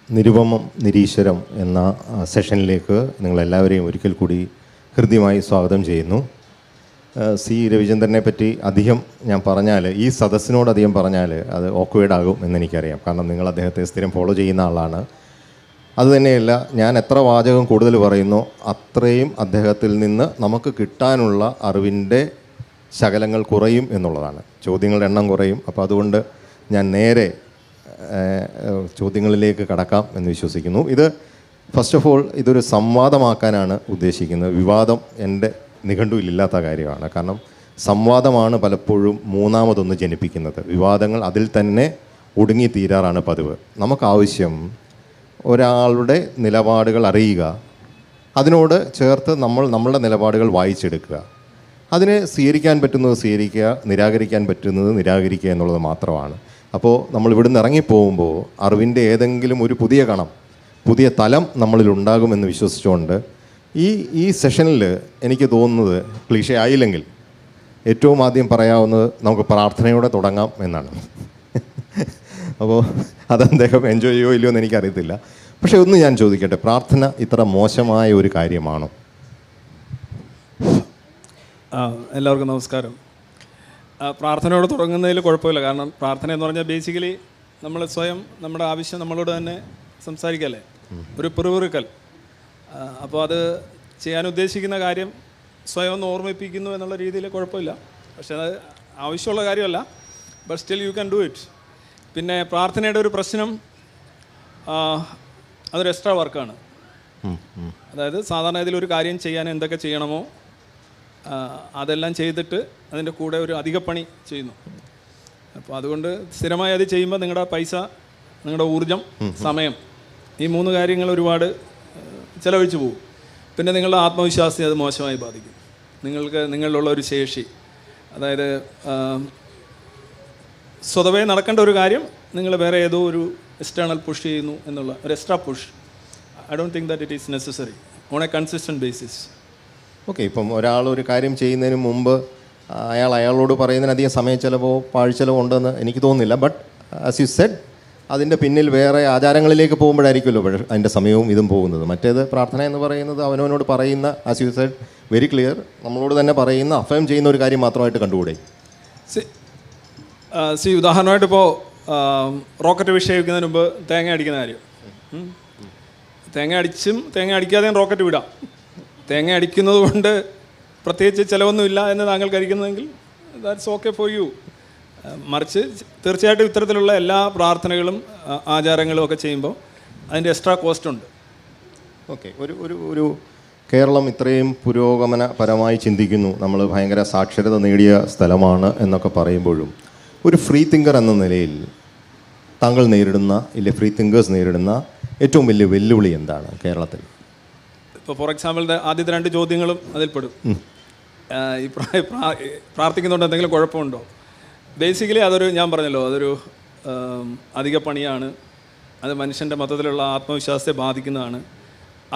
നിരുപമം നിരീശ്വരം എന്ന സെഷനിലേക്ക് നിങ്ങളെല്ലാവരെയും ഒരിക്കൽ കൂടി ഹൃദ്യമായി സ്വാഗതം ചെയ്യുന്നു. സി രവിചന്ദ്രനെ പറ്റി അധികം ഞാൻ പറഞ്ഞാൽ, ഈ സദസ്സിനോട് അധികം പറഞ്ഞാൽ അത് ഓക്വേർഡാകും എന്നെനിക്കറിയാം. കാരണം നിങ്ങൾ അദ്ദേഹത്തെ സ്ഥിരം ഫോളോ ചെയ്യുന്ന ആളാണ്. അതുതന്നെയല്ല, ഞാൻ എത്ര വാചകം കൂടുതൽ പറയുന്നോ അത്രയും അദ്ദേഹത്തിൽ നിന്ന് നമുക്ക് കിട്ടാനുള്ള അറിവിൻ്റെ ശകലങ്ങൾ കുറയും എന്നുള്ളതാണ്. ചോദ്യങ്ങളുടെ എണ്ണം കുറയും. അപ്പോൾ അതുകൊണ്ട് ഞാൻ നേരെ ചോദ്യങ്ങളിലേക്ക് കടക്കാം എന്ന് വിശ്വസിക്കുന്നു. ഇത് ഫസ്റ്റ് ഓഫ് ഓൾ ഇതൊരു സംവാദമാക്കാനാണ് ഉദ്ദേശിക്കുന്നത്. വിവാദം എൻ്റെ നിഘണ്ടുവിലില്ലാത്ത കാര്യമാണ്. കാരണം സംവാദമാണ് പലപ്പോഴും മൂന്നാമതൊന്ന് ജനിപ്പിക്കുന്നത്. വിവാദങ്ങൾ അതിൽ തന്നെ ഒടുങ്ങി തീരാറാണ് പതിവ്. നമുക്കാവശ്യം ഒരാളുടെ നിലപാടുകൾ അറിയുക, അതിനോട് ചേർത്ത് നമ്മളുടെ നിലപാടുകൾ വായിച്ചെടുക്കുക, അതിനെ സ്വീകരിക്കാൻ പറ്റുന്നത് സ്വീകരിക്കുക, നിരാകരിക്കാൻ പറ്റുന്നത് നിരാകരിക്കുക എന്നുള്ളത് മാത്രമാണ്. അപ്പോൾ നമ്മൾ ഇവിടുന്ന് ഇറങ്ങിപ്പോകുമ്പോൾ അറിവിൻ്റെ ഏതെങ്കിലും ഒരു പുതിയ കണം, പുതിയ തലം നമ്മളിലുണ്ടാകുമെന്ന് വിശ്വസിച്ചുകൊണ്ട് ഈ സെഷനിൽ എനിക്ക് തോന്നുന്നത്, ക്ലീഷേ ആയില്ലെങ്കിൽ ഏറ്റവും ആദ്യം പറയാവുന്നത് നമുക്ക് പ്രാർത്ഥനയോടെ തുടങ്ങാം എന്നാണ്. അപ്പോൾ അതദ്ദേഹം എൻജോയ് ചെയ്യുമോ ഇല്ലയോ എന്ന് എനിക്കറിയത്തില്ല. പക്ഷേ ഒന്ന് ഞാൻ ചോദിക്കട്ടെ, പ്രാർത്ഥന ഇത്ര മോശമായ ഒരു കാര്യമാണോ? എല്ലാവർക്കും നമസ്കാരം. പ്രാർത്ഥനയോട് തുടങ്ങുന്നതിൽ കുഴപ്പമില്ല. കാരണം പ്രാർത്ഥന എന്ന് പറഞ്ഞാൽ ബേസിക്കലി നമ്മൾ സ്വയം നമ്മുടെ ആവശ്യം നമ്മളോട് തന്നെ സംസാരിക്കല്ലേ, ഒരു പിറുപിറുക്കൽ. അപ്പോൾ അത് ചെയ്യാൻ ഉദ്ദേശിക്കുന്ന കാര്യം സ്വയം ഒന്ന് ഓർമ്മിപ്പിക്കുന്നു എന്നുള്ള രീതിയിൽ കുഴപ്പമില്ല. പക്ഷേ അത് ആവശ്യമുള്ള കാര്യമല്ല. But still you can do it. പിന്നെ പ്രാർത്ഥനയുടെ ഒരു പ്രശ്നം, അതൊരു എക്സ്ട്രാ വർക്കാണ്. അതായത് സാധാരണ ഇതിലൊരു കാര്യം ചെയ്യാൻ എന്തൊക്കെ ചെയ്യണമോ അതെല്ലാം ചെയ്തിട്ട് അതിൻ്റെ കൂടെ ഒരു അധിക പണി ചെയ്യുന്നു. അപ്പോൾ അതുകൊണ്ട് സ്ഥിരമായി അത് ചെയ്യുമ്പോൾ നിങ്ങളുടെ പൈസ, നിങ്ങളുടെ ഊർജം, സമയം, ഈ മൂന്ന് കാര്യങ്ങൾ ഒരുപാട് ചിലവഴിച്ച് പോകും. പിന്നെ നിങ്ങളുടെ ആത്മവിശ്വാസത്തെ അത് മോശമായി ബാധിക്കും. നിങ്ങളിലുള്ള ഒരു ശേഷി, അതായത് സ്വതവേ നടക്കേണ്ട ഒരു കാര്യം നിങ്ങൾ വേറെ ഏതോ ഒരു എക്സ്റ്റേണൽ പുഷ് ചെയ്യുന്നു എന്നുള്ള ഒരു extra push. I don't think that it is necessary on A consistent basis. Okay, ഇപ്പം ഒരാൾ ഒരു കാര്യം ചെയ്യുന്നതിന് മുമ്പ് അയാളോട് പറയുന്നതിനധികം സമയ ചിലവോ പാഴ്ചെലവോ ഉണ്ടെന്ന് എനിക്ക് തോന്നുന്നില്ല. ബട്ട് ആസ് യു സെഡ്, അതിൻ്റെ പിന്നിൽ വേറെ ആചാരങ്ങളിലേക്ക് പോകുമ്പോഴായിരിക്കുമല്ലോ അതിൻ്റെ സമയവും ഇതും പോകുന്നത്. മറ്റേത് പ്രാർത്ഥന എന്ന് പറയുന്നത് അവനവനോട് പറയുന്ന, as you said very clear, നമ്മളോട് തന്നെ പറയുന്ന, അഫയം ചെയ്യുന്ന ഒരു കാര്യം മാത്രമായിട്ട് കണ്ടുകൂടെ? ഉദാഹരണമായിട്ട് ഇപ്പോൾ റോക്കറ്റ് വിക്ഷേപിക്കുന്നതിന് മുമ്പ് തേങ്ങ അടിക്കുന്ന കാര്യം, തേങ്ങ അടിക്കാതെയും റോക്കറ്റ് വിടാം. തേങ്ങ അടിക്കുന്നത് കൊണ്ട് പ്രത്യേകിച്ച് ചിലവൊന്നുമില്ല എന്ന് താങ്കൾ കരുതുന്നതെങ്കിൽ ദാറ്റ്സ് ഓക്കെ ഫോർ യു. മറിച്ച് തീർച്ചയായിട്ടും ഇത്തരത്തിലുള്ള എല്ലാ പ്രാർത്ഥനകളും ആചാരങ്ങളും ഒക്കെ ചെയ്യുമ്പോൾ അതിൻ്റെ എക്സ്ട്രാ കോസ്റ്റ് ഉണ്ട്. ഓക്കെ, ഒരു കേരളം ഇത്രയും പുരോഗമനപരമായി ചിന്തിക്കുന്നു, നമ്മൾ ഭയങ്കര സാക്ഷരത നേടിയ സ്ഥലമാണ് എന്നൊക്കെ പറയുമ്പോഴും ഒരു ഫ്രീ തിങ്കർ എന്ന നിലയിൽ താങ്കൾ നേരിടുന്ന, ഇല്ലെ ഫ്രീ തിങ്കേഴ്സ് നേരിടുന്ന ഏറ്റവും വലിയ വെല്ലുവിളി എന്താണ് കേരളത്തിൽ? ഇപ്പോൾ ഫോർ എക്സാമ്പിൾ ആദ്യത്തെ 2 ചോദ്യങ്ങളും അതിൽപ്പെടും. ഈ പ്രാർത്ഥിക്കുന്നതുകൊണ്ട് എന്തെങ്കിലും കുഴപ്പമുണ്ടോ? ബേസിക്കലി ഞാൻ പറഞ്ഞല്ലോ, അതൊരു അധിക പണിയാണ്. അത് മനുഷ്യൻ്റെ മൊത്തത്തിലുള്ള ആത്മവിശ്വാസത്തെ ബാധിക്കുന്നതാണ്.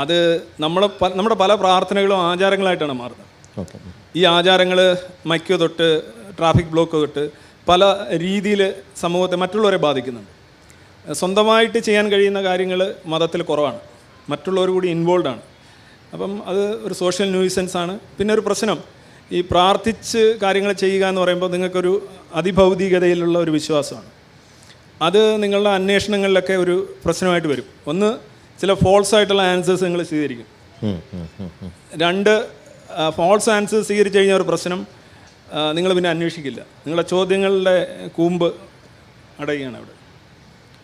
അത് നമ്മുടെ പല പ്രാർത്ഥനകളും ആചാരങ്ങളായിട്ടാണ് മാറുന്നത്. ഈ ആചാരങ്ങൾ മൈക്ക് തൊട്ട് ട്രാഫിക് ബ്ലോക്ക് തൊട്ട് പല രീതിയിൽ സമൂഹത്തെ, മറ്റുള്ളവരെ ബാധിക്കുന്നുണ്ട്. സ്വന്തമായിട്ട് ചെയ്യാൻ കഴിയുന്ന കാര്യങ്ങൾ മതത്തിൽ കുറവാണ്, മറ്റുള്ളവർ കൂടി ഇൻവോൾവ് ആണ്. അപ്പം അത് ഒരു സോഷ്യൽ ന്യൂസൻസ് ആണ്. പിന്നെ ഒരു പ്രശ്നം, ഈ പ്രാർത്ഥിച്ച് കാര്യങ്ങൾ ചെയ്യുക എന്ന് പറയുമ്പോൾ നിങ്ങൾക്കൊരു അതിഭൗതികതയിലുള്ള ഒരു വിശ്വാസമാണ്. അത് നിങ്ങളുടെ അന്വേഷണങ്ങളിലൊക്കെ ഒരു പ്രശ്നമായിട്ട് വരും. ഒന്ന്, ചില ഫോൾസ് ആയിട്ടുള്ള ആൻസേഴ്സ് നിങ്ങൾ സ്വീകരിക്കും. 2, ഫോൾസ് ആൻസേഴ്സ് സ്വീകരിച്ചു കഴിഞ്ഞാൽ ഒരു പ്രശ്നം, നിങ്ങൾ പിന്നെ അന്വേഷിക്കില്ല. നിങ്ങളുടെ ചോദ്യങ്ങളുടെ കൂമ്പ് അടയുകയാണ് അവിടെ.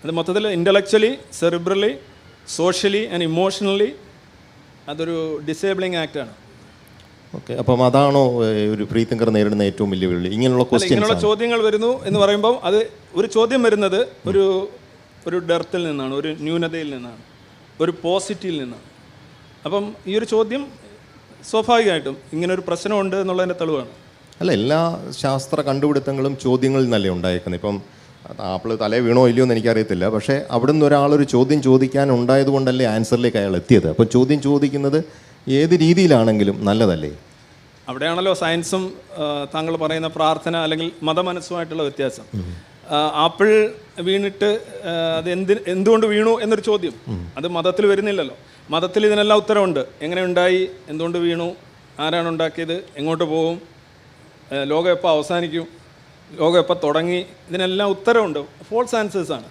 അത് മൊത്തത്തിൽ ഇൻ്റലക്ച്വലി, സെറിബ്രലി, സോഷ്യലി ആൻഡ് ഇമോഷണലി അതൊരു ഡിസേബിളിങ് ആക്റ്റാണ്. ഓക്കെ, അപ്പം അതാണോ ഒരു ഫ്രീ തിങ്കർ നേരിടുന്ന ഏറ്റവും വലിയ വെല്ലുവിളി? ഇങ്ങനെയുള്ള ചോദ്യങ്ങൾ വരുന്നു എന്ന് പറയുമ്പോൾ അത് ഒരു ചോദ്യം വരുന്നത് ഒരു ഡെർത്തിൽ നിന്നാണ്, ഒരു ന്യൂനതയിൽ നിന്നാണ്, ഒരു പോസിറ്റീവിൽ നിന്നാണ്. അപ്പം ഈ ഒരു ചോദ്യം സ്വാഭാവികമായിട്ടും ഇങ്ങനൊരു പ്രശ്നമുണ്ട് എന്നുള്ളതിൻ്റെ തെളിവാണ്. അല്ല, എല്ലാ ശാസ്ത്ര കണ്ടുപിടുത്തങ്ങളും ചോദ്യങ്ങളിൽ നിന്നല്ലേ ഉണ്ടായിരിക്കുന്നത്. ഇപ്പം ആപ്പിൾ തലേ വീണോ ഇല്ലയോ എന്ന് എനിക്കറിയത്തില്ല. പക്ഷേ അവിടുന്ന് ഒരാളൊരു ചോദ്യം ചോദിക്കാൻ ഉണ്ടായതുകൊണ്ടല്ലേ ആൻസറിലേക്ക് അയാൾ എത്തിയത്. അപ്പോൾ ചോദ്യം ചോദിക്കുന്നത് ഏത് രീതിയിലാണെങ്കിലും നല്ലതല്ലേ? അവിടെയാണല്ലോ സയൻസും താങ്കൾ പറയുന്ന പ്രാർത്ഥന അല്ലെങ്കിൽ മതമനസ്സുമായിട്ടുള്ള വ്യത്യാസം. ആപ്പിൾ വീണിട്ട് അത് എന്തുകൊണ്ട് വീണു എന്നൊരു ചോദ്യം, അത് മതത്തിൽ വരുന്നില്ലല്ലോ. മതത്തിൽ ഇതിനെല്ലാം ഉത്തരവുണ്ട്. എങ്ങനെ ഉണ്ടായി, എന്തുകൊണ്ട് വീണു, ആരാണ് ഉണ്ടാക്കിയത്, എങ്ങോട്ട് പോകും, ലോകം എപ്പോൾ അവസാനിക്കും, ലോകം എപ്പോൾ തുടങ്ങി, ഇതിനെല്ലാം ഉത്തരവുണ്ട്. ഫോൾസ് ആൻസേഴ്സാണ്.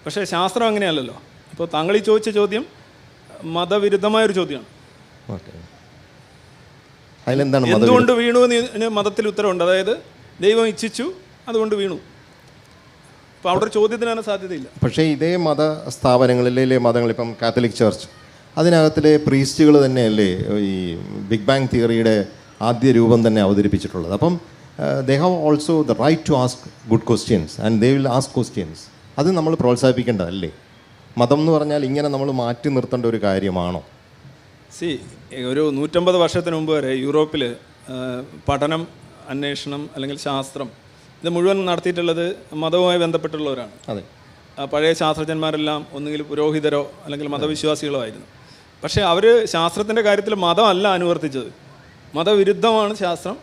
പക്ഷേ ശാസ്ത്രം അങ്ങനെയല്ലല്ലോ. അപ്പോൾ താങ്കൾ ഈ ചോദിച്ച ചോദ്യം മതവിരുദ്ധമായൊരു ചോദ്യമാണ്. എന്തുകൊണ്ട് വീണു എന്ന് മതത്തിൽ ഉത്തരവുണ്ട്. അതായത് ദൈവം ഇച്ഛിച്ചു, അതുകൊണ്ട് വീണു. അപ്പോൾ അവിടെ ഒരു ചോദ്യത്തിനാണ് സാധ്യതയില്ല. പക്ഷേ ഇതേ മത സ്ഥാപനങ്ങളിലെ മതങ്ങൾ, ഇപ്പം കാത്തലിക് ചർച്ച്, അതിനകത്തിലെ പ്രീസ്റ്റുകൾ തന്നെയല്ലേ ഈ ബിഗ് ബാങ് തിയറിയുടെ ആദ്യ രൂപം തന്നെ അവതരിപ്പിച്ചിട്ടുള്ളത്. അപ്പം they have also the right to ask good questions and they will ask questions. അത് നമ്മൾ പ്രോത്സാഹിപ്പിക്കേണ്ടതല്ലേ? മതം എന്ന് പറഞ്ഞാൽ ഇങ്ങനെ നമ്മൾ മാറ്റി നിർത്തേണ്ട ഒരു കാര്യമാണോ? ഒരു 150 വർഷത്തിന് മുമ്പ് വരെ യൂറോപ്പിൽ പഠനം, അന്വേഷണം അല്ലെങ്കിൽ ശാസ്ത്രം ഇത് മുഴുവൻ നടത്തിയിട്ടുള്ളത് മതവുമായി ബന്ധപ്പെട്ടുള്ളവരാണ്. അതെ, പഴയ ശാസ്ത്രജ്ഞന്മാരെല്ലാം ഒന്നുകിൽ പുരോഹിതരോ അല്ലെങ്കിൽ മതവിശ്വാസികളോ ആയിരുന്നു. പക്ഷേ അവർ ശാസ്ത്രത്തിൻ്റെ കാര്യത്തിൽ മതമല്ല അനുവർത്തിച്ചത്, മതവിരുദ്ധമാണ് ശാസ്ത്രം.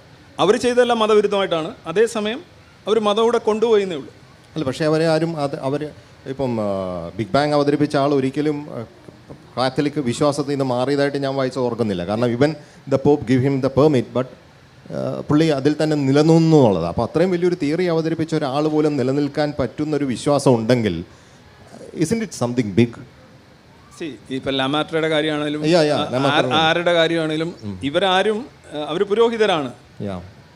അവർ ചെയ്തതെല്ലാം മതവിരുദ്ധമായിട്ടാണ്. അതേസമയം അവർ മതം കൂടെ കൊണ്ടുപോയെന്നേ ഉള്ളൂ. അല്ല, പക്ഷേ അവരെ ആരും അവർ ഇപ്പം ബിഗ് ബാങ് അവതരിപ്പിച്ച ആൾ ഒരിക്കലും കാത്തലിക് വിശ്വാസത്തിൽ നിന്ന് മാറിയതായിട്ട് ഞാൻ വായിച്ച് ഓർക്കുന്നില്ല. കാരണം even the pope give him the permit, but പുള്ളി അതിൽ തന്നെ നിലനിന്നു എന്നുള്ളത്. അപ്പോൾ അത്രയും വലിയൊരു തിയറി അവതരിപ്പിച്ച ഒരാൾ പോലും നിലനിൽക്കാൻ പറ്റുന്നൊരു വിശ്വാസം ഉണ്ടെങ്കിൽ ഇസ്ന്റ് ഇറ്റ് സംതിങ് ബിഗ്? ഇപ്പം ലമാട്രയുടെ കാര്യമാണെങ്കിലും ആരുടെ കാര്യമാണെങ്കിലും ഇവരാരും അവർ പുരോഹിതരാണ്.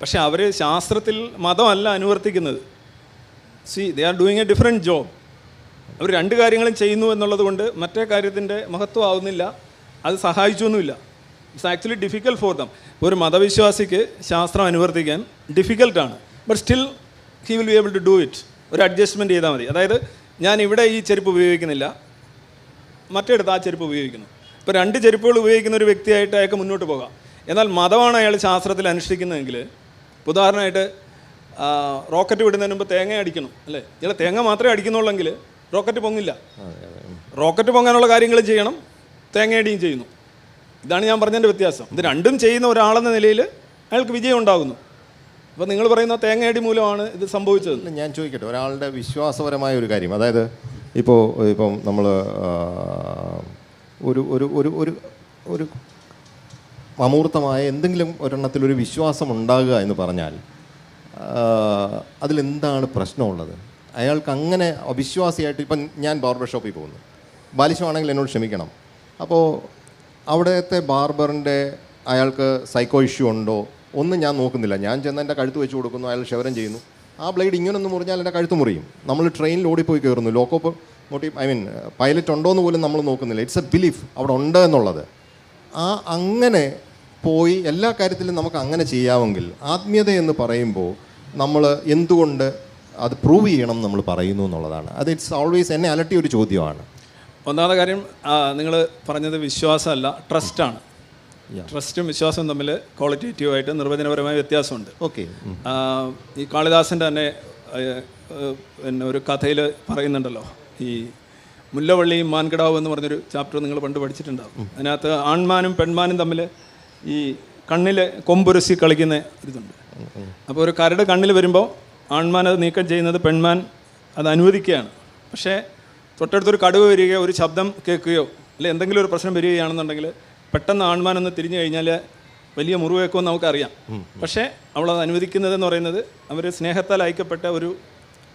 പക്ഷെ അവർ ശാസ്ത്രത്തിൽ മതമല്ല അനുവർത്തിക്കുന്നത്. They are doing a different job. അവർ രണ്ട് കാര്യങ്ങളും ചെയ്യുന്നു എന്നുള്ളത് കൊണ്ട് മറ്റേ കാര്യത്തിൻ്റെ മഹത്വം ആവുന്നില്ല, അത് സഹായിച്ചൊന്നുമില്ല. It's actually difficult for them. ഒരു മതവിശ്വാസിക്ക് ശാസ്ത്രം അനുവർത്തിക്കാൻ ഡിഫിക്കൽട്ടാണ്. But still he will be able to do it. ഒരു അഡ്ജസ്റ്റ്മെൻറ്റ് ചെയ്താൽ മതി. അതായത് ഞാൻ ഇവിടെ ഈ ചെരുപ്പ് ഉപയോഗിക്കുന്നില്ല, മറ്റേടത്ത് ആ ചെരുപ്പ് ഉപയോഗിക്കുന്നു. ഇപ്പോൾ 2 ചെരുപ്പുകൾ ഉപയോഗിക്കുന്ന ഒരു വ്യക്തിയായിട്ട് അയാൾക്ക് മുന്നോട്ട് പോകാം. എന്നാൽ മതമാണ് അയാൾ ശാസ്ത്രത്തിൽ അനുഷ്ഠിക്കുന്നതെങ്കിൽ, ഉദാഹരണമായിട്ട് റോക്കറ്റ് വിടുന്നതിന് മുമ്പ് തേങ്ങ അടിക്കണം അല്ലേ? ഇയാൾ തേങ്ങ മാത്രമേ അടിക്കുന്നുള്ളെങ്കിൽ റോക്കറ്റ് പൊങ്ങില്ല. റോക്കറ്റ് പൊങ്ങാനുള്ള കാര്യങ്ങൾ ചെയ്യണം, തേങ്ങയടിയും ചെയ്യുന്നു. ഇതാണ് ഞാൻ പറഞ്ഞതിൻ്റെ വ്യത്യാസം. ഇത് രണ്ടും ചെയ്യുന്ന ഒരാളെന്ന നിലയിൽ അയാൾക്ക് വിജയം ഉണ്ടാകുന്നു. അപ്പോൾ നിങ്ങൾ പറയുന്ന തേങ്ങയടി മൂലമാണ് ഇത് സംഭവിച്ചത്. ഞാൻ ചോദിക്കട്ടെ, ഒരാളുടെ വിശ്വാസപരമായ ഒരു കാര്യം, അതായത് ഇപ്പം നമ്മൾ ഒരു ഒരു ഒരു ഒരു ഒരു അമൂർത്തമായ എന്തെങ്കിലും ഒരെണ്ണത്തിലൊരു വിശ്വാസം ഉണ്ടാകുക എന്ന് പറഞ്ഞാൽ അതിലെന്താണ് പ്രശ്നമുള്ളത്? അയാൾക്ക് അങ്ങനെ അവിശ്വാസിയായിട്ട്, ഇപ്പം ഞാൻ ബാർബർ ഷോപ്പിൽ പോകുന്നു, ബാലിശമാണെങ്കിൽ എന്നോട് ക്ഷമിക്കണം. അപ്പോൾ അവിടുത്തെ ബാർബറിൻ്റെ അയാൾക്ക് സൈക്കോ ഇഷ്യൂ ഉണ്ടോ ഒന്നും ഞാൻ നോക്കുന്നില്ല. ഞാൻ ചെന്ന് എൻ്റെ കഴുത്ത് വെച്ച് കൊടുക്കുന്നു, അയാൾ ക്ഷവരം ചെയ്യുന്നു. ആ ബ്ലേഡ് ഇങ്ങനൊന്ന് മുറിഞ്ഞാൽ എൻ്റെ കഴുത്ത് മുറിയും. നമ്മൾ ട്രെയിനിൽ ഓടിപ്പോയി കയറുന്നു, ലോക്കോ മോട്ടീവ് പൈലറ്റ് ഉണ്ടോ എന്ന് പോലും നമ്മൾ നോക്കുന്നില്ല. ഇറ്റ്സ് എ ബിലീഫ് അവിടെ ഉണ്ട് എന്നുള്ളത്. അങ്ങനെ പോയി എല്ലാ കാര്യത്തിലും നമുക്ക് അങ്ങനെ ചെയ്യാമെങ്കിൽ, ആത്മീയത എന്ന് പറയുമ്പോൾ നമ്മൾ എന്തുകൊണ്ട് അത് പ്രൂവ് ചെയ്യണം നമ്മൾ പറയുന്നു എന്നുള്ളതാണ്. അത് ഇറ്റ്സ് ഓൾവേസ് എന്നെ അലട്ടിയ ഒരു ചോദ്യമാണ്. ഒന്നാമത്തെ കാര്യം, നിങ്ങൾ പറഞ്ഞത് വിശ്വാസമല്ല, ട്രസ്റ്റാണ്. ട്രസ്റ്റും വിശ്വാസവും തമ്മിൽ ക്വാളിറ്റേറ്റീവായിട്ട് നിർവചനപരമായ വ്യത്യാസമുണ്ട്. ഓക്കെ. ഈ കാളിദാസൻ്റെ തന്നെ പിന്നെ ഒരു കഥയിൽ പറയുന്നുണ്ടല്ലോ, ഈ മുല്ലവള്ളിയും മാൻകിടാവും എന്ന് പറഞ്ഞൊരു ചാപ്റ്റർ നിങ്ങൾ പണ്ട് പഠിച്ചിട്ടുണ്ടാവും. അതിനകത്ത് ആൺമാനും പെൺമാനും തമ്മിൽ ഈ കണ്ണിൽ കൊമ്പുരസി കളിക്കുന്ന ഇതുണ്ട്. അപ്പോൾ ഒരു കരട് കണ്ണിൽ വരുമ്പോൾ ആൺമാൻ അത് നീക്കം ചെയ്യുന്നത് പെൺമാൻ അത് അനുവദിക്കുകയാണ്. പക്ഷേ തൊട്ടടുത്തൊരു കടുവ വരികയോ ഒരു ശബ്ദം കേൾക്കുകയോ അല്ലെങ്കിൽ എന്തെങ്കിലും ഒരു പ്രശ്നം വരികയാണെന്നുണ്ടെങ്കിൽ പെട്ടെന്ന് ആൺമാനൊന്ന് തിരിഞ്ഞു കഴിഞ്ഞാൽ വലിയ മുറിവേക്കുമെന്ന് നമുക്കറിയാം. പക്ഷേ അവളത് അനുവദിക്കുന്നതെന്ന് പറയുന്നത് അവർ സ്നേഹത്താൽ അയക്കപ്പെട്ട ഒരു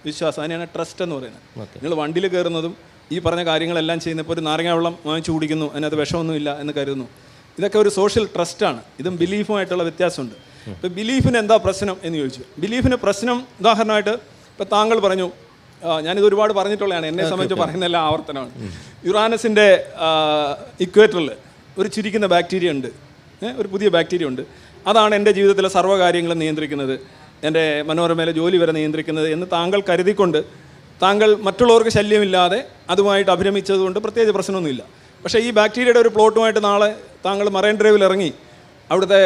വിശ്വാസം. അതിനെയാണ് ട്രസ്റ്റ് എന്ന് പറയുന്നത്. നിങ്ങൾ വണ്ടിയിൽ കയറുന്നതും ഈ പറഞ്ഞ കാര്യങ്ങളെല്ലാം ചെയ്യുന്നപ്പോൾ ഒരു നാരങ്ങ വെള്ളം വാങ്ങിച്ചു കുടിക്കുന്നു, അതിനകത്ത് വിഷമൊന്നുമില്ല എന്ന് കരുതുന്നു. ഇതൊക്കെ ഒരു സോഷ്യൽ ട്രസ്റ്റാണ്. ഇതും ബിലീഫുമായിട്ടുള്ള വ്യത്യാസമുണ്ട്. ഇപ്പോൾ ബിലീഫിന് എന്താ പ്രശ്നം എന്ന് ചോദിച്ചു. ബിലീഫിന് പ്രശ്നം, ഉദാഹരണമായിട്ട് ഇപ്പോൾ താങ്കൾ പറഞ്ഞു, ഞാനിത് ഒരുപാട് പറഞ്ഞിട്ടുള്ളതാണ്, എന്നെ സംബന്ധിച്ച് പറയുന്നതെല്ലാം ആവർത്തനമാണ്. യുറാനസിൻ്റെ ഇക്വേറ്ററിൽ ഒരു ചിരിക്കുന്ന ബാക്ടീരിയ ഉണ്ട്, ഒരു പുതിയ ബാക്ടീരിയ ഉണ്ട്. അതാണ് എൻ്റെ ജീവിതത്തിലെ സർവ്വകാര്യങ്ങളും നിയന്ത്രിക്കുന്നത്, എൻ്റെ മനോരമയിലെ ജോലി വരെ നിയന്ത്രിക്കുന്നത് എന്ന് താങ്കൾ കരുതിക്കൊണ്ട് താങ്കൾ മറ്റുള്ളവർക്ക് ശല്യമില്ലാതെ അതുമായിട്ട് അഭിരമിച്ചതുകൊണ്ട് പ്രത്യേകിച്ച് പ്രശ്നമൊന്നുമില്ല. പക്ഷേ ഈ ബാക്ടീരിയയുടെ ഒരു പ്ലോട്ടുമായിട്ട് നാളെ താങ്കൾ മറൈൻ ഡ്രൈവിൽ ഇറങ്ങി അവിടുത്തെ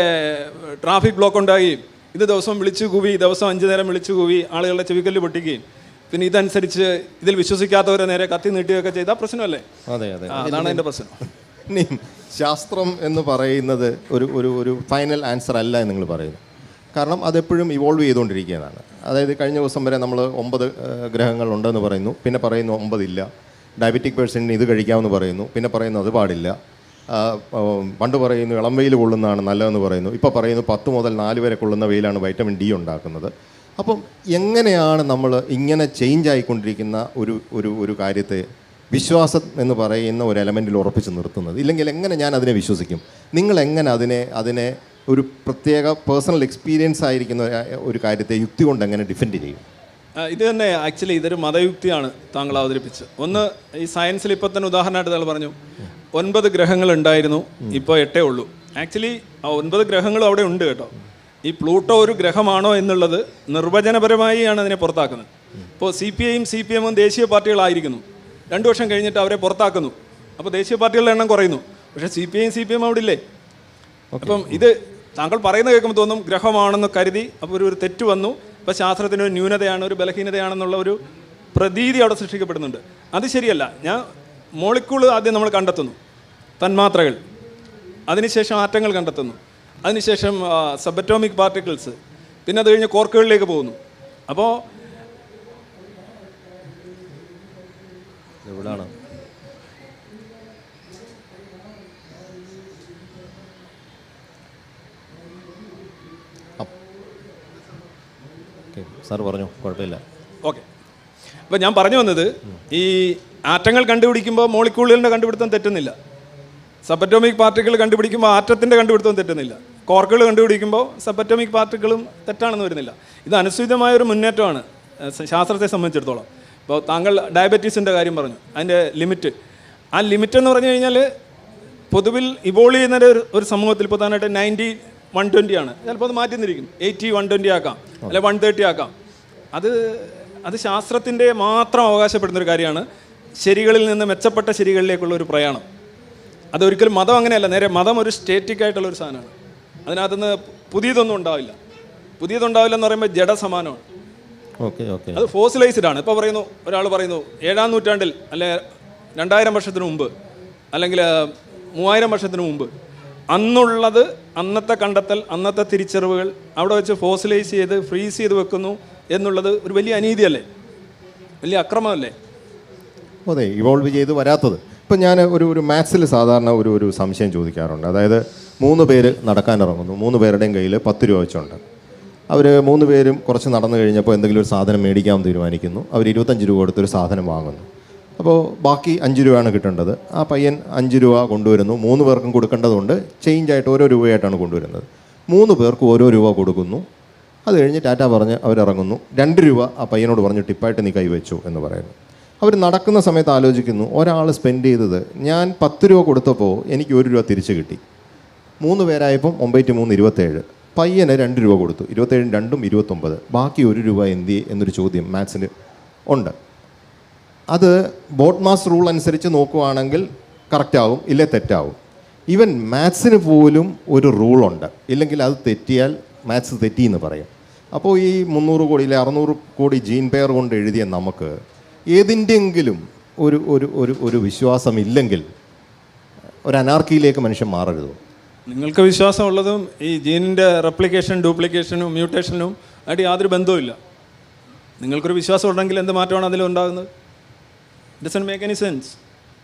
ട്രാഫിക് ബ്ലോക്ക് ഉണ്ടായി, ഇത് ദിവസം വിളിച്ചു കൂവി, ദിവസം 5 നേരം വിളിച്ചു കൂവി ആളുകളുടെ ചെവിക്കല്ല് പൊട്ടിക്കുകയും പിന്നെ ഇതനുസരിച്ച് ഇതിൽ വിശ്വസിക്കാത്തവരെ നേരെ കത്തി നീട്ടുകയൊക്കെ ചെയ്താൽ പ്രശ്നമല്ലേ? അതെ അതെ, അതാണ് എൻ്റെ പ്രശ്നം. ഇനി ശാസ്ത്രം എന്ന് പറയുന്നത് ഒരു ഒരു ഒരു ഫൈനൽ ആൻസർ അല്ല എന്ന് നിങ്ങൾ പറയുന്നു. കാരണം അതെപ്പോഴും ഇവോൾവ് ചെയ്തുകൊണ്ടിരിക്കുന്നതാണ്. അതായത് കഴിഞ്ഞ ദിവസം വരെ നമ്മൾ 9 ഗ്രഹങ്ങളുണ്ടെന്ന് പറയുന്നു, പിന്നെ പറയുന്നു 9 ഇല്ല. ഡയബറ്റിക് പേഴ്സണിന് ഇത് കഴിക്കാമെന്ന് പറയുന്നു, പിന്നെ പറയുന്നു അത് പാടില്ല. പണ്ട് പറയുന്നു ഇളം വെയിൽ കൊള്ളുന്നതാണ് നല്ലതെന്ന് പറയുന്നു, ഇപ്പോൾ പറയുന്നു 10 മുതൽ 4 വരെ കൊള്ളുന്ന വെയിലാണ് വൈറ്റമിൻ ഡി ഉണ്ടാക്കുന്നത്. അപ്പം എങ്ങനെയാണ് നമ്മൾ ഇങ്ങനെ ചേഞ്ച് ആയിക്കൊണ്ടിരിക്കുന്ന ഒരു കാര്യത്തെ വിശ്വാസം എന്ന് പറയുന്ന ഒരു എലമെൻറ്റിൽ ഉറപ്പിച്ച് നിർത്തുന്നത്? ഇല്ലെങ്കിൽ എങ്ങനെ ഞാൻ അതിനെ വിശ്വസിക്കും? നിങ്ങൾ എങ്ങനെ അതിനെ ഒരു പ്രത്യേക പേഴ്സണൽ എക്സ്പീരിയൻസ് ആയിരിക്കുന്ന ഒരു കാര്യത്തെ യുക്തി കൊണ്ട് എങ്ങനെ ഡിഫെൻഡ് ചെയ്യും? ഇത് തന്നെ ആക്ച്വലി ഇതൊരു മതയുക്തിയാണ് താങ്കൾ അവതരിപ്പിച്ചത്. ഒന്ന്, ഈ സയൻസിൽ ഇപ്പോൾ തന്നെ ഉദാഹരണമായിട്ട് താങ്കൾ പറഞ്ഞു 9 ഗ്രഹങ്ങൾ ഉണ്ടായിരുന്നു, ഇപ്പോൾ 8 ഉള്ളൂ. ആക്ച്വലി ആ 9 ഗ്രഹങ്ങളും അവിടെ ഉണ്ട് കേട്ടോ. ഈ പ്ലൂട്ടോ ഒരു ഗ്രഹമാണോ എന്നുള്ളത് നിർവചനപരമായാണ് അതിനെ പുറത്താക്കുന്നത്. ഇപ്പോൾ CPIയും CPMും ദേശീയ പാർട്ടികളായിരിക്കുന്നു, 2 വർഷം കഴിഞ്ഞിട്ട് അവരെ പുറത്താക്കുന്നു. അപ്പോൾ ദേശീയ പാർട്ടികളുടെ എണ്ണം കുറയുന്നു, പക്ഷേ CPIയും CPM അവിടെ ഇല്ലേ? അപ്പം ഇത് താങ്കൾ പറയുന്നത് കേൾക്കുമ്പോൾ തോന്നും ഗ്രഹമാണെന്ന് കരുതി അപ്പോൾ ഒരു തെറ്റ് വന്നു, ഇപ്പോൾ ശാസ്ത്രത്തിനൊരു ന്യൂനതയാണ്, ഒരു ബലഹീനതയാണെന്നുള്ള ഒരു പ്രതീതി അവിടെ സൃഷ്ടിക്കപ്പെടുന്നുണ്ട്. അത് ശരിയല്ല. മോളിക്യൂൾ ആദ്യം നമ്മൾ കണ്ടെത്തുന്നു, തന്മാത്രകൾ, അതിനുശേഷം ആറ്റങ്ങൾ കണ്ടെത്തുന്നു, അതിനുശേഷം സബറ്റോമിക് പാർട്ടിക്കിൾസ്, പിന്നെ അത് കഴിഞ്ഞ് കോർക്കുകളിലേക്ക് പോകുന്നു. അപ്പോൾ എവിടാണ് സാർ പറഞ്ഞു, കുഴപ്പമില്ല. ഓക്കെ. അപ്പോൾ ഞാൻ പറഞ്ഞു വന്നത്, ഈ ആറ്റങ്ങൾ കണ്ടുപിടിക്കുമ്പോൾ മോളിക്യൂളുകളുടെ കണ്ടുപിടുത്തം തെറ്റുന്നില്ല, സബറ്റോമിക് പാർട്ടിക്കിൾ കണ്ടുപിടിക്കുമ്പോൾ ആറ്റത്തിൻ്റെ കണ്ടുപിടുത്തം തെറ്റുന്നില്ല, കോർക്കുകൾ കണ്ടുപിടിക്കുമ്പോൾ സബറ്റോമിക് പാർട്ടിക്കിളും തെറ്റാണെന്ന് വരുന്നില്ല. ഇത് അനുസൃതമായൊരു മുന്നേറ്റമാണ് ശാസ്ത്രത്തെ സംബന്ധിച്ചിടത്തോളം. ഇപ്പോൾ താങ്കൾ ഡയബറ്റീസിൻ്റെ കാര്യം പറഞ്ഞു, അതിൻ്റെ ലിമിറ്റ്. ആ ലിമിറ്റ് എന്ന് പറഞ്ഞു കഴിഞ്ഞാൽ പൊതുവിൽ ഇവോൾവ് ചെയ്യുന്ന ഒരു സമൂഹത്തിൽ പ്രധാനമായിട്ട് 90-120 ആണ്. ചിലപ്പോൾ അത് മാറ്റി നിന്നിരിക്കും, 80-120 ആക്കാം, അല്ലെ 130 ആക്കാം. അത് ശാസ്ത്രത്തിൻ്റെ മാത്രം അവകാശപ്പെടുന്നൊരു കാര്യമാണ്, ശരികളിൽ നിന്ന് മെച്ചപ്പെട്ട ശരികളിലേക്കുള്ള ഒരു പ്രയാണം. അതൊരിക്കലും മതം അങ്ങനെയല്ല. നേരെ മതം ഒരു സ്റ്റേറ്റിക് ആയിട്ടുള്ളൊരു സാധനമാണ്. അതിനകത്തുനിന്ന് പുതിയതൊന്നും ഉണ്ടാവില്ല. എന്ന് പറയുമ്പോൾ ജഡസമാനമാണ്. അത് ഫോസിലൈസ്ഡ് ആണ്. ഇപ്പോൾ പറയുന്നു, ഒരാൾ പറയുന്നു 7-ാം നൂറ്റാണ്ടിൽ അല്ലെ 2000 വർഷത്തിന് മുമ്പ് അല്ലെങ്കിൽ 3000 വർഷത്തിന് മുമ്പ് അന്നുള്ളത്, അന്നത്തെ കണ്ടെത്തൽ, അന്നത്തെ തിരിച്ചറിവുകൾ അവിടെ വെച്ച് ഫോസിലൈസ് ചെയ്ത് ഫ്രീസ് ചെയ്ത് വെക്കുന്നു എന്നുള്ളത് ഒരു വലിയ അനീതിയല്ലേ, വലിയ അക്രമമല്ലേ? അതെ, ഇവോൾവ് ചെയ്ത് വരാത്തത്. ഇപ്പം ഞാൻ ഒരു മാത്സിൽ സാധാരണ ഒരു സംശയം ചോദിക്കാറുണ്ട്. അതായത് 3 പേര് നടക്കാനിറങ്ങുന്നു, 3 പേരുടെയും കയ്യിൽ 10 രൂപ വെച്ചുണ്ട്. അവർ 3 പേരും കുറച്ച് നടന്നു കഴിഞ്ഞപ്പോൾ എന്തെങ്കിലും ഒരു സാധനം മേടിക്കാൻ തീരുമാനിക്കുന്നു. അവർ 25 രൂപ കൊടുത്തൊരു സാധനം വാങ്ങുന്നു. അപ്പോൾ ബാക്കി 5 രൂപയാണ് കിട്ടേണ്ടത്. ആ പയ്യൻ 5 രൂപ കൊണ്ടുവരുന്നു. 3 പേർക്കും കൊടുക്കേണ്ടതുകൊണ്ട് ചേഞ്ചായിട്ട് ഓരോ രൂപയായിട്ടാണ് കൊണ്ടുവരുന്നത്. 3 പേർക്ക് ഓരോ രൂപ കൊടുക്കുന്നു. അത് കഴിഞ്ഞ് ടാറ്റ പറഞ്ഞ് അവരിറങ്ങുന്നു. 2 രൂപ ആ പയ്യനോട് പറഞ്ഞു ടിപ്പായിട്ട് നീ കൈവച്ചു എന്ന് പറയുന്നു. അവർ നടക്കുന്ന സമയത്ത് ആലോചിക്കുന്നു, ഒരാൾ സ്പെൻഡ് ചെയ്തത് ഞാൻ 10 രൂപ കൊടുത്തപ്പോൾ എനിക്ക് 1 രൂപ തിരിച്ച് കിട്ടി. 3 പേരായപ്പം 9-3 27. പയ്യന് 2 രൂപ കൊടുത്തു, 27 2 29. ബാക്കി 1 രൂപ എന്തി എന്നൊരു ചോദ്യം മാത്സിന് ഉണ്ട്. അത് ബോട്ട് മാസ് റൂൾ അനുസരിച്ച് നോക്കുകയാണെങ്കിൽ കറക്റ്റാവും, ഇല്ലേ തെറ്റാവും. ഈവൻ മാത്സിന് പോലും ഒരു റൂളുണ്ട്, ഇല്ലെങ്കിൽ അത് തെറ്റിയാൽ മാത്സ് തെറ്റിയെന്ന് പറയും. അപ്പോൾ ഈ 300 കോടി ഇല്ലെ 600 കോടി ജീൻ പെയർ കൊണ്ട് എഴുതിയ നമുക്ക് ഏതിൻ്റെങ്കിലും ഒരു വിശ്വാസമില്ലെങ്കിൽ ഒരു അനാർക്കിയിലേക്ക് മനുഷ്യൻ മാറരുതോ? നിങ്ങൾക്ക് വിശ്വാസമുള്ളതും ഈ ജീനിൻ്റെ റെപ്ലിക്കേഷൻ, ഡ്യൂപ്ലിക്കേഷനും മ്യൂട്ടേഷനും ആയിട്ട് യാതൊരു ബന്ധവുമില്ല. നിങ്ങൾക്കൊരു വിശ്വാസം ഉണ്ടെങ്കിൽ എന്ത് മാറ്റമാണ് അതിലുണ്ടാകുന്നത്? It doesn't make any sense.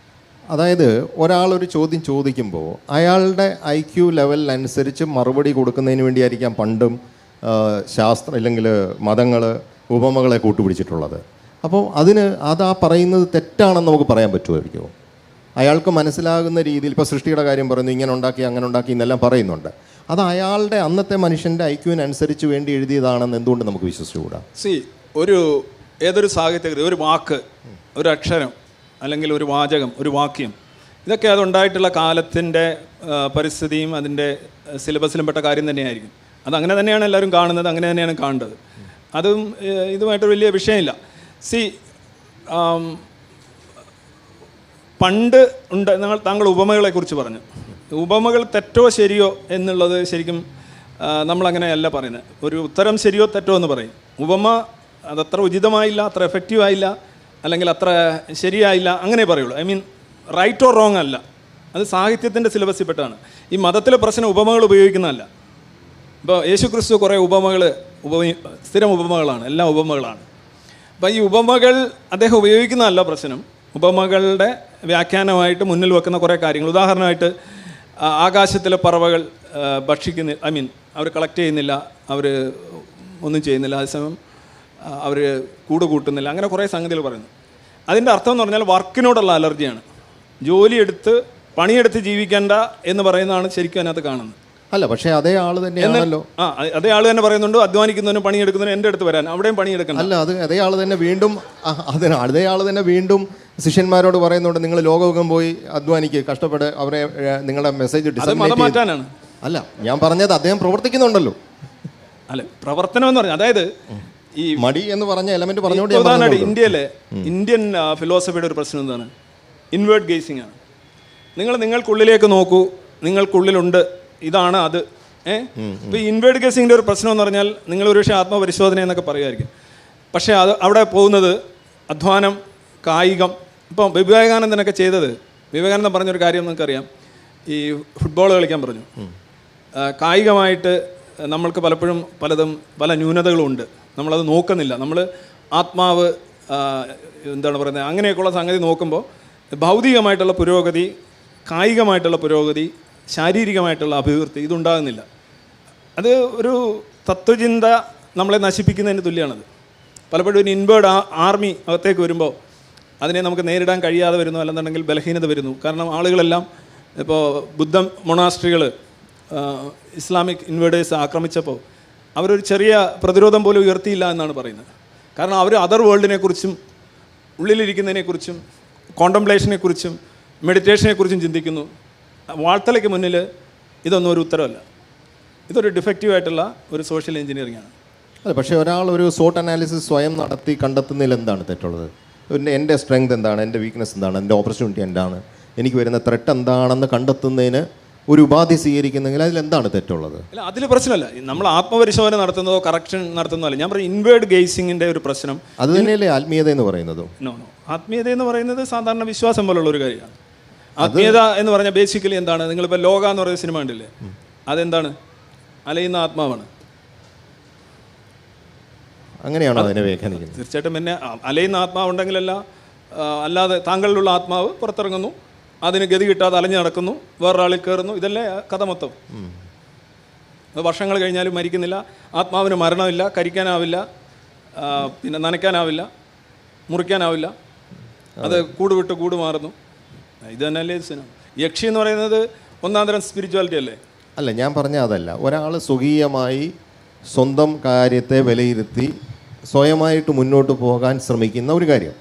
അതായത് ഒരാളൊരു ചോദ്യം ചോദിക്കുമ്പോൾ അയാളുടെ IQ ലെവലിനനുസരിച്ച് മറുപടി കൊടുക്കുന്നതിന് വേണ്ടിയായിരിക്കാം പണ്ടും ശാസ്ത്രം ഇല്ലെങ്കിൽ മതങ്ങൾ ഉപമകളെ കൂട്ടുപിടിച്ചിട്ടുള്ളത്. അപ്പോൾ ആ പറയുന്നത് തെറ്റാണെന്ന് നമുക്ക് പറയാൻ പറ്റുമായിരിക്കുമോ? അയാൾക്ക് മനസ്സിലാകുന്ന രീതിയിൽ ഇപ്പോൾ സൃഷ്ടിയുടെ കാര്യം പറയുന്നു, ഇങ്ങനെ ഉണ്ടാക്കി അങ്ങനെ ഉണ്ടാക്കി എന്നെല്ലാം പറയുന്നുണ്ട്. അത് അയാളുടെ അന്നത്തെ മനുഷ്യൻ്റെ IQ-വിനനുസരിച്ച് വേണ്ടി എഴുതിയതാണെന്ന് എന്തുകൊണ്ട് നമുക്ക് വിശ്വസിച്ചുകൂടാ? ഏതൊരു സാഹിത്യകൃതി, ഒരു വാക്ക്, ഒരു അക്ഷരം, അല്ലെങ്കിൽ ഒരു വാചകം, ഒരു വാക്യം, ഇതൊക്കെ അതുണ്ടായിട്ടുള്ള കാലത്തിൻ്റെ പരിസ്ഥിതിയും അതിൻ്റെ സിലബസിലും പെട്ട കാര്യം തന്നെയായിരിക്കും. അതങ്ങനെ തന്നെയാണ് എല്ലാവരും കാണുന്നത്, അങ്ങനെ തന്നെയാണ് കാണേണ്ടത്. അതും ഇതുമായിട്ട് വലിയ വിഷയമില്ല. പണ്ട് താങ്കൾ ഉപമകളെക്കുറിച്ച് പറഞ്ഞു. ഉപമകൾ തെറ്റോ ശരിയോ എന്നുള്ളത് ശരിക്കും നമ്മളങ്ങനെയല്ല പറയുന്നത്. ഒരു ഉത്തരം ശരിയോ തെറ്റോ എന്ന് പറയും. ഉപമ അതത്ര ഉചിതമായില്ല, അത്ര എഫക്റ്റീവായില്ല, അല്ലെങ്കിൽ അത്ര ശരിയായില്ല, അങ്ങനെ പറയുള്ളൂ. റൈറ്റ് ഓർ റോങ് അല്ല, അത് സാഹിത്യത്തിൻ്റെ സിലബസിൽ പെട്ടാണ്. ഈ മതത്തിലെ പ്രശ്നം ഉപമകൾ ഉപയോഗിക്കുന്നതല്ല. ഇപ്പോൾ യേശു ക്രിസ്തു കുറേ ഉപമകൾ സ്ഥിരം ഉപമകളാണ്, എല്ലാം ഉപമകളാണ്. അപ്പം ഈ ഉപമകൾ അദ്ദേഹം ഉപയോഗിക്കുന്നതല്ല പ്രശ്നം. ഉപമകളുടെ വ്യാഖ്യാനമായിട്ട് മുന്നിൽ വെക്കുന്ന കുറേ കാര്യങ്ങൾ. ഉദാഹരണമായിട്ട് ആകാശത്തിലെ പറവകൾ അവർ കളക്ട് ചെയ്യുന്നില്ല, അവർ ഒന്നും ചെയ്യുന്നില്ല, അതേസമയം അവർ കൂട് കൂട്ടുന്നില്ല, അങ്ങനെ കുറേ സംഗതികൾ പറയുന്നു. അതിൻ്റെ അർത്ഥം എന്ന് പറഞ്ഞാൽ വർക്കിനോടുള്ള അലർജിയാണ്. ജോലിയെടുത്ത് പണിയെടുത്ത് ജീവിക്കേണ്ട എന്ന് പറയുന്നതാണ് ശരിക്കും അതിനകത്ത് കാണുന്നത്. അല്ല, പക്ഷേ അതേ ആൾ തന്നെയാണല്ലോ. അതേ ആൾ തന്നെ പറയുന്നുണ്ട് അധ്വാനിക്കുന്നതിനും പണിയെടുക്കുന്നതിനും എൻ്റെ അടുത്ത് വരാൻ, അവിടെയും പണിയെടുക്കണം. അല്ല, അതേ ആൾ തന്നെ വീണ്ടും അതേ ആൾ തന്നെ വീണ്ടും ശിഷ്യന്മാരോട് പറയുന്നുണ്ട്, നിങ്ങൾ ലോകമുഖം പോയി അധ്വാനിക്കുക, കഷ്ടപ്പെട്ട് അവരെ നിങ്ങളുടെ മെസ്സേജ് മതം മാറ്റാനാണ്. അല്ല, ഞാൻ പറഞ്ഞത് അദ്ദേഹം പ്രവർത്തിക്കുന്നുണ്ടല്ലോ. അല്ല, പ്രവർത്തനം എന്ന് പറഞ്ഞാൽ അതായത് ഈ മടി എന്ന് പറഞ്ഞ എലമെന്റ് പറഞ്ഞുകൊണ്ട് ഇന്ത്യൻ ഫിലോസഫിയുടെ ഒരു പ്രശ്നം എന്താണ്? ഇൻവേർട്ട് ഗേസിംഗ് ആണ്. നിങ്ങൾക്കുള്ളിലേക്ക് നോക്കൂ, നിങ്ങൾക്കുള്ളിലുണ്ട്, ഇതാണ് അത്. ഇപ്പോൾ ഈ ഇൻവേർട്ട് ഗേസിങ്ങിൻ്റെ ഒരു പ്രശ്നം എന്ന് പറഞ്ഞാൽ നിങ്ങൾ ഒരു പക്ഷേ ആത്മപരിശോധന എന്നൊക്കെ പറയുമായിരിക്കും, പക്ഷേ അത് അവിടെ പോകുന്നത് അധ്വാനം, കായികം. ഇപ്പം വിവേകാനന്ദനൊക്കെ ചെയ്തത്, വിവേകാനന്ദൻ പറഞ്ഞൊരു കാര്യം നിങ്ങൾക്കറിയാം, ഈ ഫുട്ബോൾ കളിക്കാൻ പറഞ്ഞു. കായികമായിട്ട് നമ്മൾക്ക് പലപ്പോഴും പല ന്യൂനതകളുമുണ്ട്, നമ്മളത് നോക്കുന്നില്ല. നമ്മൾ ആത്മാവ് എന്താണ് പറയുന്നത്, അങ്ങനെയൊക്കെയുള്ള സംഗതി നോക്കുമ്പോൾ ഭൗതികമായിട്ടുള്ള പുരോഗതി, കായികമായിട്ടുള്ള പുരോഗതി, ശാരീരികമായിട്ടുള്ള അഭിവൃദ്ധി ഇതുണ്ടാകുന്നില്ല. അത് ഒരു തത്വചിന്ത നമ്മളെ നശിപ്പിക്കുന്നതിന് തുല്യമാണത്. പലപ്പോഴും ഒരു ഇൻവേർഡ് ആർമി അകത്തേക്ക് വരുമ്പോൾ അതിനെ നമുക്ക് നേരിടാൻ കഴിയാതെ വരുന്നു, അല്ലെന്നുണ്ടെങ്കിൽ ബലഹീനത വരുന്നു. കാരണം ആളുകളെല്ലാം ഇപ്പോൾ ബുദ്ധ മൊണാസ്ട്രികൾ ഇസ്ലാമിക് ഇൻവേർഡേഴ്സ് ആക്രമിച്ചപ്പോൾ അവരൊരു ചെറിയ പ്രതിരോധം പോലും ഉയർത്തിയില്ല എന്നാണ് പറയുന്നത്. കാരണം അവർ അതർ വേൾഡിനെക്കുറിച്ചും ഉള്ളിലിരിക്കുന്നതിനെക്കുറിച്ചും കോണ്ടംപ്ലേഷനെക്കുറിച്ചും മെഡിറ്റേഷനെക്കുറിച്ചും ചിന്തിക്കുന്നു. വാർത്തലയ്ക്ക് മുന്നിൽ ഇതൊന്നും ഒരു ഉത്തരവല്ല, ഇതൊരു ഡിഫക്റ്റീവായിട്ടുള്ള ഒരു സോഷ്യൽ എഞ്ചിനീയറിംഗ് ആണ്. അല്ല, പക്ഷേ ഒരാൾ ഒരു സോട്ട് അനാലിസിസ് സ്വയം നടത്തി കണ്ടെത്തുന്നതിൽ എന്താണ് തെറ്റുള്ളത്? എൻ്റെ സ്ട്രെങ്ത് എന്താണ്, എൻ്റെ വീക്ക്നെസ് എന്താണ്, എൻ്റെ ഓപ്പർച്യൂണിറ്റി എന്താണ്, എനിക്ക് വരുന്ന ത്രെട്ട് എന്താണെന്ന് കണ്ടെത്തുന്നതിന് ഒരു ഉപാധി സ്വീകരിക്കുന്നെങ്കിൽ അതിലെന്താണ് തെറ്റുള്ളത്? അല്ല, അതിൽ പ്രശ്നമല്ല. നമ്മൾ ആത്മപരിശോധന നടത്തുന്നതോ കറക്ഷൻ നടത്തുന്നതല്ല. ഞാൻ പറയും ഇൻവേർഡ് ഗേസിങ്ങിൻ്റെ ഒരു പ്രശ്നം അത് തന്നെയല്ലേ ആത്മീയത എന്ന് പറയുന്നതും? നോ, ആത്മീയത എന്ന് പറയുന്നത് സാധാരണ വിശ്വാസം പോലുള്ള ഒരു കാര്യമാണ്. ആത്മീയത എന്ന് പറഞ്ഞാൽ ബേസിക്കലി എന്താണ്? നിങ്ങളിപ്പോൾ ലോക എന്ന് പറയുന്ന സിനിമ ഉണ്ടല്ലേ, അതെന്താണ്? അലയുന്ന ആത്മാവാണ്. അങ്ങനെയാണോ അതിനെ വ്യാഖ്യാനിക്കുന്നത്? തീർച്ചയായിട്ടും. പിന്നെ അലയുന്ന ആത്മാവ് ഉണ്ടെങ്കിലല്ല, അല്ലാതെ താങ്കളിലുള്ള ആത്മാവ് പുറത്തിറങ്ങുന്നു, അതിന് ഗതി കിട്ടാതെ അലഞ്ഞു നടക്കുന്നു, വേറൊരാളിൽ കയറുന്നു, ഇതല്ലേ കഥ മൊത്തം. വർഷങ്ങൾ കഴിഞ്ഞാലും മരിക്കുന്നില്ല, ആത്മാവിന് മരണമില്ല, കരിക്കാനാവില്ല, പിന്നെ നനയ്ക്കാനാവില്ല, മുറിക്കാനാവില്ല, അത് കൂട് വിട്ട് കൂട് മാറുന്നു. ഇത് തന്നെയല്ലേ സിനിമ. യക്ഷി എന്ന് പറയുന്നത് ഒന്നാം തരം സ്പിരിച്വാലിറ്റി അല്ലേ? അല്ല, ഞാൻ പറഞ്ഞ അതല്ല. ഒരാൾ സ്വകീയമായി സ്വന്തം കാര്യത്തെ വിലയിരുത്തി സ്വയമായിട്ട് മുന്നോട്ട് പോകാൻ ശ്രമിക്കുന്ന ഒരു കാര്യം,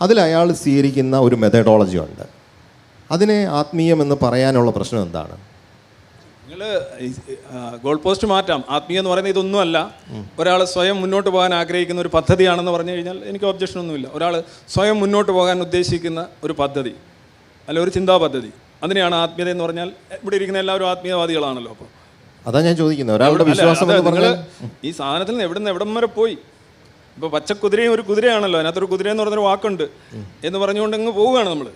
അതിൽ അയാൾ സ്വീകരിക്കുന്ന ഒരു മെത്തഡോളജി ഉണ്ട്. അതിനെ ആത്മീയമെന്ന് പറയാനുള്ള പ്രശ്നം എന്താണ്? നിങ്ങൾ ഗോൾ പോസ്റ്റ് മാറ്റാം. ആത്മീയം എന്ന് പറയുന്നത് ഇതൊന്നുമല്ല. ഒരാൾ സ്വയം മുന്നോട്ട് പോകാൻ ആഗ്രഹിക്കുന്ന ഒരു പദ്ധതിയാണെന്ന് പറഞ്ഞു കഴിഞ്ഞാൽ എനിക്ക് ഒബ്ജക്ഷൻ ഒന്നുമില്ല. ഒരാൾ സ്വയം മുന്നോട്ട് പോകാൻ ഉദ്ദേശിക്കുന്ന ഒരു പദ്ധതി, അല്ല ഒരു ചിന്താ പദ്ധതി, അതിനെയാണ് ആത്മീയത എന്ന് പറഞ്ഞാൽ. ഇവിടെ ഇരിക്കുന്ന എല്ലാവരും ആത്മീയവാദികളാണല്ലോ. അപ്പോൾ അതാ ഞാൻ ചോദിക്കുന്നത്, ഒരാളുടെ വിശ്വാസം എന്ന് പറഞ്ഞാൽ ഈ സാധനത്തിൽ നിന്ന് എവിടം വരെ പോയി. ഇപ്പോൾ പച്ചക്കുതിരയും ഒരു കുതിരയാണല്ലോ, അതിനകത്തൊരു കുതിര എന്ന് പറഞ്ഞൊരു വാക്കുണ്ട് എന്ന് പറഞ്ഞുകൊണ്ട് അങ്ങ് പോവുകയാണ് നമ്മൾ.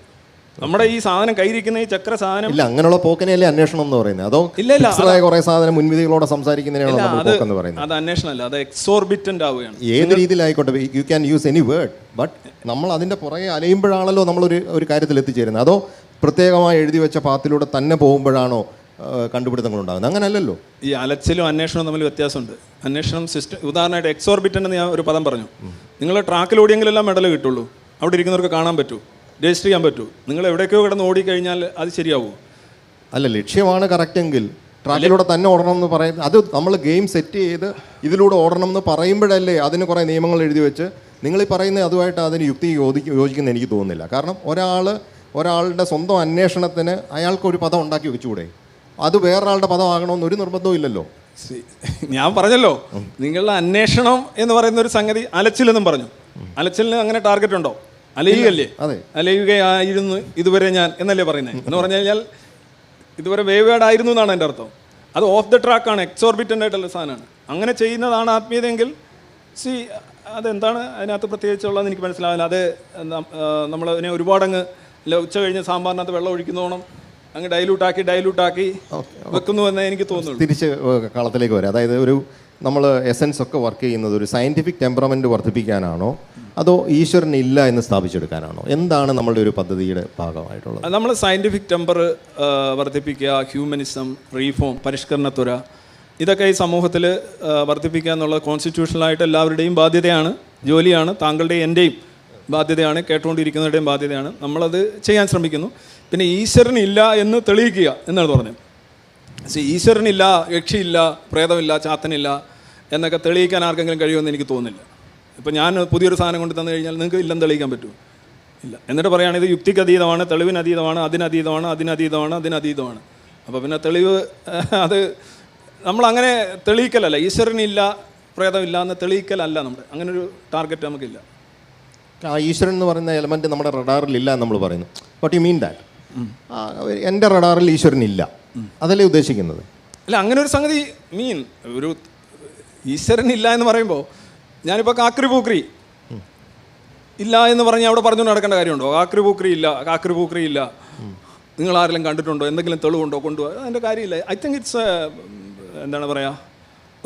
നമ്മുടെ ഈ സാധനം കയ്യിരിക്കുന്ന ഈ ചക്ര സാധനം ഇല്ല, അങ്ങനെയുള്ള പോക്കിനെയല്ലേ അന്വേഷണം എന്ന് പറയുന്നത്? അതോ ഇല്ല കുറെ സാധനം മുൻവിധികളോടെ സംസാരിക്കുന്നതിനാണോ പോക്കെന്ന് പറയുന്നത്? അത് അന്വേഷണമല്ല, അത് എക്സോർബിറ്റന്റ് ആവുകയാണ്. ഏത് രീതിയിലായിക്കോട്ടെ, you can use any word, but നമ്മൾ അതിൻ്റെ പുറകെ അലയുമ്പോഴാണല്ലോ നമ്മളൊരു കാര്യത്തിൽ എത്തിച്ചേരുന്നത്. അതോ പ്രത്യേകമായി എഴുതി വെച്ച പാത്തിലൂടെ തന്നെ പോകുമ്പോഴാണോ കണ്ടുപിടുത്തങ്ങൾ ഉണ്ടാകുന്നത്? അങ്ങനെയല്ലോ. ഈ അലച്ചിലും അന്വേഷണവും തമ്മിൽ വ്യത്യാസമുണ്ട്. അന്വേഷണം സിസ്റ്റം, ഉദാഹരണമായിട്ട് എക്സോർബിറ്റൻ്റ് എന്ന് ഞാൻ ഒരു പദം പറഞ്ഞു. നിങ്ങൾ ട്രാക്കിൽ ഓടിയെങ്കിലെല്ലാം മെഡൽ കിട്ടുള്ളൂ, അവിടെ ഇരിക്കുന്നവർക്ക് കാണാൻ പറ്റൂ, രജിസ്റ്റർ ചെയ്യാൻ പറ്റൂ. നിങ്ങൾ എവിടേക്കോ കിടന്ന് ഓടിക്കഴിഞ്ഞാൽ അത് ശരിയാവുമോ? അല്ല, ലക്ഷ്യമാണ് കറക്റ്റെങ്കിൽ ട്രാക്കിലൂടെ തന്നെ ഓടണം എന്ന് പറയുന്നത്. അത് നമ്മൾ ഗെയിം സെറ്റ് ചെയ്ത് ഇതിലൂടെ ഓടണം എന്ന് പറയുമ്പോഴല്ലേ അതിന് കുറേ നിയമങ്ങൾ എഴുതി വെച്ച് നിങ്ങളീ പറയുന്നത് അതുമായിട്ട് അതിന് യുക്തി യോജിക്കുന്ന എനിക്ക് തോന്നുന്നില്ല. കാരണം ഒരാളുടെ സ്വന്തം അന്വേഷണത്തിന് അയാൾക്കൊരു പദം ഉണ്ടാക്കി വെച്ചുകൂടെ? അത് വേറൊരാളുടെ പദമാകണമെന്ന് ഒരു നിർബന്ധവും ഇല്ലല്ലോ. ഞാൻ പറഞ്ഞല്ലോ, നിങ്ങളുടെ അന്വേഷണം എന്ന് പറയുന്ന ഒരു സംഗതി അലച്ചിലെന്നും പറഞ്ഞു. അലച്ചിലിന് അങ്ങനെ ടാർഗറ്റ് ഉണ്ടോ? അലയുകയല്ലേ? അലയുകയായിരുന്നു ഇതുവരെ ഞാൻ എന്നല്ലേ പറയുന്നത്? എന്ന് പറഞ്ഞു കഴിഞ്ഞാൽ ഇതുവരെ വേവേഡ് ആയിരുന്നു എന്നാണ് എൻ്റെ അർത്ഥം. അത് ഓഫ് ദ ട്രാക്കാണ്, എക്സോർബിറ്റൻ്റ് ആയിട്ടുള്ള സാധനമാണ്. അങ്ങനെ ചെയ്യുന്നതാണ് ആത്മീയതയെങ്കിൽ അതെന്താണ് അതിനകത്ത് പ്രത്യേകിച്ചുള്ളതെന്ന് എനിക്ക് മനസ്സിലാവില്ല. അത് നമ്മളതിനെ ഒരുപാടങ്ങ് ഉച്ച കഴിഞ്ഞ് സാമ്പാറിനകത്ത് വെള്ളം ഒഴിക്കുന്നോണം അങ്ങ് ഡൈലൂട്ടാക്കി വെക്കുന്നു എന്നേ എനിക്ക് തോന്നുന്നു. തിരിച്ച് കളത്തിലേക്ക് വരാം. അതായത് ഒരു നമ്മൾ എസൻസ് ഒക്കെ വർക്ക് ചെയ്യുന്നത് ഒരു സയൻറ്റിഫിക് ടെമ്പറമെൻറ്റ് വർദ്ധിപ്പിക്കാനാണോ അതോ ഈശ്വരൻ ഇല്ല എന്ന് സ്ഥാപിച്ചെടുക്കാനാണോ? എന്താണ് നമ്മളുടെ ഒരു പദ്ധതിയുടെ ഭാഗമായിട്ടുള്ളത്? നമ്മൾ സയൻറ്റിഫിക് ടെമ്പർ വർദ്ധിപ്പിക്കുക, ഹ്യൂമനിസം, റീഫോം, പരിഷ്കരണത്വര, ഇതൊക്കെ ഈ സമൂഹത്തിൽ വർദ്ധിപ്പിക്കുക എന്നുള്ളത് കോൺസ്റ്റിറ്റ്യൂഷണലായിട്ട് എല്ലാവരുടെയും ബാധ്യതയാണ്, ജോലിയാണ്, താങ്കളുടെയും എൻ്റെയും ബാധ്യതയാണ്, കേട്ടുകൊണ്ടിരിക്കുന്നവരുടെയും ബാധ്യതയാണ്. നമ്മളത് ചെയ്യാൻ ശ്രമിക്കുന്നു. പിന്നെ ഈശ്വരനില്ല എന്ന് തെളിയിക്കുക എന്നാണ് പറഞ്ഞത്. ഈശ്വരനില്ല, യക്ഷിയില്ല, പ്രേതമില്ല, ചാത്തനില്ല എന്നൊക്കെ തെളിയിക്കാൻ ആർക്കെങ്കിലും കഴിയുമെന്ന് എനിക്ക് തോന്നുന്നില്ല. ഇപ്പം ഞാൻ പുതിയൊരു സാധനം കൊണ്ട് തന്നു കഴിഞ്ഞാൽ നിങ്ങൾക്ക് ഇല്ലെന്ന് തെളിയിക്കാൻ പറ്റുമോ? ഇല്ല. എന്നിട്ട് പറയുകയാണ് ഇത് യുക്തിക്ക് അതീതമാണ്, തെളിവിനതീതമാണ്, അതിനതീതമാണ്. അപ്പോൾ പിന്നെ തെളിവ് അത് നമ്മളങ്ങനെ തെളിയിക്കലല്ല. ഈശ്വരനില്ല, പ്രേതമില്ല എന്ന് തെളിയിക്കലല്ല നമ്മുടെ അങ്ങനൊരു ടാർഗറ്റ് നമുക്കില്ല. ആ ഈശ്വരൻ എന്ന് പറയുന്ന എലമെൻറ്റ് നമ്മുടെ റഡാറിൽ ഇല്ല എന്ന് നമ്മൾ പറയുന്നു. What you mean that? എൻ്റെ റഡാറിൽ ഈശ്വരൻ ഇല്ല, അതല്ലേ ഉദ്ദേശിക്കുന്നത്? അല്ല, അങ്ങനെ ഒരു സംഗതി ഒരു ഈശ്വരൻ ഇല്ല എന്ന് പറയുമ്പോൾ ഞാനിപ്പോൾ കാക്രി ഇല്ല എന്ന് പറഞ്ഞ് അവിടെ പറഞ്ഞുകൊണ്ട് നടക്കേണ്ട കാര്യമുണ്ടോ? കാക്രി ഇല്ല നിങ്ങൾ ആരെങ്കിലും കണ്ടിട്ടുണ്ടോ? എന്തെങ്കിലും തെളിവുണ്ടോ? കൊണ്ടുപോകാൻ അതിൻ്റെ കാര്യമില്ല. ഐ തിങ്ക് ഇറ്റ്സ് എന്താണ് പറയുക,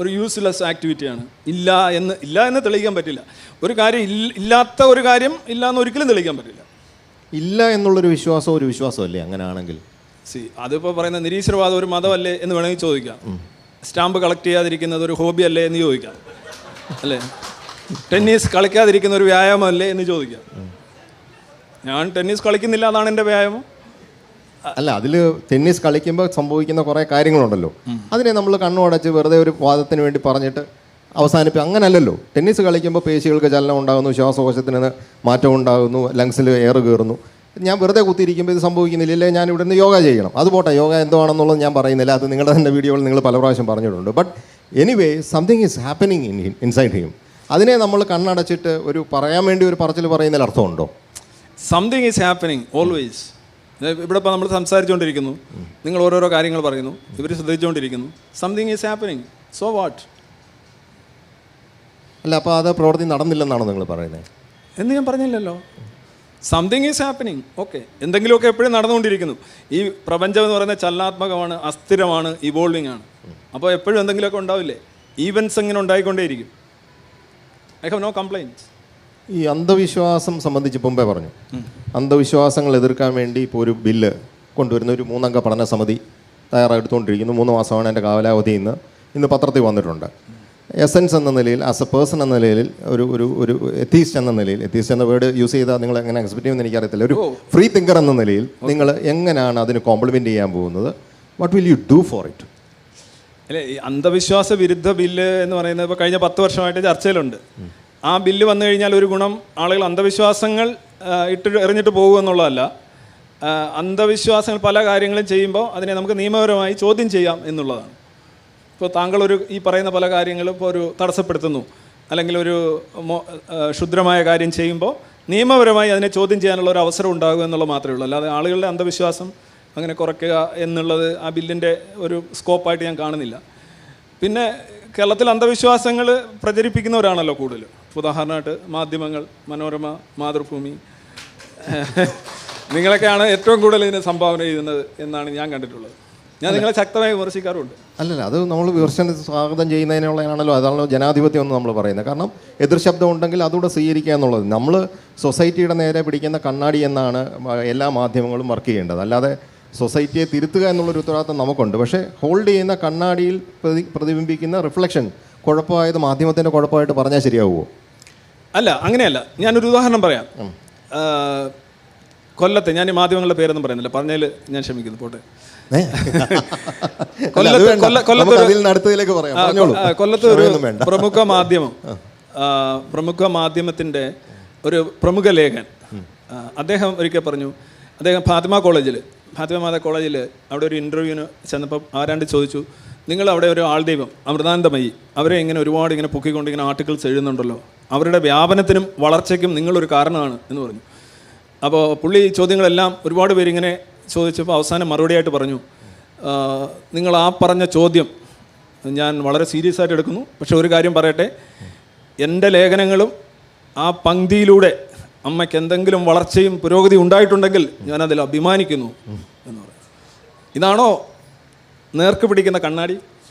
ഒരു യൂസ്ലെസ് ആക്ടിവിറ്റിയാണ്. ഇല്ല എന്ന് തെളിയിക്കാൻ പറ്റില്ല. ഒരു കാര്യം ഇല്ലാത്ത ഒരു കാര്യം ഇല്ല എന്ന് ഒരിക്കലും തെളിയിക്കാൻ പറ്റില്ല. ഇല്ല എന്നുള്ളൊരു വിശ്വാസം ഒരു വിശ്വാസമല്ലേ? അങ്ങനെയാണെങ്കിൽ അതിപ്പോൾ പറയുന്ന നിരീശ്വരവാദം ഒരു മതമല്ലേ എന്ന് വേണമെങ്കിൽ ചോദിക്കാം. സ്റ്റാമ്പ് കളക്ട് ചെയ്യാതിരിക്കുന്നത് ഒരു ഹോബി അല്ലേ എന്ന് ചോദിക്കാം, അല്ലേ? ടെന്നീസ് കളിക്കാതിരിക്കുന്ന ഒരു വ്യായാമമല്ലേ എന്ന് ചോദിക്കാം. ഞാൻ ടെന്നീസ് കളിക്കുന്നില്ല, അതാണ് എൻ്റെ വ്യായാമം. അല്ല, അതിൽ ടെന്നീസ് കളിക്കുമ്പോൾ സംഭവിക്കുന്ന കുറേ കാര്യങ്ങളുണ്ടല്ലോ, അതിനെ നമ്മൾ കണ്ണുടച്ച് വെറുതെ ഒരു വാദത്തിന് വേണ്ടി പറഞ്ഞിട്ട് അവസാനിപ്പിക്കുക, അങ്ങനല്ലല്ലോ. ടെന്നീസ് കളിക്കുമ്പോൾ പേശികൾക്ക് ചലനം ഉണ്ടാകുന്നു, ശ്വാസകോശത്തിന് മാറ്റം ഉണ്ടാകുന്നു, ലങ്സിൽ എയർ കയറുന്നു. ഞാൻ വെറുതെ കുത്തിയിരിക്കുമ്പോൾ ഇത് സംഭവിക്കുന്നില്ല, ഇല്ലേ? ഞാൻ ഇവിടെ നിന്ന് യോഗ ചെയ്യണം. അത് പോട്ടെ, യോഗ എന്താണെന്നുള്ളത് ഞാൻ പറയുന്നില്ല, അത് നിങ്ങളുടെ തന്നെ വീഡിയോയിൽ നിങ്ങൾ പല പ്രാവശ്യം പറഞ്ഞിട്ടുണ്ട്. But anyway something is happening inside him. അതിനെ നമ്മൾ കണ്ണടച്ചിട്ട് ഒരു പറയാൻ വേണ്ടി ഒരു പറച്ചിൽ പറയുന്നതിൽ അർത്ഥമുണ്ടോ? Something is happening always. ഇവിടെ ഇപ്പോൾ നമ്മൾ സംസാരിച്ചുകൊണ്ടിരിക്കുന്നു, നിങ്ങൾ ഓരോരോ കാര്യങ്ങൾ പറയുന്നു, ഇവർ ശ്രദ്ധിച്ചുകൊണ്ടിരിക്കുന്നു. Something is happening, so what? അല്ല, അപ്പോൾ അത് പ്രവൃത്തി നടന്നില്ലെന്നാണോ നിങ്ങൾ പറയുന്നത്? എന്ന് ഞാൻ പറഞ്ഞില്ലല്ലോ. Something is happening, okay. എന്തെങ്കിലുമൊക്കെ എപ്പോഴും നടന്നുകൊണ്ടിരിക്കുന്നു. ഈ പ്രപഞ്ചം എന്ന് പറയുന്നത് ചലനാത്മകമാണ്, അസ്ഥിരമാണ്, ഇവോൾവിങ് ആണ്. അപ്പോൾ എപ്പോഴും എന്തെങ്കിലുമൊക്കെ ഉണ്ടാവില്ലേ? ഈവൻസ് എങ്ങനെ ഉണ്ടായിക്കൊണ്ടേയിരിക്കും. I have no complaints. ഈ അന്ധവിശ്വാസം സംബന്ധിച്ച് മുമ്പേ പറഞ്ഞു, അന്ധവിശ്വാസങ്ങൾ എതിർക്കാൻ വേണ്ടി ഇപ്പോൾ ഒരു ബില്ല് കൊണ്ടുവരുന്ന ഒരു 3 അംഗ പഠന സമിതി തയ്യാറെടുത്തുകൊണ്ടിരിക്കുന്നു. 3 മാസമാണ് എൻ്റെ കാലാവധി. ഇന്ന് പത്രത്തിൽ വന്നിട്ടുണ്ട്. എസൻസ് എന്ന നിലയിൽ, ആസ് എ പേഴ്സൺ എന്ന നിലയിൽ, ഒരു എത്തീസ്റ്റ് എന്ന നിലയിൽ, എത്തീസ്റ്റ് എന്ന വേർഡ് യൂസ് ചെയ്താൽ നിങ്ങൾ എങ്ങനെ എക്സ്പെക്ട് ചെയ്യുമെന്ന് എനിക്കറിയത്തില്ല, ഒരു ഫ്രീ തിങ്കർ എന്ന നിലയിൽ നിങ്ങൾ എങ്ങനെയാണ് അതിന് കോംപ്ലിമെൻറ്റ് ചെയ്യാൻ പോകുന്നത്? What will you do for it? അല്ലേ, ഈ അന്ധവിശ്വാസ വിരുദ്ധ ബില്ല് എന്ന് പറയുന്നത് ഇപ്പോൾ കഴിഞ്ഞ 10 വർഷമായിട്ട് ചർച്ചയിലുണ്ട്. ആ ബില്ല് വന്നു കഴിഞ്ഞാൽ ഒരു ഗുണം, ആളുകൾ അന്ധവിശ്വാസങ്ങൾ എറിഞ്ഞിട്ട് പോകുമെന്നുള്ളതല്ല, അന്ധവിശ്വാസങ്ങൾ പല കാര്യങ്ങളും ചെയ്യുമ്പോൾ അതിനെ നമുക്ക് നിയമപരമായി ചോദ്യം ചെയ്യാം എന്നുള്ളതാണ്. ഇപ്പോൾ താങ്കളൊരു ഈ പറയുന്ന പല കാര്യങ്ങളും ഇപ്പോൾ ഒരു തടസ്സപ്പെടുത്തുന്നു, അല്ലെങ്കിൽ ഒരു ക്ഷുദ്രമായ കാര്യം ചെയ്യുമ്പോൾ നിയമപരമായി അതിനെ ചോദ്യം ചെയ്യാനുള്ള ഒരു അവസരം ഉണ്ടാകുക എന്നുള്ളത് മാത്രമേ ഉള്ളൂ. അല്ലാതെ ആളുകളുടെ അന്ധവിശ്വാസം അങ്ങനെ കുറയ്ക്കുക എന്നുള്ളത് ആ ബില്ലിൻ്റെ ഒരു സ്കോപ്പായിട്ട് ഞാൻ കാണുന്നില്ല. പിന്നെ കേരളത്തിൽ അന്ധവിശ്വാസങ്ങൾ പ്രചരിപ്പിക്കുന്നവരാണല്ലോ കൂടുതൽ. ഉദാഹരണമായിട്ട് മാധ്യമങ്ങൾ, മനോരമ, മാതൃഭൂമി, നിങ്ങളൊക്കെയാണ് ഏറ്റവും കൂടുതൽ ഇതിന് സംഭാവന ചെയ്യുന്നത് എന്നാണ് ഞാൻ കണ്ടിട്ടുള്ളത്. ഞാൻ നിങ്ങളെ ശക്തമായി വിമർശിക്കാറുണ്ട്. അല്ലല്ല, അത് നമ്മൾ വിമർശനം സ്വാഗതം ചെയ്യുന്നതിനുള്ളതാണല്ലോ. അതാണല്ലോ ജനാധിപത്യം എന്ന് നമ്മൾ പറയുന്നത്. കാരണം എതിർ ശബ്ദം ഉണ്ടെങ്കിൽ അതുകൂടെ സ്വീകരിക്കുക എന്നുള്ളത്. നമ്മൾ സൊസൈറ്റിയുടെ നേരെ പിടിക്കുന്ന കണ്ണാടി എന്നാണ് എല്ലാ മാധ്യമങ്ങളും വർക്ക് ചെയ്യേണ്ടത്. അല്ലാതെ സൊസൈറ്റിയെ തിരുത്തുക എന്നുള്ളൊരു ഉത്തരവാദിത്തം നമുക്കുണ്ട്. പക്ഷേ ഹോൾഡ് ചെയ്യുന്ന കണ്ണാടിയിൽ പ്രതിബിംബിക്കുന്ന റിഫ്ലക്ഷൻ കുഴപ്പമായത് മാധ്യമത്തിൻ്റെ കുഴപ്പമായിട്ട് പറഞ്ഞാൽ ശരിയാവുമോ? അല്ല, അങ്ങനെയല്ല. ഞാനൊരു ഉദാഹരണം പറയാം. കൊല്ലത്തെ, ഞാൻ ഈ മാധ്യമങ്ങളുടെ പേരൊന്നും പറയുന്നില്ല, പറഞ്ഞതിൽ ഞാൻ ക്ഷമിക്കുന്നു, പോട്ടെ. കൊല്ലത്ത് ഒരു പ്രമുഖ മാധ്യമത്തിൻ്റെ ഒരു പ്രമുഖ ലേഖൻ, അദ്ദേഹം ഒരിക്കൽ പറഞ്ഞു, അദ്ദേഹം ഫാത്തിമ കോളേജിൽ അവിടെ ഒരു ഇൻ്റർവ്യൂവിന് ചെന്നപ്പോൾ ആരാണ്ട് ചോദിച്ചു, നിങ്ങൾ അവിടെ ഒരു ആൾദൈവം അമൃതാനന്ദമയി, അവരെ ഇങ്ങനെ ഒരുപാട് ഇങ്ങനെ പൊക്കിക്കൊണ്ട് ഇങ്ങനെ ആർട്ടിക്കിൾസ് എഴുതുന്നുണ്ടല്ലോ, അവരുടെ വ്യാപനത്തിനും വളർച്ചയ്ക്കും നിങ്ങളൊരു കാരണമാണ് എന്ന് പറഞ്ഞു. അപ്പോൾ പുള്ളി ചോദ്യങ്ങളെല്ലാം ഒരുപാട് പേരിങ്ങനെ ചോദിച്ചപ്പോൾ അവസാനം മറുപടിയായിട്ട് പറഞ്ഞു, നിങ്ങൾ ആ പറഞ്ഞ ചോദ്യം ഞാൻ വളരെ സീരിയസ് ആയിട്ട് എടുക്കുന്നു. പക്ഷെ ഒരു കാര്യം പറയട്ടെ, എൻ്റെ ലേഖനങ്ങളും ആ പങ്ക്തിയിലൂടെ അമ്മയ്ക്ക് എന്തെങ്കിലും വളർച്ചയും പുരോഗതി ഉണ്ടായിട്ടുണ്ടെങ്കിൽ ഞാനതിൽ അഭിമാനിക്കുന്നു എന്ന് പറയും. ഇതാണോ നേർക്ക് പിടിക്കുന്ന കണ്ണാടി?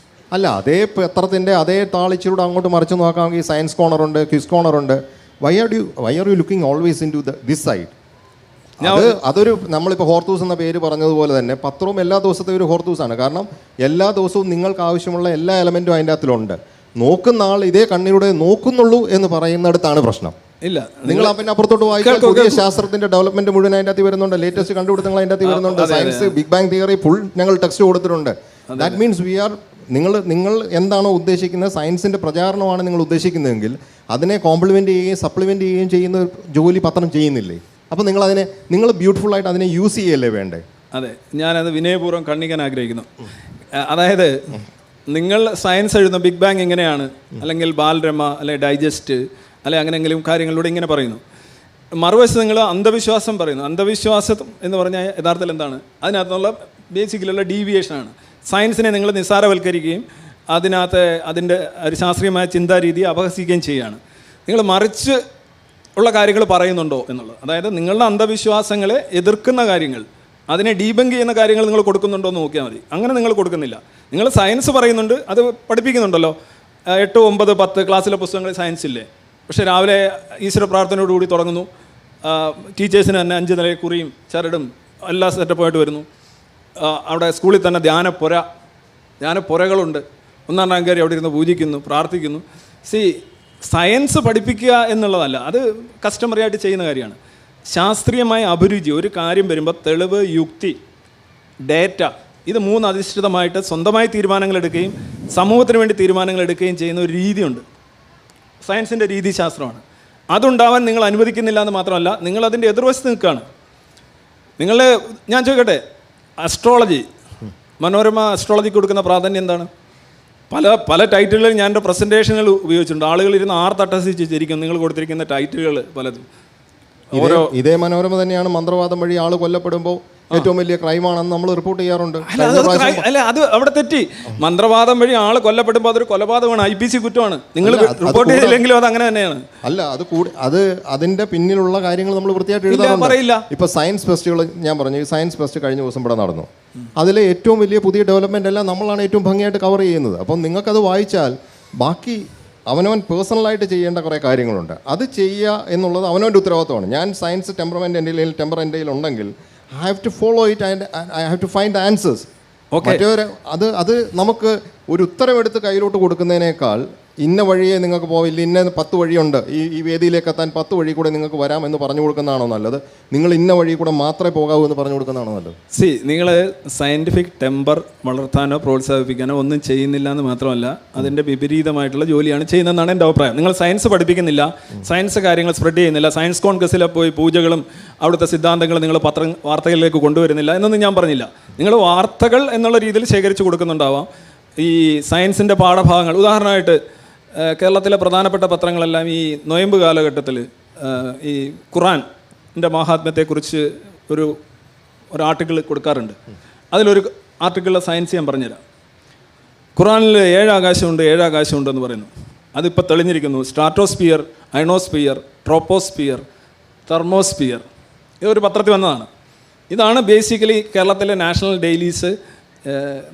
അല്ല, അതേ പത്രത്തിൻ്റെ അതേ താളിച്ചിലൂടെ അങ്ങോട്ട് മറിച്ച് നോക്കാമെങ്കിൽ സയൻസ് കോർണറുണ്ട്, ക്വിസ് കോർണറുണ്ട്. Why are you looking always into this side? അതൊരു നമ്മളിപ്പോൾ ഹോർത്തൂസ് എന്ന പേര് പറഞ്ഞതുപോലെ തന്നെ പത്രവും എല്ലാ ദിവസത്തെയും ഒരു ഹോർത്തൂസാണ്. കാരണം എല്ലാ ദിവസവും നിങ്ങൾക്ക് ആവശ്യമുള്ള എല്ലാ എലമെൻറ്റും അതിൻ്റെ അകത്തിലുണ്ട്. നോക്കുന്ന ആൾ ഇതേ കണ്ണിലൂടെ നോക്കുന്നുള്ളൂ എന്ന് പറയുന്നിടത്താണ് പ്രശ്നം. ഇല്ല, നിങ്ങൾ പിന്നെ അപ്പുറത്തോട്ട് വായിക്കാൻ പുതിയ ശാസ്ത്രത്തിന്റെ ഡെവലപ്മെന്റ് മുഴുവൻ അതിൻ്റെ അകത്ത് വരുന്നുണ്ട്. ലേറ്റസ്റ്റ് കണ്ടുപിടുത്തങ്ങൾ അതിൻ്റെ അകത്ത് വരുന്നുണ്ട്. Science, big bang theory full ഞങ്ങൾ ടെക്സ്റ്റ് കൊടുത്തിട്ടുണ്ട്. ദാറ്റ് മീൻസ് വി ആർ നിങ്ങൾ എന്താണോ ഉദ്ദേശിക്കുന്നത്, സയൻസിന്റെ പ്രചാരണമാണ് നിങ്ങൾ ഉദ്ദേശിക്കുന്നതെങ്കിൽ അതിനെ കോംപ്ലിമെന്റ് ചെയ്യുകയും സപ്ലിമെന്റ് ചെയ്യുകയും ചെയ്യുന്ന ജോലി പത്രം ചെയ്യുന്നില്ലേ? അപ്പോൾ നിങ്ങൾ ബ്യൂട്ടിഫുൾ ആയിട്ട് അതിനെ യൂസ് ചെയ്യല്ലേ വേണ്ടേ? അതെ, ഞാനത് വിനയപൂർവ്വം കണ്ണിക്കാൻ ആഗ്രഹിക്കുന്നു. അതായത് നിങ്ങൾ സയൻസ് എഴുതുന്ന ബിഗ് ബാങ് എങ്ങനെയാണ്, അല്ലെങ്കിൽ ബാലരമ, അല്ലെങ്കിൽ ഡൈജസ്റ്റ്, അല്ലെങ്കിൽ അങ്ങനെയെങ്കിലും കാര്യങ്ങളിലൂടെ ഇങ്ങനെ പറയുന്നു. മറുവശത്ത് നിങ്ങൾ അന്ധവിശ്വാസം പറയുന്നു. അന്ധവിശ്വാസം എന്ന് പറഞ്ഞാൽ യഥാർത്ഥത്തിൽ എന്താണ്? അതിനകത്തുള്ള ബേസിക്കലുള്ള ഡീവിയേഷനാണ്. സയൻസിനെ നിങ്ങൾ നിസ്സാരവൽക്കരിക്കുകയും അതിൻ്റെ ഒരു ശാസ്ത്രീയമായ ചിന്താരീതിയെ അപഹസിക്കുകയും ചെയ്യുകയാണ്. നിങ്ങൾ മറിച്ച് ഉള്ള കാര്യങ്ങൾ പറയുന്നുണ്ടോ എന്നുള്ളത്. അതായത് നിങ്ങളുടെ അന്ധവിശ്വാസങ്ങളെ എതിർക്കുന്ന കാര്യങ്ങൾ, അതിനെ ഡീബങ്ക് ചെയ്യുന്ന കാര്യങ്ങൾ നിങ്ങൾ കൊടുക്കുന്നുണ്ടോ എന്ന് നോക്കിയാൽ മതി. അങ്ങനെ നിങ്ങൾ കൊടുക്കുന്നില്ല. നിങ്ങൾ സയൻസ് പറയുന്നുണ്ട്, അത് പഠിപ്പിക്കുന്നുണ്ടല്ലോ. 8, 9, 10 ക്ലാസ്സിലെ പുസ്തകങ്ങളിൽ സയൻസ് ഇല്ലേ? പക്ഷേ രാവിലെ ഈശ്വര പ്രാർത്ഥനയോടുകൂടി തുടങ്ങുന്നു. ടീച്ചേഴ്സിന് തന്നെ 5 നിലയിൽ കുറിയും ചരടും എല്ലാ സെറ്റപ്പുമായിട്ട് വരുന്നു. അവിടെ സ്കൂളിൽ തന്നെ ധ്യാനപ്പുരകളുണ്ട്. 1-ാം റാങ്ക് കയറി അവിടെ ഇരുന്ന് പൂജിക്കുന്നു, പ്രാർത്ഥിക്കുന്നു. സയൻസ് പഠിപ്പിക്കുക എന്നുള്ളതല്ല, അത് കസ്റ്റമറി ആയിട്ട് ചെയ്യുന്ന കാര്യമാണ്. ശാസ്ത്രീയമായ അഭിരുചി, ഒരു കാര്യം വരുമ്പോൾ തെളിവ്, യുക്തി, ഡേറ്റ, ഇത് 3 അധിഷ്ഠിതമായിട്ട് സ്വന്തമായി തീരുമാനങ്ങൾ എടുക്കുകയും സമൂഹത്തിന് വേണ്ടി തീരുമാനങ്ങൾ എടുക്കുകയും ചെയ്യുന്ന ഒരു രീതിയുണ്ട്. സയൻസിൻ്റെ രീതിശാസ്ത്രമാണ്. അതുണ്ടാവാൻ നിങ്ങൾ അനുവദിക്കുന്നില്ല എന്ന് മാത്രമല്ല, നിങ്ങൾ അതിൻ്റെ എതിർവശത്ത് നിൽക്കുകയാണ്. ഞാൻ ചോദിക്കട്ടെ, അസ്ട്രോളജി, മനോരമ അസ്ട്രോളജിക്ക് കൊടുക്കുന്ന പ്രാധാന്യം എന്താണ്? പല ടൈറ്റിലുകളിൽ ഞാൻ എൻ്റെ പ്രസൻറ്റേഷനുകൾ ഉപയോഗിച്ചിട്ടുണ്ട്. ആളുകൾ ഇരുന്ന് തട്ടസിച്ചിരിക്കും നിങ്ങൾ കൊടുത്തിരിക്കുന്ന ടൈറ്റിലുകൾ പലതും. ഇതേ മനോരമ തന്നെയാണ് മന്ത്രവാദം വഴി ആൾ കൊല്ലപ്പെടുമ്പോൾ ഏറ്റവും വലിയ ക്രൈമാണെന്ന് നമ്മൾ റിപ്പോർട്ട് ചെയ്യാറുണ്ട്. അല്ല, അത് അവിടെ തെറ്റി. മന്ത്രവാദം വഴി ആൾ കൊല്ലപ്പെടുമ്പോൾ അതൊരു കൊലപാതകമാണ്, IPC കുറ്റമാണ്. നിങ്ങൾ റിപ്പോർട്ട് ചെയ്തില്ലെങ്കിലും അത് അങ്ങനെ തന്നെയാണ്. അല്ല, അത് അതിന്റെ പിന്നിലുള്ള കാര്യങ്ങൾ നമ്മൾ വൃത്തിയായിട്ട് എഴുതാറില്ല. ഇപ്പൊ സയൻസ് ഫെസ്റ്റുകൾ ഞാൻ പറഞ്ഞു, സയൻസ് ഫെസ്റ്റ് കഴിഞ്ഞ ദിവസം ഇവിടെ നടന്നു. അതിലെ ഏറ്റവും വലിയ പുതിയ ഡെവലപ്മെന്റ് എല്ലാം നമ്മളാണ് ഏറ്റവും ഭംഗിയായിട്ട് കവർ ചെയ്യുന്നത്. അപ്പം നിങ്ങൾക്കത് വായിച്ചാൽ ബാക്കി അവനവൻ പേഴ്സണലായിട്ട് ചെയ്യേണ്ട കുറേ കാര്യങ്ങളുണ്ട്. അത് ചെയ്യുക എന്നുള്ളത് അവനവൻ്റെ ഉത്തരവാദിത്തമാണ്. ഞാൻ സയൻസ് ടെമ്പർ എൻ്റെ ഉണ്ടെങ്കിൽ I have to follow it and I have to find the answers. അത് നമുക്ക് ഒരു ഉത്തരവെടുത്ത് കയ്യിലോട്ട് കൊടുക്കുന്നതിനേക്കാൾ ഇന്ന വഴിയെ നിങ്ങൾക്ക് പോവില്ല, ഇന്ന 10 വഴിയുണ്ട്, ഈ വേദിയിലേക്ക് എത്താൻ 10 വഴി കൂടെ നിങ്ങൾക്ക് വരാം എന്ന് പറഞ്ഞു കൊടുക്കുന്നതാണോ നല്ലത്? നിങ്ങൾ ഇന്ന വഴി കൂടെ മാത്രമേ പോകാവൂ എന്ന് പറഞ്ഞു കൊടുക്കുന്നതാണോ നല്ലത്? നിങ്ങൾ സയൻറ്റിഫിക് ടെമ്പർ വളർത്താനോ പ്രോത്സാഹിപ്പിക്കാനോ ഒന്നും ചെയ്യുന്നില്ല എന്ന് മാത്രമല്ല, അതിൻ്റെ വിപരീതമായിട്ടുള്ള ജോലിയാണ് ചെയ്യുന്നതെന്നാണ് എൻ്റെ അഭിപ്രായം. നിങ്ങൾ സയൻസ് പഠിപ്പിക്കുന്നില്ല, സയൻസ് കാര്യങ്ങൾ സ്പ്രെഡ് ചെയ്യുന്നില്ല, സയൻസ് കോൺഗ്രസ്സിലെ പോയി പൂജകളും അവിടുത്തെ സിദ്ധാന്തങ്ങളും നിങ്ങൾ വാർത്തകളിലേക്ക് കൊണ്ടുവരുന്നില്ല എന്നൊന്നും ഞാൻ പറഞ്ഞില്ല. നിങ്ങൾ വാർത്തകൾ എന്നുള്ള രീതിയിൽ ശേഖരിച്ച് കൊടുക്കുന്നുണ്ടാവാം. ഈ സയൻസിൻ്റെ പാഠഭാഗങ്ങൾ, ഉദാഹരണമായിട്ട് കേരളത്തിലെ പ്രധാനപ്പെട്ട പത്രങ്ങളെല്ലാം ഈ നൊയമ്പ് കാലഘട്ടത്തിൽ ഈ ഖുറാൻ്റെ മഹാത്മ്യത്തെക്കുറിച്ച് ഒരു ആർട്ടിക്കിൾ കൊടുക്കാറുണ്ട്. അതിലൊരു ആർട്ടിക്കിളിലെ സയൻസ് ഞാൻ പറഞ്ഞുതരാം. ഖുറാനിൽ 7 ആകാശമുണ്ട് എന്ന് പറയുന്നു. അതിപ്പോൾ തെളിഞ്ഞിരിക്കുന്നു. Stratosphere, ionosphere, troposphere, thermosphere. ഇതൊരു പത്രത്തിൽ വന്നതാണ്. ഇതാണ് ബേസിക്കലി കേരളത്തിലെ നാഷണൽ ഡെയിലീസ്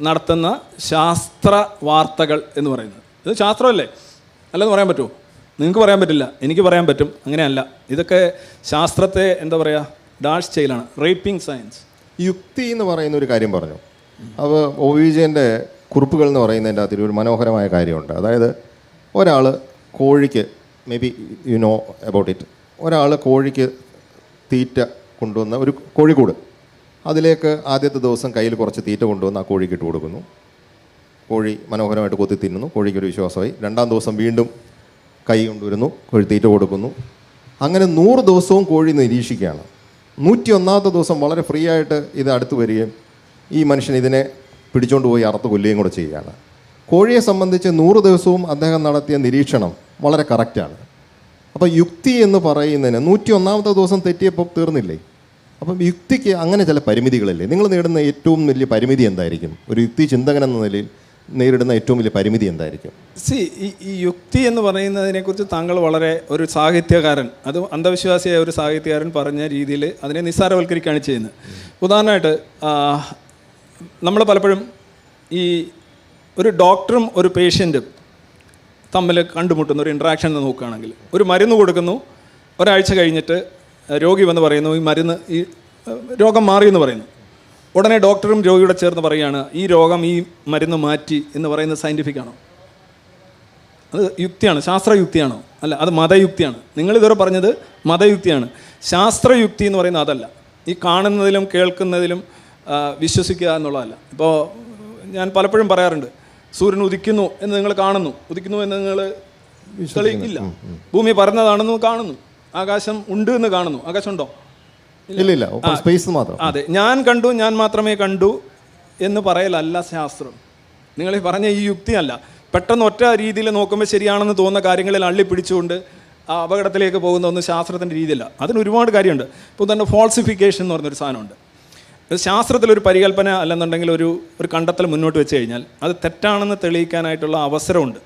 നടത്തുന്ന ശാസ്ത്ര വാർത്തകൾ എന്ന് പറയുന്നത്. ഇത് ശാസ്ത്രമല്ലേ? അല്ലെന്ന് പറയാൻ പറ്റുമോ? നിങ്ങൾക്ക് പറയാൻ പറ്റില്ല, എനിക്ക് പറയാൻ പറ്റും. അങ്ങനെയല്ല, ഇതൊക്കെ ശാസ്ത്രത്തെ എന്താ പറയുക, ഡാഷ് ചെയ്യലാണ്, റേപ്പിംഗ് സയൻസ്. യുക്തി എന്ന് പറയുന്ന ഒരു കാര്യം പറഞ്ഞു. അപ്പോൾ ഒവിജയൻ്റെ കുറിപ്പുകൾ എന്ന് പറയുന്നതിൻ്റെ അതിൽ ഒരു മനോഹരമായ കാര്യമുണ്ട്. അതായത് ഒരാൾ കോഴിക്ക്, may be you know about it, ഒരാൾ കോഴിക്ക് തീറ്റ കൊണ്ടുവന്ന ഒരു കോഴിക്കൂട്, അതിലേക്ക് ആദ്യത്തെ ദിവസം കയ്യിൽ കുറച്ച് തീറ്റ കൊണ്ടുവന്ന് ആ കോഴിക്ക് ഇട്ട് കൊടുക്കുന്നു. കോഴി മനോഹരമായിട്ട് കൊത്തി തിന്നുന്നു. കോഴിക്കൊരു വിശ്വാസമായി. 2-ാം ദിവസം വീണ്ടും കൈ കൊണ്ടുവരുന്നു, കോഴി തീറ്റ കൊടുക്കുന്നു. അങ്ങനെ 100 ദിവസവും കോഴി നിരീക്ഷിക്കുകയാണ്. 101-ാമത്തെ ദിവസം വളരെ ഫ്രീ ആയിട്ട് ഇത് അടുത്ത് വരികയും ഈ മനുഷ്യൻ ഇതിനെ പിടിച്ചുകൊണ്ട് പോയി അറുത്ത് കൊല്ലുകയും കൂടെ ചെയ്യുകയാണ്. കോഴിയെ സംബന്ധിച്ച് 100 ദിവസവും അദ്ദേഹം നടത്തിയ നിരീക്ഷണം വളരെ കറക്റ്റാണ്. അപ്പോൾ യുക്തി എന്ന് പറയുന്നതിന് 101-ാമത്തെ ദിവസം തെറ്റിയപ്പോൾ തീർന്നില്ലേ? അപ്പം യുക്തിക്ക് അങ്ങനെ ചില പരിമിതികളില്ലേ? നിങ്ങൾ നേടുന്ന ഏറ്റവും വലിയ പരിമിതി എന്തായിരിക്കും? ഒരു യുക്തി ചിന്തകൻ എന്ന നിലയിൽ നേരിടുന്ന ഏറ്റവും വലിയ പരിമിതി എന്തായിരിക്കും? ഈ യുക്തി എന്ന് പറയുന്നതിനെക്കുറിച്ച് താങ്കൾ വളരെ ഒരു സാഹിത്യകാരൻ, അത് അന്ധവിശ്വാസിയായ ഒരു സാഹിത്യകാരൻ പറഞ്ഞ രീതിയിൽ അതിനെ നിസ്സാരവൽക്കരിക്കുകയാണ് ചെയ്യുന്നത്. ഉദാഹരണമായിട്ട് നമ്മൾ പലപ്പോഴും ഈ ഒരു ഡോക്ടറും ഒരു പേഷ്യൻറ്റും തമ്മിൽ കണ്ടുമുട്ടുന്ന ഒരു ഇൻട്രാക്ഷൻ നോക്കുകയാണെങ്കിൽ, ഒരു മരുന്ന് കൊടുക്കുന്നു, ഒരാഴ്ച കഴിഞ്ഞിട്ട് രോഗി വന്ന് പറയുന്നു ഈ മരുന്ന് ഈ രോഗം മാറിയെന്ന് പറയുന്നു. ഉടനെ ഡോക്ടറും രോഗിയോടെ ചേർന്ന് പറയുകയാണ് ഈ രോഗം ഈ മരുന്ന് മാറ്റി എന്ന് പറയുന്നത് സയൻറ്റിഫിക് ആണോ? അത് യുക്തിയാണ്, ശാസ്ത്രയുക്തിയാണോ? അല്ല, അത് മതയുക്തിയാണ്. നിങ്ങളിതുവരെ പറഞ്ഞത് മതയുക്തിയാണ്. ശാസ്ത്രയുക്തി എന്ന് പറയുന്നത് അതല്ല. ഈ കാണുന്നതിലും കേൾക്കുന്നതിലും വിശ്വസിക്കുക എന്നുള്ളതല്ല. ഇപ്പോൾ ഞാൻ പലപ്പോഴും പറയാറുണ്ട്, സൂര്യൻ ഉദിക്കുന്നു എന്ന് നിങ്ങൾ കാണുന്നു, ഉദിക്കുന്നു എന്ന് നിങ്ങൾ തെളിയിക്കില്ല. ഭൂമി പരന്നതാണെന്ന് കാണുന്നു, ആകാശം ഉണ്ട് എന്ന് കാണുന്നു. ആകാശം ഉണ്ടോ? ഇല്ല, സ്പേസ് മാത്രം. അതെ, ഞാൻ കണ്ടു, ഞാൻ മാത്രമേ കണ്ടു എന്ന് പറയലല്ല ശാസ്ത്രം. നിങ്ങൾ ഈ പറഞ്ഞ ഈ യുക്തിയല്ല. പെട്ടെന്ന് ഒറ്റ രീതിയിൽ നോക്കുമ്പോൾ ശരിയാണെന്ന് തോന്നുന്ന കാര്യങ്ങളിൽ അള്ളി പിടിച്ചുകൊണ്ട് ആ അപകടത്തിലേക്ക് പോകുന്ന ഒന്നും ശാസ്ത്രത്തിൻ്റെ രീതിയല്ല. അതിന് ഒരുപാട് കാര്യമുണ്ട്. ഇപ്പോൾ തന്നെ ഫോൾസിഫിക്കേഷൻ എന്ന് പറഞ്ഞൊരു സാധനമുണ്ട്. ശാസ്ത്രത്തിലൊരു പരികല്പന അല്ലെന്നുണ്ടെങ്കിൽ ഒരു കണ്ടെത്തൽ മുന്നോട്ട് വെച്ച് കഴിഞ്ഞാൽ അത് തെറ്റാണെന്ന് തെളിയിക്കാനായിട്ടുള്ള അവസരമുണ്ട്.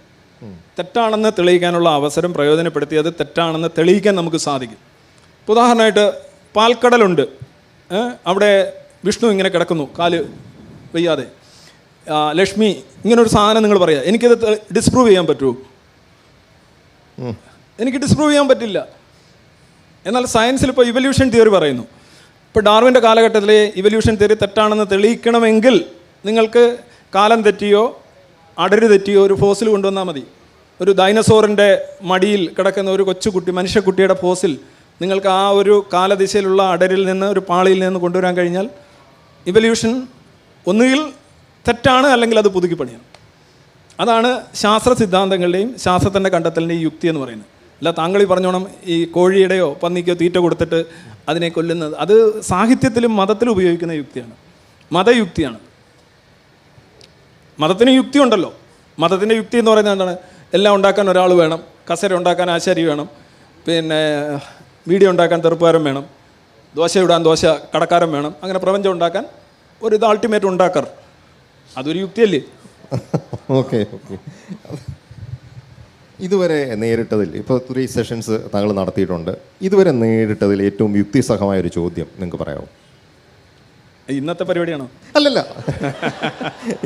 തെറ്റാണെന്ന് തെളിയിക്കാനുള്ള അവസരം പ്രയോജനപ്പെടുത്തി അത് തെറ്റാണെന്ന് തെളിയിക്കാൻ നമുക്ക് സാധിക്കും. ഉദാഹരണമായിട്ട് പാൽക്കടലുണ്ട്, അവിടെ വിഷ്ണു ഇങ്ങനെ കിടക്കുന്നു കാല് വയ്യാതെ, ലക്ഷ്മി ഇങ്ങനൊരു സാധനം നിങ്ങൾ പറയുക, എനിക്കത് ഡിസ്പ്രൂവ് ചെയ്യാൻ പറ്റുമോ? എനിക്ക് ഡിസ്പ്രൂവ് ചെയ്യാൻ പറ്റില്ല. എന്നാൽ സയൻസിൽ ഇപ്പോൾ ഇവല്യൂഷൻ തിയറി പറയുന്നു. ഇപ്പോൾ ഡാർവിൻ്റെ കാലഘട്ടത്തിലെ ഇവല്യൂഷൻ തിയറി തെറ്റാണെന്ന് തെളിയിക്കണമെങ്കിൽ നിങ്ങൾക്ക് കാലം തെറ്റിയോ അടര് തെറ്റിയോ ഒരു ഫോസിൽ കൊണ്ടുവന്നാൽ മതി. ഒരു ഡൈനസോറിൻ്റെ മടിയിൽ കിടക്കുന്ന ഒരു കൊച്ചുകുട്ടി, മനുഷ്യക്കുട്ടിയുടെ ഫോസിൽ നിങ്ങൾക്ക് ആ ഒരു കാലദിശയിലുള്ള അടരിൽ നിന്ന്, ഒരു പാളിയിൽ നിന്ന് കൊണ്ടുവരാൻ കഴിഞ്ഞാൽ ഇവല്യൂഷൻ ഒന്നുകിൽ തെറ്റാണ്, അല്ലെങ്കിൽ അത് പുതുക്കി പണിയണം. അതാണ് ശാസ്ത്ര സിദ്ധാന്തങ്ങളുടെയും ശാസ്ത്രത്തിൻ്റെ കണ്ടെത്തലിൻ്റെയും യുക്തി എന്ന് പറയുന്നത്. അല്ല താങ്കൾ ഈ പറഞ്ഞോണം ഈ കോഴിയുടെയോ പന്നിക്കോ തീറ്റ കൊടുത്തിട്ട് അതിനെ കൊല്ലുന്നത്, അത് സാഹിത്യത്തിലും മതത്തിലും ഉപയോഗിക്കുന്ന യുക്തിയാണ്, മതയുക്തിയാണ്. മതത്തിന് യുക്തി ഉണ്ടല്ലോ. മതത്തിൻ്റെ യുക്തി എന്ന് പറയുന്നത് എന്താണ്? എല്ലാം ഉണ്ടാക്കാൻ ഒരാൾ വേണം, കസര ഉണ്ടാക്കാൻ ആശാരി വേണം, പിന്നെ വീഡിയോ ഉണ്ടാക്കാൻ തെറുപ്പുകാരൻ വേണം, ദോശ ഇടാൻ ദോശ കടക്കാരൻ വേണം, അങ്ങനെ പ്രപഞ്ചം ഉണ്ടാക്കാൻ ഒരു അൾട്ടിമേറ്റ് ഉണ്ടാക്കർ. അതൊരു യുക്തിയല്ലേ? ഓക്കെ. ഇതുവരെ നേരിട്ടതിൽ ഇപ്പോൾ 3 സെഷൻസ് താങ്കൾ നടത്തിയിട്ടുണ്ട്. ഇതുവരെ നേരിട്ടതിൽ ഏറ്റവും യുക്തിസഹമായൊരു ചോദ്യം നിങ്ങൾക്ക് പറയാമോ? ഇന്നത്തെ പരിപാടിയാണോ? അല്ലല്ല,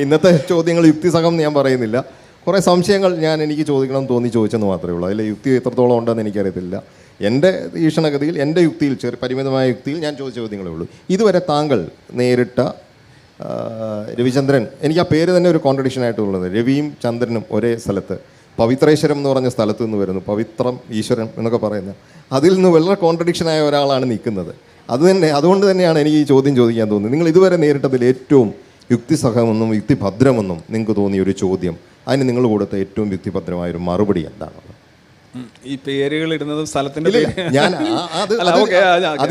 ഇന്നത്തെ ചോദ്യങ്ങൾ യുക്തിസഹം ഞാൻ പറയുന്നില്ല. കുറേ സംശയങ്ങൾ എനിക്ക് ചോദിക്കണം തോന്നി ചോദിച്ചെന്ന് മാത്രമേ ഉള്ളൂ. അതിൽ യുക്തി എത്രത്തോളം ഉണ്ടെന്ന് എനിക്കറിയത്തില്ല. എൻ്റെ വീക്ഷണഗതിയിൽ, എൻ്റെ യുക്തിയിൽ, പരിമിതമായ യുക്തിയിൽ ഞാൻ ചോദിച്ച ചോദ്യങ്ങളേ ഉള്ളൂ. ഇതുവരെ താങ്കൾ നേരിട്ട രവിചന്ദ്രൻ, എനിക്ക് ആ പേര് തന്നെ ഒരു കോൺട്രഡിക്ഷൻ ആയിട്ടുള്ളത്. രവിയും ചന്ദ്രനും ഒരേ സ്ഥലത്ത്, പവിത്രേശ്വരം എന്ന് പറഞ്ഞ സ്ഥലത്ത് നിന്ന് വരുന്നു, പവിത്രം ഈശ്വരൻ എന്നൊക്കെ പറയുന്നത്, അതിൽ നിന്ന് വളരെ കോൺട്രഡിക്ഷനായ ഒരാളാണ് നിൽക്കുന്നത്. അതുകൊണ്ട് തന്നെയാണ് എനിക്ക് ഈ ചോദ്യം ചോദിക്കാൻ തോന്നുന്നത്. നിങ്ങൾ ഇതുവരെ നേരിട്ടതിൽ ഏറ്റവും യുക്തിസഹമെന്നും യുക്തിഭദ്രമെന്നും നിങ്ങൾക്ക് തോന്നിയ ഒരു ചോദ്യം, അതിന് നിങ്ങൾ കൊടുത്ത ഏറ്റവും യുക്തിഭദ്രമായൊരു മറുപടി എന്താണ്? ഈ പേരുകൾ ഇടുന്നതും സ്ഥലത്തിന്റെ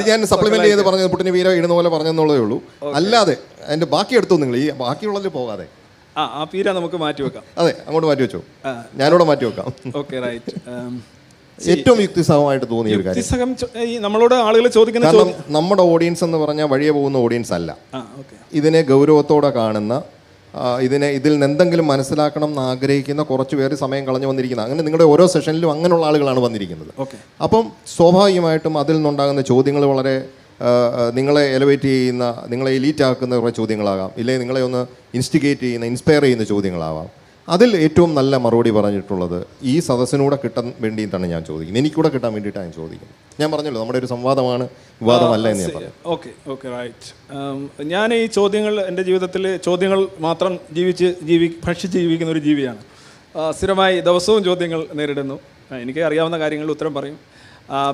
ഞാൻ സപ്ലിമെന്റ് ചെയ്ത് പറഞ്ഞത് പുട്ടിന് വീര ഇടുന്ന പോലെ പറഞ്ഞെന്നുള്ളതേ ഉള്ളൂ. അല്ലാതെ അതിന്റെ ബാക്കി എടുത്തു നിങ്ങൾ, ഈ ബാക്കിയുള്ളതിൽ പോകാതെ. ആ പീര നമുക്ക് മാറ്റി വെക്കാം. അതെ, അങ്ങോട്ട് മാറ്റി വെച്ചോ, ഞാനിവിടെ മാറ്റി വെക്കാം. Okay, right. ഏറ്റവും യുക്തിസഹമായിട്ട് തോന്നിയ ഒരു കാര്യം, നമ്മളോട് ആളുകൾ ചോദിക്കുന്ന, നമ്മുടെ ഓഡിയൻസ് എന്ന് പറഞ്ഞാൽ വഴിയെ പോകുന്ന ഓഡിയൻസ് അല്ല, ഇതിനെ ഗൗരവത്തോടെ കാണുന്ന, ഇതിൽ നിന്ന് എന്തെങ്കിലും മനസ്സിലാക്കണം എന്ന് ആഗ്രഹിക്കുന്ന കുറച്ച് പേര് സമയം കളഞ്ഞു വന്നിരിക്കുന്നത്. അങ്ങനെ നിങ്ങളുടെ ഓരോ സെഷനിലും അങ്ങനെയുള്ള ആളുകളാണ് വന്നിരിക്കുന്നത്. അപ്പം സ്വാഭാവികമായിട്ടും അതിൽ നിന്നുണ്ടാകുന്ന ചോദ്യങ്ങൾ വളരെ നിങ്ങളെ എലവേറ്റ് ചെയ്യുന്ന, നിങ്ങളെ എലീറ്റ് ആക്കുന്ന കുറേ ചോദ്യങ്ങളാകാം, ഇല്ലെങ്കിൽ നിങ്ങളെ ഒന്ന് ഇൻസ്റ്റിഗേറ്റ് ചെയ്യുന്ന, ഇൻസ്പയർ ചെയ്യുന്ന ചോദ്യങ്ങളാവാം. അതിൽ ഏറ്റവും നല്ല മറുപടി പറഞ്ഞിട്ടുള്ളത് ഈ സദസ്സിനൂടെ കിട്ടാൻ വേണ്ടിയിട്ടാണ് ഞാൻ ചോദിക്കുന്നത്, എനിക്കൂടെ കിട്ടാൻ വേണ്ടിയിട്ടാണ് ഞാൻ ചോദിക്കുന്നത്. ഞാൻ പറഞ്ഞല്ലോ, നമ്മുടെ ഒരു സംവാദമാണ്, വിവാദമല്ല എന്ന് ഞാൻ പറഞ്ഞു. Okay, right. ഞാൻ ഈ ചോദ്യങ്ങൾ, എൻ്റെ ജീവിതത്തിൽ ചോദ്യങ്ങൾ മാത്രം ഭക്ഷിച്ച് ജീവിക്കുന്ന ഒരു ജീവിയാണ്. സ്ഥിരമായി ദിവസവും ചോദ്യങ്ങൾ നേരിടുന്നു. എനിക്ക് അറിയാവുന്ന കാര്യങ്ങളിൽ ഉത്തരം പറയും,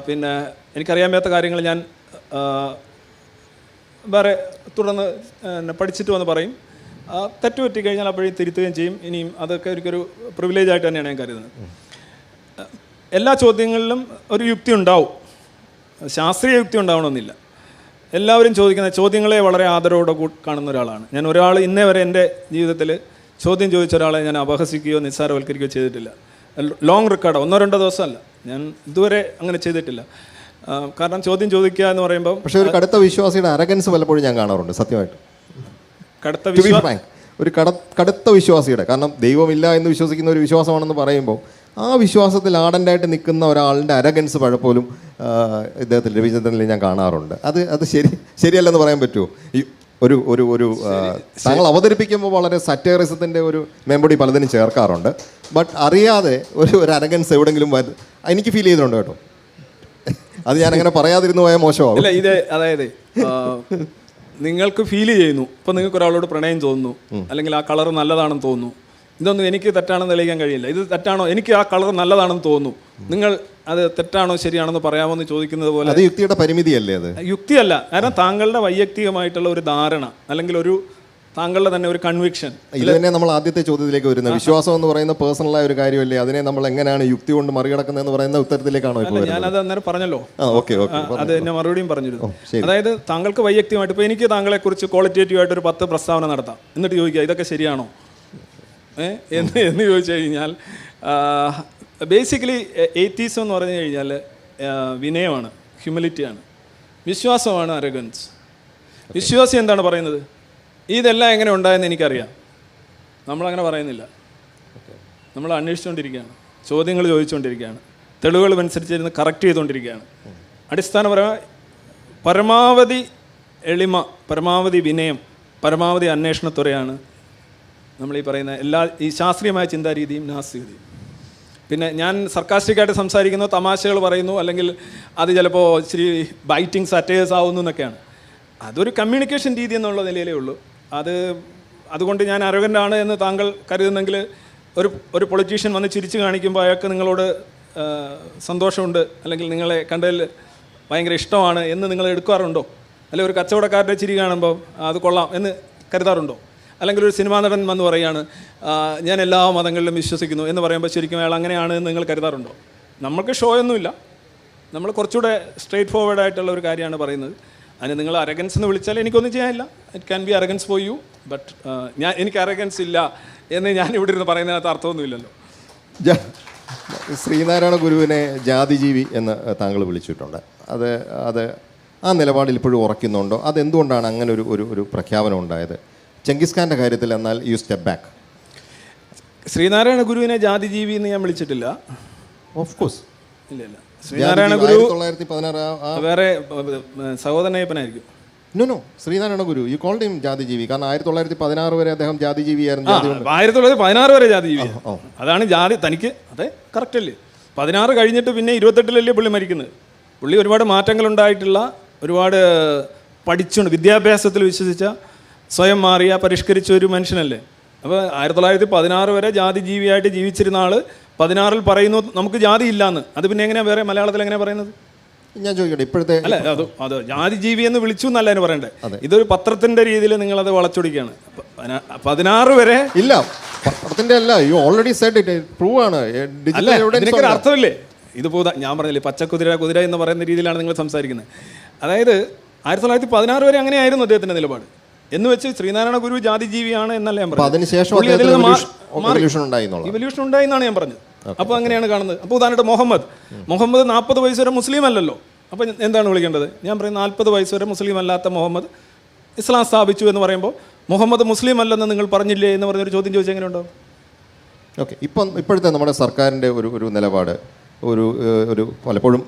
പിന്നെ എനിക്കറിയാൻ മേത്ത കാര്യങ്ങൾ ഞാൻ വേറെ തുടർന്ന് പഠിച്ചിട്ട് വന്ന് പറയും. തെറ്റ് പറ്റി കഴിഞ്ഞാൽ അപ്പോഴേ തിരുത്തുകയും ചെയ്യും. ഇനിയും അതൊക്കെ എനിക്കൊരു പ്രിവിലേജ് ആയിട്ട് തന്നെയാണ് ഞാൻ കരുതുന്നത്. എല്ലാ ചോദ്യങ്ങളിലും ഒരു യുക്തി ഉണ്ടാവും, ശാസ്ത്രീയ യുക്തി ഉണ്ടാവണമെന്നില്ല. എല്ലാവരും ചോദിക്കുന്ന ചോദ്യങ്ങളെ വളരെ ആദരവോടെ കാണുന്ന ഒരാളാണ് ഞാൻ. ഒരാൾ ഇന്നേ വരെ എൻ്റെ ജീവിതത്തിൽ ചോദ്യം ചോദിച്ച ഒരാളെ ഞാൻ അപഹസിക്കുകയോ നിസ്സാരവൽക്കരിക്കുകയോ ചെയ്തിട്ടില്ല. ലോങ് റെക്കോർഡ്, 1-2 ദിവസമല്ല, ഞാൻ ഇതുവരെ അങ്ങനെ ചെയ്തിട്ടില്ല. കാരണം ചോദ്യം ചോദിക്കുക എന്ന് പറയുമ്പോൾ, പക്ഷേ ഒരു കടുത്ത വിശ്വാസിയുടെ അരഗൻസ് പലപ്പോഴും ഞാൻ കാണാറുണ്ട്. സത്യമായിട്ട് ഒരു കടുത്ത വിശ്വാസിയുടെ, കാരണം ദൈവമില്ല എന്ന് വിശ്വസിക്കുന്ന ഒരു വിശ്വാസമാണെന്ന് പറയുമ്പോൾ ആ വിശ്വാസത്തിൽ ആഡൻ്റായിട്ട് നിൽക്കുന്ന ഒരാളുടെ അരഗൻസ് പലപ്പോഴും ഇദ്ദേഹത്തിൽ രവിചന്ദ്രനിൽ ഞാൻ കാണാറുണ്ട്. അത് ശരിയല്ലെന്ന് പറയാൻ പറ്റുമോ? ഒരു ഒരു ഒരു താങ്കൾ അവതരിപ്പിക്കുമ്പോൾ വളരെ സറ്റയറിസത്തിൻ്റെ ഒരു മെമ്പടി പലതിനും ചേർക്കാറുണ്ട്. ബട്ട് അറിയാതെ ഒരു അരഗൻസ് എവിടെയെങ്കിലും എനിക്ക് ഫീൽ ചെയ്തിട്ടുണ്ട് കേട്ടോ. അത് ഞാനങ്ങനെ പറയാതിരുന്നു പോയാൽ മോശമാവും. ഇല്ല, ഇത് അതായത് നിങ്ങൾക്ക് ഫീൽ ചെയ്യുന്നു, ഇപ്പം നിങ്ങൾക്ക് ഒരാളോട് പ്രണയം തോന്നുന്നു, അല്ലെങ്കിൽ ആ കളർ നല്ലതാണെന്ന് തോന്നുന്നു. ഇതൊന്നും എനിക്ക് തെറ്റാണെന്ന് തെളിയിക്കാൻ കഴിയില്ല. ഇത് തെറ്റാണോ, എനിക്ക് ആ കളർ നല്ലതാണെന്ന് തോന്നുന്നു, നിങ്ങൾ അത് തെറ്റാണോ ശരിയാണെന്ന് പറയാമോ എന്ന് ചോദിക്കുന്നത് പോലെ. അത് യുക്തിയുടെ പരിമിതിയല്ലേ? അത് യുക്തിയല്ല. കാരണം താങ്കളുടെ വൈയക്തികമായിട്ടുള്ള ഒരു ധാരണ, അല്ലെങ്കിൽ ഒരു താങ്കളുടെ തന്നെ ഒരു കൺവിക്ഷൻ. ഇത് തന്നെ നമ്മൾ ആദ്യത്തെ ചോദ്യത്തിലേക്ക് വരുന്നത്. വിശ്വാസം എന്ന് പറയുന്ന പേഴ്സണലായ ഒരു കാര്യമല്ലേ, അതിനെ നമ്മൾ എങ്ങനെയാണ് യുക്തി കൊണ്ട് മറികടക്കുന്നതെന്ന് പറയുന്ന ഉത്തരത്തിലേക്കാണോ ഇപ്പോൾ? ഞാനത് അന്നേരം പറഞ്ഞല്ലോ. ഓക്കെ ഓക്കെ, അത് എന്നെ മറുപടിയും പറഞ്ഞിരുന്നു. അതായത് താങ്കൾക്ക് വൈയക്തികമായിട്ട് ഇപ്പോൾ എനിക്ക് താങ്കളെക്കുറിച്ച് ക്വാളിറ്റേറ്റീവായിട്ട് ഒരു 10 പ്രസ്താവന നടത്താം, എന്നിട്ട് ചോദിക്കുക ഇതൊക്കെ ശരിയാണോ എന്ന് ചോദിച്ചു കഴിഞ്ഞാൽ, ബേസിക്കലി എയ്ത്തീസം എന്ന് പറഞ്ഞു കഴിഞ്ഞാൽ വിനയമാണ്, ഹ്യൂമിലിറ്റിയാണ്. വിശ്വാസമാണ് അരഗൻസ്. വിശ്വാസി എന്താണ് പറയുന്നത്? ഇതെല്ലാം എങ്ങനെ ഉണ്ടായെന്ന് എനിക്കറിയാം. നമ്മളങ്ങനെ പറയുന്നില്ല. നമ്മൾ അന്വേഷിച്ചുകൊണ്ടിരിക്കുകയാണ്, ചോദ്യങ്ങൾ ചോദിച്ചുകൊണ്ടിരിക്കുകയാണ്, തെളിവുകൾ അനുസരിച്ചിരുന്ന് കറക്റ്റ് ചെയ്തുകൊണ്ടിരിക്കുകയാണ്. അടിസ്ഥാനപരമായി പരമാവധി എളിമ, പരമാവധി വിനയം, പരമാവധി അന്വേഷണത്വരയാണ് നമ്മൾ ഈ പറയുന്ന ഈ ശാസ്ത്രീയമായ ചിന്താരീതിയും നാസ്തികതയും. പിന്നെ ഞാൻ സർക്കാസ്റ്റിക്കായിട്ട് സംസാരിക്കുന്നു, തമാശകൾ പറയുന്നു, അല്ലെങ്കിൽ അത് ചിലപ്പോൾ ഇച്ചിരി ബൈറ്റിംഗ് സറ്റയേഴ്സ് ആവുന്നു എന്നൊക്കെയാണ്. അതൊരു കമ്മ്യൂണിക്കേഷൻ രീതി എന്നുള്ള നിലയിലേ ഉള്ളൂ. അതുകൊണ്ട് ഞാൻ അരഗൻ്റാണ് എന്ന് താങ്കൾ കരുതുന്നെങ്കിൽ, ഒരു പൊളിറ്റീഷ്യൻ വന്ന് ചിരിച്ചു കാണിക്കുമ്പോൾ അയാൾക്ക് നിങ്ങളോട് സന്തോഷമുണ്ട്, അല്ലെങ്കിൽ നിങ്ങളെ കണ്ടതിൽ ഭയങ്കര ഇഷ്ടമാണ് എന്ന് നിങ്ങൾ എടുക്കാറുണ്ടോ? അല്ലെങ്കിൽ ഒരു കച്ചവടക്കാരുടെ ചിരി കാണുമ്പോൾ അത് കൊള്ളാം എന്ന് കരുതാറുണ്ടോ? അല്ലെങ്കിൽ ഒരു സിനിമാ നടൻ വന്ന് പറയുകയാണ് ഞാൻ എല്ലാ മതങ്ങളിലും വിശ്വസിക്കുന്നു എന്ന് പറയുമ്പോൾ ശരിക്കും അയാൾ അങ്ങനെയാണ് എന്ന് നിങ്ങൾ കരുതാറുണ്ടോ? നമ്മൾക്ക് ഷോ ഒന്നുമില്ല. നമ്മൾ കുറച്ചുകൂടെ സ്ട്രെയിറ്റ് ഫോർവേഡ് ആയിട്ടുള്ള ഒരു കാര്യമാണ് പറയുന്നത്. അതിന് നിങ്ങൾ അരഗൻസ് എന്ന് വിളിച്ചാൽ എനിക്കൊന്നും ചെയ്യാനില്ല. It can be arrogance for you, but എനിക്ക് അരഗൻസ് ഇല്ല എന്ന് ഞാൻ ഇവിടെ ഇരുന്ന് പറയുന്നതിനകത്ത് അർത്ഥമൊന്നുമില്ലല്ലോ. ശ്രീനാരായണ ഗുരുവിനെ ജാതിജീവി എന്ന് താങ്കൾ വിളിച്ചിട്ടുണ്ട്. അത് ആ നിലപാടിൽ ഇപ്പോഴും ഉറക്കുന്നുണ്ടോ? അതെന്തുകൊണ്ടാണ് അങ്ങനെ ഒരു പ്രഖ്യാപനം ഉണ്ടായത്? ചെങ്കിസ് ഖാൻ്റെ കാര്യത്തിൽ എന്നാൽ യു സ്റ്റെപ്പ് ബാക്ക്. ശ്രീനാരായണ ഗുരുവിനെ ജാതിജീവി എന്ന് ഞാൻ വിളിച്ചിട്ടില്ല. ഓഫ് കോഴ്സ് ഇല്ല ഇല്ല. ശ്രീനാരായണ ഗുരു 1916 വേറെ സഹോദരനയ്യപ്പനായിരിക്കും. No Sree Narayana Guru you called him ജാതിജീവി. കാരണം 1916 വരെ അദ്ദേഹം ജാതിജീവിയായിരുന്നു. 1916 വരെ ജാതിജീവി. അതാണ് ജാതി. തനിക്ക് അതെ കറക്റ്റ് അല്ലേ? 16 കഴിഞ്ഞിട്ട് പിന്നെ 28-ലല്ലേ പുള്ളി മരിക്കുന്നത്. പുള്ളി ഒരുപാട് മാറ്റങ്ങളുണ്ടായിട്ടുള്ള, ഒരുപാട് പഠിച്ചുകൊണ്ട് വിദ്യാഭ്യാസത്തിൽ വിശ്വസിച്ച, സ്വയം മാറിയ, പരിഷ്കരിച്ച ഒരു മനുഷ്യനല്ലേ. അപ്പോൾ 1916 വരെ ജാതിജീവിയായിട്ട് ജീവിച്ചിരുന്ന ആൾ 16-ൽ പറയുന്നു നമുക്ക് ജാതി ഇല്ലാന്ന്. അത് പിന്നെ എങ്ങനെയാണ് വേറെ മലയാളത്തിൽ എങ്ങനെ പറയുന്നത്? ഞാൻ ചോദിക്കട്ടെ, ഇപ്പോഴത്തെ അല്ല അത് ജാതിജീവി എന്ന് വിളിച്ചു എന്നല്ല എന്ന് പറയണ്ടേ. ഇതൊരു പത്രത്തിന്റെ രീതിയിൽ നിങ്ങളത് വളച്ചൊടിക്കുകയാണ്. 16 വരെ ഇല്ല, പത്രത്തിന്റെ അല്ല. You already said it, prove ആണ്. അല്ല, ഇതിനൊക്കെ അർത്ഥമില്ലേ? ഇത് ഞാൻ പറഞ്ഞില്ലേ, കുതിര എന്ന് പറയുന്ന രീതിയിലാണ് നിങ്ങൾ സംസാരിക്കുന്നത്. അതായത് 1916 വരെ അങ്ങനെയായിരുന്നു അദ്ദേഹത്തിന്റെ നിലപാട്. എന്ന് വെച്ച് ശ്രീനാരായണ ഗുരു ജാതിജീവിയാണ് എന്നല്ല ഞാൻ പറഞ്ഞത്. ഇവല്യൂഷൻ ഉണ്ടായി എന്നാണ് ഞാൻ പറഞ്ഞത്. അപ്പോൾ അങ്ങനെയാണ് കാണുന്നത്. അപ്പോൾ ഉദാഹരണമായിട്ട് മുഹമ്മദ് 40 വയസ്സ് വരെ മുസ്ലിം അല്ലല്ലോ. അപ്പോൾ എന്താണ് വിളിക്കേണ്ടത്? ഞാൻ പറയും 40 വയസ്സ് വരെ മുസ്ലിം അല്ലാത്ത മുഹമ്മദ് ഇസ്ലാം സ്ഥാപിച്ചു എന്ന് പറയുമ്പോൾ മുഹമ്മദ് മുസ്ലിം അല്ലെന്ന് നിങ്ങൾ പറഞ്ഞില്ലേ എന്ന് പറഞ്ഞൊരു ചോദ്യം ചോദിച്ചാൽ എങ്ങനെ ഉണ്ടാവും? ഓക്കെ, ഇപ്പോഴത്തെ നമ്മുടെ സർക്കാരിൻ്റെ ഒരു നിലപാട് ഒരു പലപ്പോഴും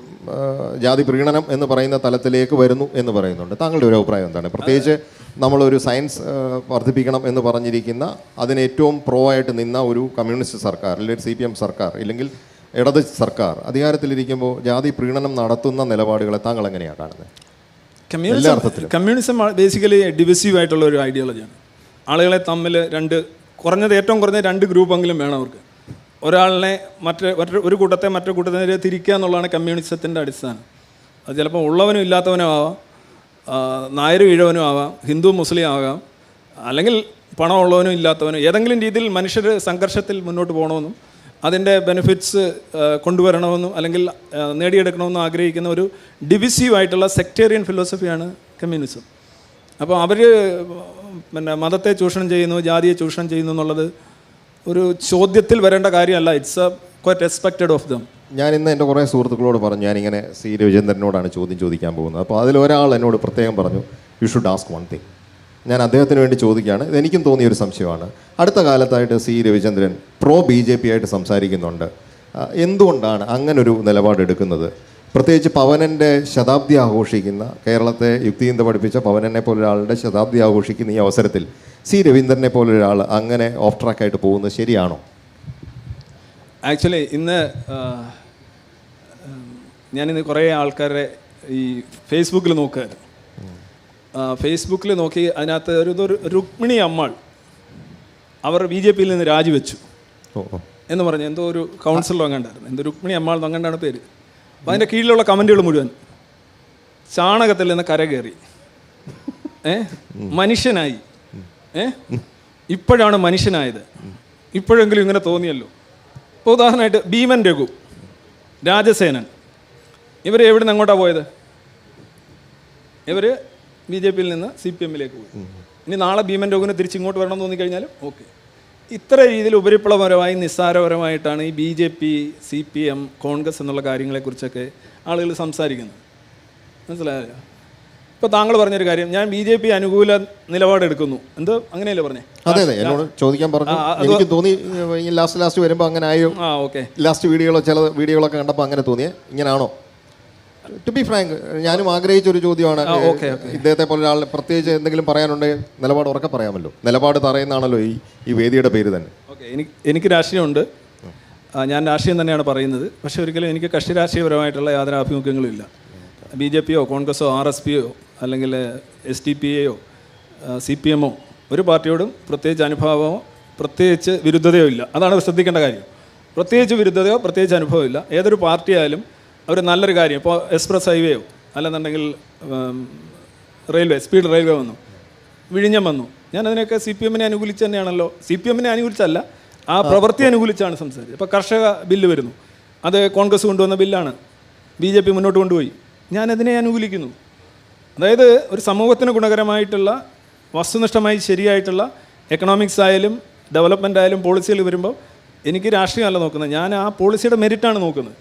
ജാതി പ്രീണനം എന്ന് പറയുന്ന തലത്തിലേക്ക് വരുന്നു എന്ന് പറയുന്നുണ്ട്. താങ്കളുടെ ഒരു അഭിപ്രായം എന്താണ്? പ്രത്യേകിച്ച് നമ്മളൊരു സയൻസ് വർദ്ധിപ്പിക്കണം എന്ന് പറഞ്ഞിരിക്കുന്ന, അതിന് ഏറ്റവും പ്രോ ആയിട്ട് നിന്ന ഒരു കമ്മ്യൂണിസ്റ്റ് സർക്കാർ, അല്ലെങ്കിൽ CPM സർക്കാർ, ഇല്ലെങ്കിൽ ഇടത് സർക്കാർ അധികാരത്തിലിരിക്കുമ്പോൾ ജാതി പ്രീണനം നടത്തുന്ന നിലപാടുകളെ താങ്കൾ എങ്ങനെയാണ് കാണുന്നത്? കമ്മ്യൂണിസം ബേസിക്കലി ഡിവിസീവ് ആയിട്ടുള്ള ഒരു ഐഡിയോളജിയാണ്. ആളുകളെ തമ്മിൽ ഏറ്റവും കുറഞ്ഞ 2 ഗ്രൂപ്പെങ്കിലും വേണം അവർക്ക്. ഒരാളിനെ ഒരു കൂട്ടത്തെ മറ്റു കൂട്ടത്തിനെതിരെ തിരിക്കുക എന്നുള്ളതാണ് കമ്മ്യൂണിസത്തിൻ്റെ അടിസ്ഥാനം. അത് ചിലപ്പോൾ ഉള്ളവനും ഇല്ലാത്തവനും ആവാം, നായരും ഈഴവനും ആവാം, ഹിന്ദു മുസ്ലിം ആകാം, അല്ലെങ്കിൽ പണമുള്ളവനും ഇല്ലാത്തവനും. ഏതെങ്കിലും രീതിയിൽ മനുഷ്യർ സംഘർഷത്തിൽ മുന്നോട്ട് പോകണമെന്നും അതിൻ്റെ ബെനിഫിറ്റ്സ് കൊണ്ടുവരണമെന്നും അല്ലെങ്കിൽ നേടിയെടുക്കണമെന്നും ആഗ്രഹിക്കുന്ന ഒരു ഡിവിസീവായിട്ടുള്ള സെക്ടേറിയൻ ഫിലോസഫിയാണ് കമ്മ്യൂണിസം. അപ്പോൾ അവർ മതത്തെ ചൂഷണം ചെയ്യുന്നു, ജാതിയെ ചൂഷണം ചെയ്യുന്നു എന്നുള്ളത് ഒരു ചോദ്യത്തിൽ വരേണ്ട കാര്യമല്ല. It's quite expected of them. ഞാൻ ഇന്ന് എൻ്റെ കുറേ സുഹൃത്തുക്കളോട് പറഞ്ഞു ഞാനിങ്ങനെ C. രവിചന്ദ്രനോടാണ് ചോദ്യം ചോദിക്കാൻ പോകുന്നത്. അപ്പോൾ അതിലൊരാൾ എന്നോട് പ്രത്യേകം പറഞ്ഞു, you should ask one thing. ഞാൻ അദ്ദേഹത്തിന് വേണ്ടി ചോദിക്കുകയാണ്. ഇതെനിക്കും തോന്നിയൊരു സംശയമാണ്. അടുത്ത കാലത്തായിട്ട് C. രവിചന്ദ്രൻ BJP ആയിട്ട് സംസാരിക്കുന്നുണ്ട്. എന്തുകൊണ്ടാണ് അങ്ങനൊരു നിലപാടെടുക്കുന്നത്? പ്രത്യേകിച്ച് പവനൻ്റെ ശതാബ്ദി ആഘോഷിക്കുന്ന, കേരളത്തെ യുക്തിചിന്ത പഠിപ്പിച്ച പവനനെ പോലൊരാളുടെ ശതാബ്ദി ആഘോഷിക്കുന്ന ഈ അവസരത്തിൽ സി രവീന്ദ്രനെ പോലൊരാൾ അങ്ങനെ ഓഫ് ട്രാക്കായിട്ട് പോകുന്നത് ശരിയാണോ? ആക്ച്വലി ഇന്ന് ഞാനിന്ന് കുറേ ആൾക്കാരെ ഈ ഫേസ്ബുക്കിൽ നോക്കുമായിരുന്നു. ഫേസ്ബുക്കിൽ നോക്കി അതിനകത്ത് ഒരു രുക്മിണി അമ്മാൾ അവർ BJP നിന്ന് രാജിവെച്ചു എന്ന് പറഞ്ഞ് എന്തോ ഒരു കൗൺസിലർ അങ്ങണ്ടായിരുന്നു, എന്തോ രുക്മിണി അമ്മാൾ അങ്ങണ്ടാണ് പേര്. അപ്പോൾ അതിൻ്റെ കീഴിലുള്ള കമൻറ്റുകൾ മുഴുവൻ ചാണകത്തിൽ നിന്ന് കരകയറി, മനുഷ്യനായി, ഇപ്പോഴാണ് മനുഷ്യനായത്, ഇപ്പോഴെങ്കിലും ഇങ്ങനെ തോന്നിയല്ലോ. ഇപ്പോൾ ഉദാഹരണമായിട്ട് ഭീമൻ രഘു, രാജസേനൻ, ഇവർ എവിടെ നിന്ന് അങ്ങോട്ടാണ് പോയത്? ഇവർ BJP നിന്ന് CPM-ലേക്ക് പോയി. ഇനി നാളെ ഭീമൻ രഘുവിനെ തിരിച്ചിങ്ങോട്ട് വരണം എന്ന് തോന്നിക്കഴിഞ്ഞാലും ഓക്കെ. ഇത്ര രീതിയിൽ ഉപരിപ്ലവപരമായി നിസ്സാരപരമായിട്ടാണ് ഈ BJP, CPM, കോൺഗ്രസ് എന്നുള്ള കാര്യങ്ങളെക്കുറിച്ചൊക്കെ ആളുകൾ സംസാരിക്കുന്നത്. മനസ്സിലായോ? ഇപ്പോൾ താങ്കൾ പറഞ്ഞൊരു കാര്യം, ഞാൻ BJP അനുകൂല നിലപാടെടുക്കുന്നു, എന്തോ അങ്ങനെയല്ലേ പറഞ്ഞേ? അതെ അതെ, എന്നോട് ചോദിക്കാൻ പറഞ്ഞു. എനിക്ക് തോന്നി ലാസ്റ്റ് വരുമ്പോൾ അങ്ങനെ ആയോ. ഓക്കെ, ലാസ്റ്റ് ചില വീഡിയോകളൊക്കെ കണ്ടപ്പോൾ അങ്ങനെ തോന്നിയേ ഇങ്ങനാണോ? ടു ബി ഫ്രാങ്ക്, ഞാനും ആഗ്രഹിച്ചൊരു ചോദ്യമാണ്. ഇദ്ദേഹത്തെ പോലെ ഒരാൾ പ്രത്യേകിച്ച് എന്തെങ്കിലും പറയാനുണ്ടെങ്കിൽ നിലപാട് ഉറക്കെ പറയാമല്ലോ. നിലപാട് തറയുന്നതാണല്ലോ ഈ വേദിയുടെ പേര് തന്നെ. ഓക്കെ, എനിക്ക് രാഷ്ട്രീയമുണ്ട്, ഞാൻ രാഷ്ട്രീയം തന്നെയാണ് പറയുന്നത്. പക്ഷേ ഒരിക്കലും എനിക്ക് കക്ഷി രാഷ്ട്രീയപരമായിട്ടുള്ള യാതൊരു ആഭിമുഖ്യങ്ങളും ഇല്ല. BJP-യോ കോൺഗ്രസ്സോ RSP-യോ അല്ലെങ്കിൽ SDPA-യോ CPM-ഓ ഒരു പാർട്ടിയോടും പ്രത്യേകിച്ച് അനുഭാവമോ പ്രത്യേകിച്ച് വിരുദ്ധതയോ ഇല്ല. അതാണ് ശ്രദ്ധിക്കേണ്ട കാര്യം. പ്രത്യേകിച്ച് വിരുദ്ധതയോ പ്രത്യേകിച്ച് അനുഭവമോ ഇല്ല. ഏതൊരു പാർട്ടി ആയാലും അവർ നല്ലൊരു കാര്യം, ഇപ്പോൾ എക്സ്പ്രസ് ഹൈവേയോ അല്ലെന്നുണ്ടെങ്കിൽ റെയിൽവേ, സ്പീഡ് റെയിൽവേ വന്നു, വിഴിഞ്ഞം വന്നു, ഞാൻ അതിനൊക്കെ CPM-നെ അനുകൂലിച്ച് തന്നെയാണല്ലോ. CPM-നെ അനുകൂലിച്ചല്ല, ആ പ്രവൃത്തി അനുകൂലിച്ചാണ് സംസാരിച്ചത്. ഇപ്പോൾ കർഷക ബില്ല് വരുന്നു, അത് കോൺഗ്രസ് കൊണ്ടുവന്ന ബില്ലാണ്, BJP മുന്നോട്ട് കൊണ്ടുപോയി, ഞാനതിനെ അനുകൂലിക്കുന്നു. അതായത് ഒരു സമൂഹത്തിന് ഗുണകരമായിട്ടുള്ള, വസ്തുനിഷ്ഠമായി ശരിയായിട്ടുള്ള എക്കണോമിക്സ് ആയാലും ഡെവലപ്മെൻ്റ് ആയാലും പോളിസികൾ വരുമ്പോൾ എനിക്ക് രാഷ്ട്രീയമല്ല നോക്കുന്നത്, ഞാൻ ആ പോളിസിയുടെ മെരിറ്റാണ് നോക്കുന്നത്.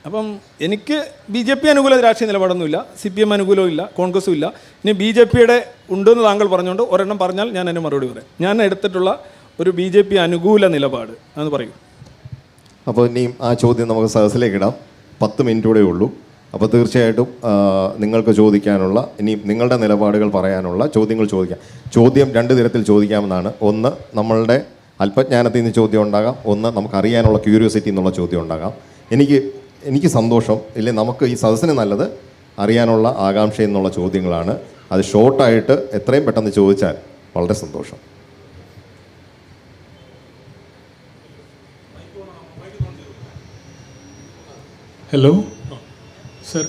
അപ്പം എനിക്ക് BJP അനുകൂല രാഷ്ട്രീയ നിലപാടൊന്നുമില്ല, CPM അനുകൂലവും ഇല്ല, കോൺഗ്രസും ഇല്ല. ഇനി BJP-യുടെ ഉണ്ടെന്ന് താങ്കൾ പറഞ്ഞുകൊണ്ട് ഒരെണ്ണം പറഞ്ഞാൽ ഞാൻ അതിന് മറുപടി പറയാം. ഞാൻ എടുത്തിട്ടുള്ള ഒരു BJP അനുകൂല നിലപാട് എന്ന് പറയും. അപ്പോൾ ഇനിയും ആ ചോദ്യം നമുക്ക് സദസ്സിലേക്ക് ഇടാം. 10 മിനിറ്റ് കൂടെ ഉള്ളൂ. അപ്പോൾ തീർച്ചയായിട്ടും നിങ്ങൾക്ക് ചോദിക്കാനുള്ള, ഇനി നിങ്ങളുടെ നിലപാടുകൾ പറയാനുള്ള ചോദ്യങ്ങൾ ചോദിക്കാം. ചോദ്യം 2 തരത്തിൽ ചോദിക്കാമെന്നാണ്. ഒന്ന് നമ്മളുടെ അല്പജ്ഞാനത്തിൽ നിന്ന് ചോദ്യം ഉണ്ടാകാം, ഒന്ന് നമുക്കറിയാനുള്ള ക്യൂരിയോസിറ്റി എന്നുള്ള ചോദ്യം ഉണ്ടാകാം. എനിക്ക് സന്തോഷം, ഇല്ലേ നമുക്ക് ഈ സദസ്സിന് നല്ലത് അറിയാനുള്ള ആകാംക്ഷ എന്നുള്ള ചോദ്യങ്ങളാണ്. അത് ഷോർട്ടായിട്ട് എത്രയും പെട്ടെന്ന് ചോദിച്ചാൽ വളരെ സന്തോഷം. ഹലോ സർ,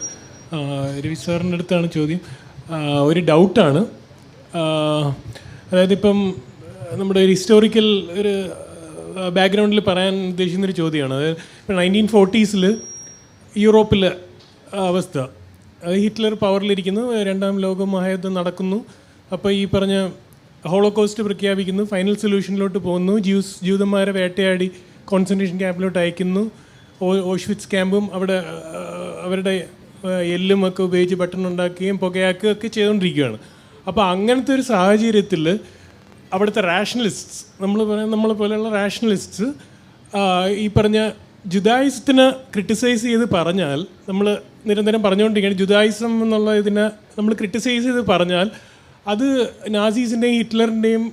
രവി സാറിൻ്റെ അടുത്താണ് ചോദ്യം. ഒരു ഡൗട്ടാണ്. അതായത് ഇപ്പം നമ്മുടെ ഒരു ഹിസ്റ്റോറിക്കൽ ഒരു ബാക്ക്ഗ്രൗണ്ടിൽ പറയാൻ ഉദ്ദേശിക്കുന്നൊരു ചോദ്യമാണ്. അതായത് ഇപ്പം 1940s യൂറോപ്പിലെ അവസ്ഥ, അത് ഹിറ്റ്ലർ പവറിലിരിക്കുന്നു, 2ാം ലോക മഹായുദ്ധം നടക്കുന്നു. അപ്പോൾ ഈ പറഞ്ഞ ഹോളോകോസ്റ്റ് പ്രഖ്യാപിക്കുന്നു, ഫൈനൽ സൊല്യൂഷനിലോട്ട് പോകുന്നു, ജൂതന്മാരെ വേട്ടയാടി കോൺസെൻട്രേഷൻ ക്യാമ്പിലോട്ട് അയക്കുന്നു, ഓഷ്വിറ്റ്സ് ക്യാമ്പും അവിടെ അവരുടെ എല്ലും ഒക്കെ ഉപയോഗിച്ച് ബട്ടണുണ്ടാക്കുകയും പുകയാക്കുകയും ഒക്കെ ചെയ്തുകൊണ്ടിരിക്കുകയാണ്. അപ്പോൾ അങ്ങനത്തെ ഒരു സാഹചര്യത്തിൽ അവിടുത്തെ റാഷണലിസ്റ്റ്സ്, നമ്മളെ പോലെയുള്ള റാഷണലിസ്റ്റ്സ് ഈ പറഞ്ഞ ജുദായിസത്തിനെ ക്രിട്ടിസൈസ് ചെയ്ത് പറഞ്ഞാൽ, നമ്മൾ നിരന്തരം പറഞ്ഞുകൊണ്ടിരിക്കുകയാണ് ജുദായിസം എന്നുള്ള ഇതിനെ നമ്മൾ ക്രിട്ടിസൈസ് ചെയ്ത് പറഞ്ഞാൽ അത് നാസീസിൻ്റെയും ഹിറ്റ്ലറിൻ്റെയും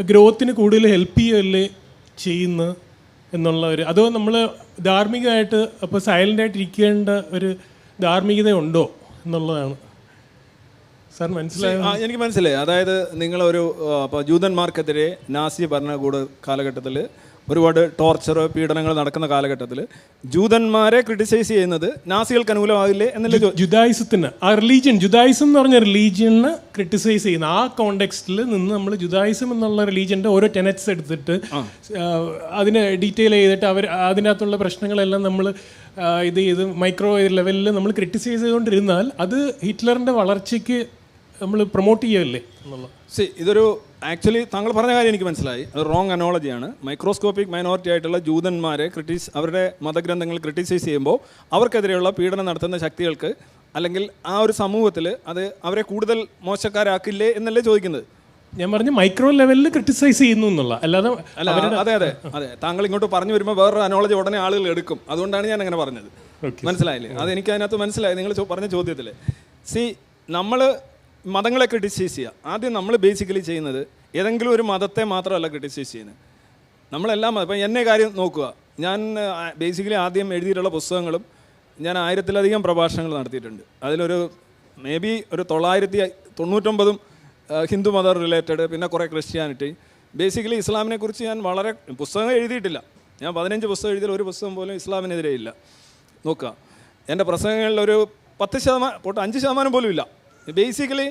ഗ്രോത്തിന് കൂടുതൽ ഹെൽപ്പ് ചെയ്യുകയല്ലേ ചെയ്യുന്നു എന്നുള്ള ഒരു, അതോ നമ്മൾ ധാർമ്മികമായിട്ട് അപ്പോൾ സൈലൻ്റായിട്ട് ഇരിക്കേണ്ട ഒരു ധാർമ്മികത ഉണ്ടോ എന്നുള്ളതാണ് സാർ മനസ്സിലായി. എനിക്ക് മനസ്സിലായി. അതായത് നിങ്ങളൊരു അപ്പോൾ ജൂതന്മാർക്കെതിരെ നാസി ഭരണകൂട കാലഘട്ടത്തിൽ ഒരുപാട് ടോർച്ചർ, പീഡനങ്ങൾ നടക്കുന്ന കാലഘട്ടത്തിൽ ജൂതന്മാരെ ക്രിട്ടിസൈസ് ചെയ്യുന്നത് നാസികൾക്ക് അനുകൂലമാകില്ലേ എന്നല്ലേ? ജുദായിസത്തിന്, ആ റിലീജിയൻ, ജുദായിസം എന്ന് പറഞ്ഞ റിലീജിയനെ ക്രിട്ടിസൈസ് ചെയ്യുന്ന ആ കോണ്ടെക്സ്റ്റിൽ നിന്ന് നമ്മൾ ജുദായിസം എന്നുള്ള റിലീജിയൻ്റെ ഓരോ ടെനറ്റ്സ് എടുത്തിട്ട് അതിനെ ഡീറ്റെയിൽ ചെയ്തിട്ട് അതിനകത്തുള്ള പ്രശ്നങ്ങളെല്ലാം നമ്മൾ ഇത് ചെയ്ത് മൈക്രോ ലെവലിൽ നമ്മൾ ക്രിട്ടിസൈസ് ചെയ്തുകൊണ്ടിരുന്നാൽ അത് ഹിറ്റ്ലറിൻ്റെ വളർച്ചയ്ക്ക് നമ്മൾ പ്രൊമോട്ട് ചെയ്യല്ലേ എന്നുള്ള. ഇതൊരു ആക്ച്വലി താങ്കൾ പറഞ്ഞ കാര്യം എനിക്ക് മനസ്സിലായി, അത് റോങ് അനോളജിയാണ്. മൈക്രോസ്കോപ്പിക് മൈനോറിറ്റി ആയിട്ടുള്ള ജൂതന്മാരെ അവരുടെ മതഗ്രന്ഥങ്ങൾ ക്രിട്ടിസൈസ് ചെയ്യുമ്പോൾ അവർക്കെതിരെയുള്ള പീഡനം നടത്തുന്ന ശക്തികൾക്ക് അല്ലെങ്കിൽ ആ ഒരു സമൂഹത്തിൽ അത് അവരെ കൂടുതൽ മോശക്കാരാക്കില്ലേ എന്നല്ലേ ചോദിക്കുന്നത്? ഞാൻ പറഞ്ഞു മൈക്രോ ലെവലിൽ ക്രിട്ടിസൈസ് ചെയ്യുന്നു എന്നുള്ള, അല്ലാതെ അതെ താങ്കൾ ഇങ്ങോട്ട് പറഞ്ഞു വരുമ്പോൾ വേറൊരു അനോളജി ഉടനെ ആളുകൾ എടുക്കും, അതുകൊണ്ടാണ് ഞാൻ അങ്ങനെ പറഞ്ഞത്. മനസ്സിലായില്ലേ? അതെനിക്ക് അതിനകത്ത് മനസ്സിലായി നിങ്ങൾ പറഞ്ഞ ചോദ്യത്തിൽ. നമ്മൾ മതങ്ങളെ ക്രിട്ടിസൈസ് ചെയ്യുക. ആദ്യം നമ്മൾ ബേസിക്കലി ചെയ്യുന്നത് ഏതെങ്കിലും ഒരു മതത്തെ മാത്രമല്ല ക്രിട്ടിസൈസ് ചെയ്യുന്നത്, നമ്മളെല്ലാം. ഇപ്പം എന്നെ കാര്യം നോക്കുക, ഞാൻ ബേസിക്കലി ആദ്യം എഴുതിയിട്ടുള്ള പുസ്തകങ്ങളും ഞാൻ 1000-ലധികം പ്രഭാഷണങ്ങൾ നടത്തിയിട്ടുണ്ട്. അതിലൊരു മേ ബി ഒരു 999 ഹിന്ദു മത റിലേറ്റഡ്, പിന്നെ കുറേ ക്രിസ്ത്യാനിറ്റി. ബേസിക്കലി ഇസ്ലാമിനെ കുറിച്ച് ഞാൻ വളരെ പുസ്തകങ്ങൾ എഴുതിയിട്ടില്ല. ഞാൻ 15 പുസ്തകം എഴുതിയാൽ ഒരു പുസ്തകം പോലും ഇസ്ലാമിനെതിരെ ഇല്ല. നോക്കുക, എൻ്റെ പ്രസംഗങ്ങളിൽ ഒരു 10%, 5% പോലും ഇല്ല. ബേസിക്കലി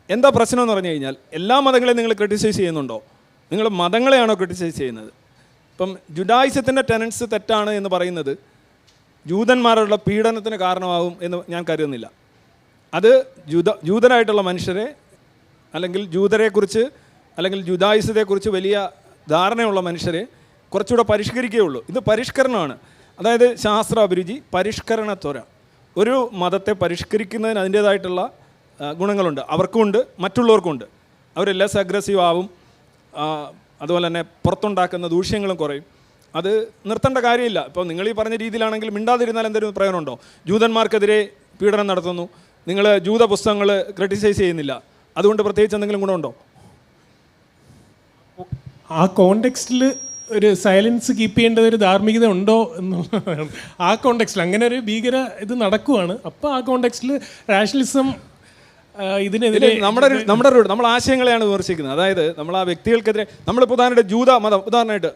എന്താ പ്രശ്നം എന്ന് പറഞ്ഞു കഴിഞ്ഞാൽ, എല്ലാ മതങ്ങളെയും നിങ്ങൾ ക്രിട്ടിസൈസ് ചെയ്യുന്നുണ്ടോ? നിങ്ങൾ മതങ്ങളെയാണോ ക്രിട്ടിസൈസ് ചെയ്യുന്നത്? ഇപ്പം ജുഡായിസത്തിൻ്റെ ടെനൻസ് തെറ്റാണ് എന്ന് പറയുന്നത് ജൂതന്മാരുടെ പീഡനത്തിന് കാരണമാകും എന്ന് ഞാൻ കരുതുന്നില്ല. അത് ജൂതരായിട്ടുള്ള മനുഷ്യരെ അല്ലെങ്കിൽ ജൂതരെക്കുറിച്ച് അല്ലെങ്കിൽ ജുഡായിസത്തെക്കുറിച്ച് വലിയ ധാരണയുള്ള മനുഷ്യരെ കുറച്ചുകൂടെ പരിഷ്കരിക്കുകയുള്ളൂ. ഇത് പരിഷ്കരണമാണ്. അതായത് ശാസ്ത്ര അഭിരുചി, പരിഷ്കരണത്വര. ഒരു മതത്തെ പരിഷ്കരിക്കുന്നതിന് അതിൻ്റേതായിട്ടുള്ള ഗുണങ്ങളുണ്ട്. അവർക്കുമുണ്ട്, മറ്റുള്ളവർക്കുമുണ്ട്. അവർ ലെസ് അഗ്രസീവ് ആവും. അതുപോലെ തന്നെ പുറത്തുണ്ടാക്കുന്ന ദൂഷ്യങ്ങളും കുറയും. അത് നിർത്തേണ്ട കാര്യമില്ല. ഇപ്പോൾ നിങ്ങൾ ഈ പറഞ്ഞ രീതിയിലാണെങ്കിൽ മിണ്ടാതിരുന്നാൽ എന്തെങ്കിലും പ്രയോജനമുണ്ടോ? ജൂതന്മാർക്കെതിരെ പീഡനം നടത്തുന്നു, നിങ്ങൾ ജൂത പുസ്തകങ്ങൾ ക്രിട്ടിസൈസ് ചെയ്യുന്നില്ല, അതുകൊണ്ട് പ്രത്യേകിച്ച് എന്തെങ്കിലും ഗുണമുണ്ടോ? ആ കോണ്ടെക്സ്റ്റിൽ ഒരു സൈലൻസ് കീപ്പ് ചെയ്യേണ്ട ഒരു ധാർമ്മികത ഉണ്ടോ എന്നുള്ളതാണ്. ആ കോണ്ടെക്സ്റ്റിൽ അങ്ങനെ ഒരു ഭീകര ഇത് നടക്കുവാണ്. അപ്പോൾ ആ കോണ്ടെക്സ്റ്റിൽ റാഷണലിസം ഇതിനെതിരെ നമ്മൾ ആശയങ്ങളെയാണ് വിമർശിക്കുന്നത്. അതായത് നമ്മൾ ആ വ്യക്തികൾക്കെതിരെ, നമ്മളിപ്പോൾ ഉദാഹരണമായിട്ട് ജൂത മതം, ഉദാഹരണമായിട്ട്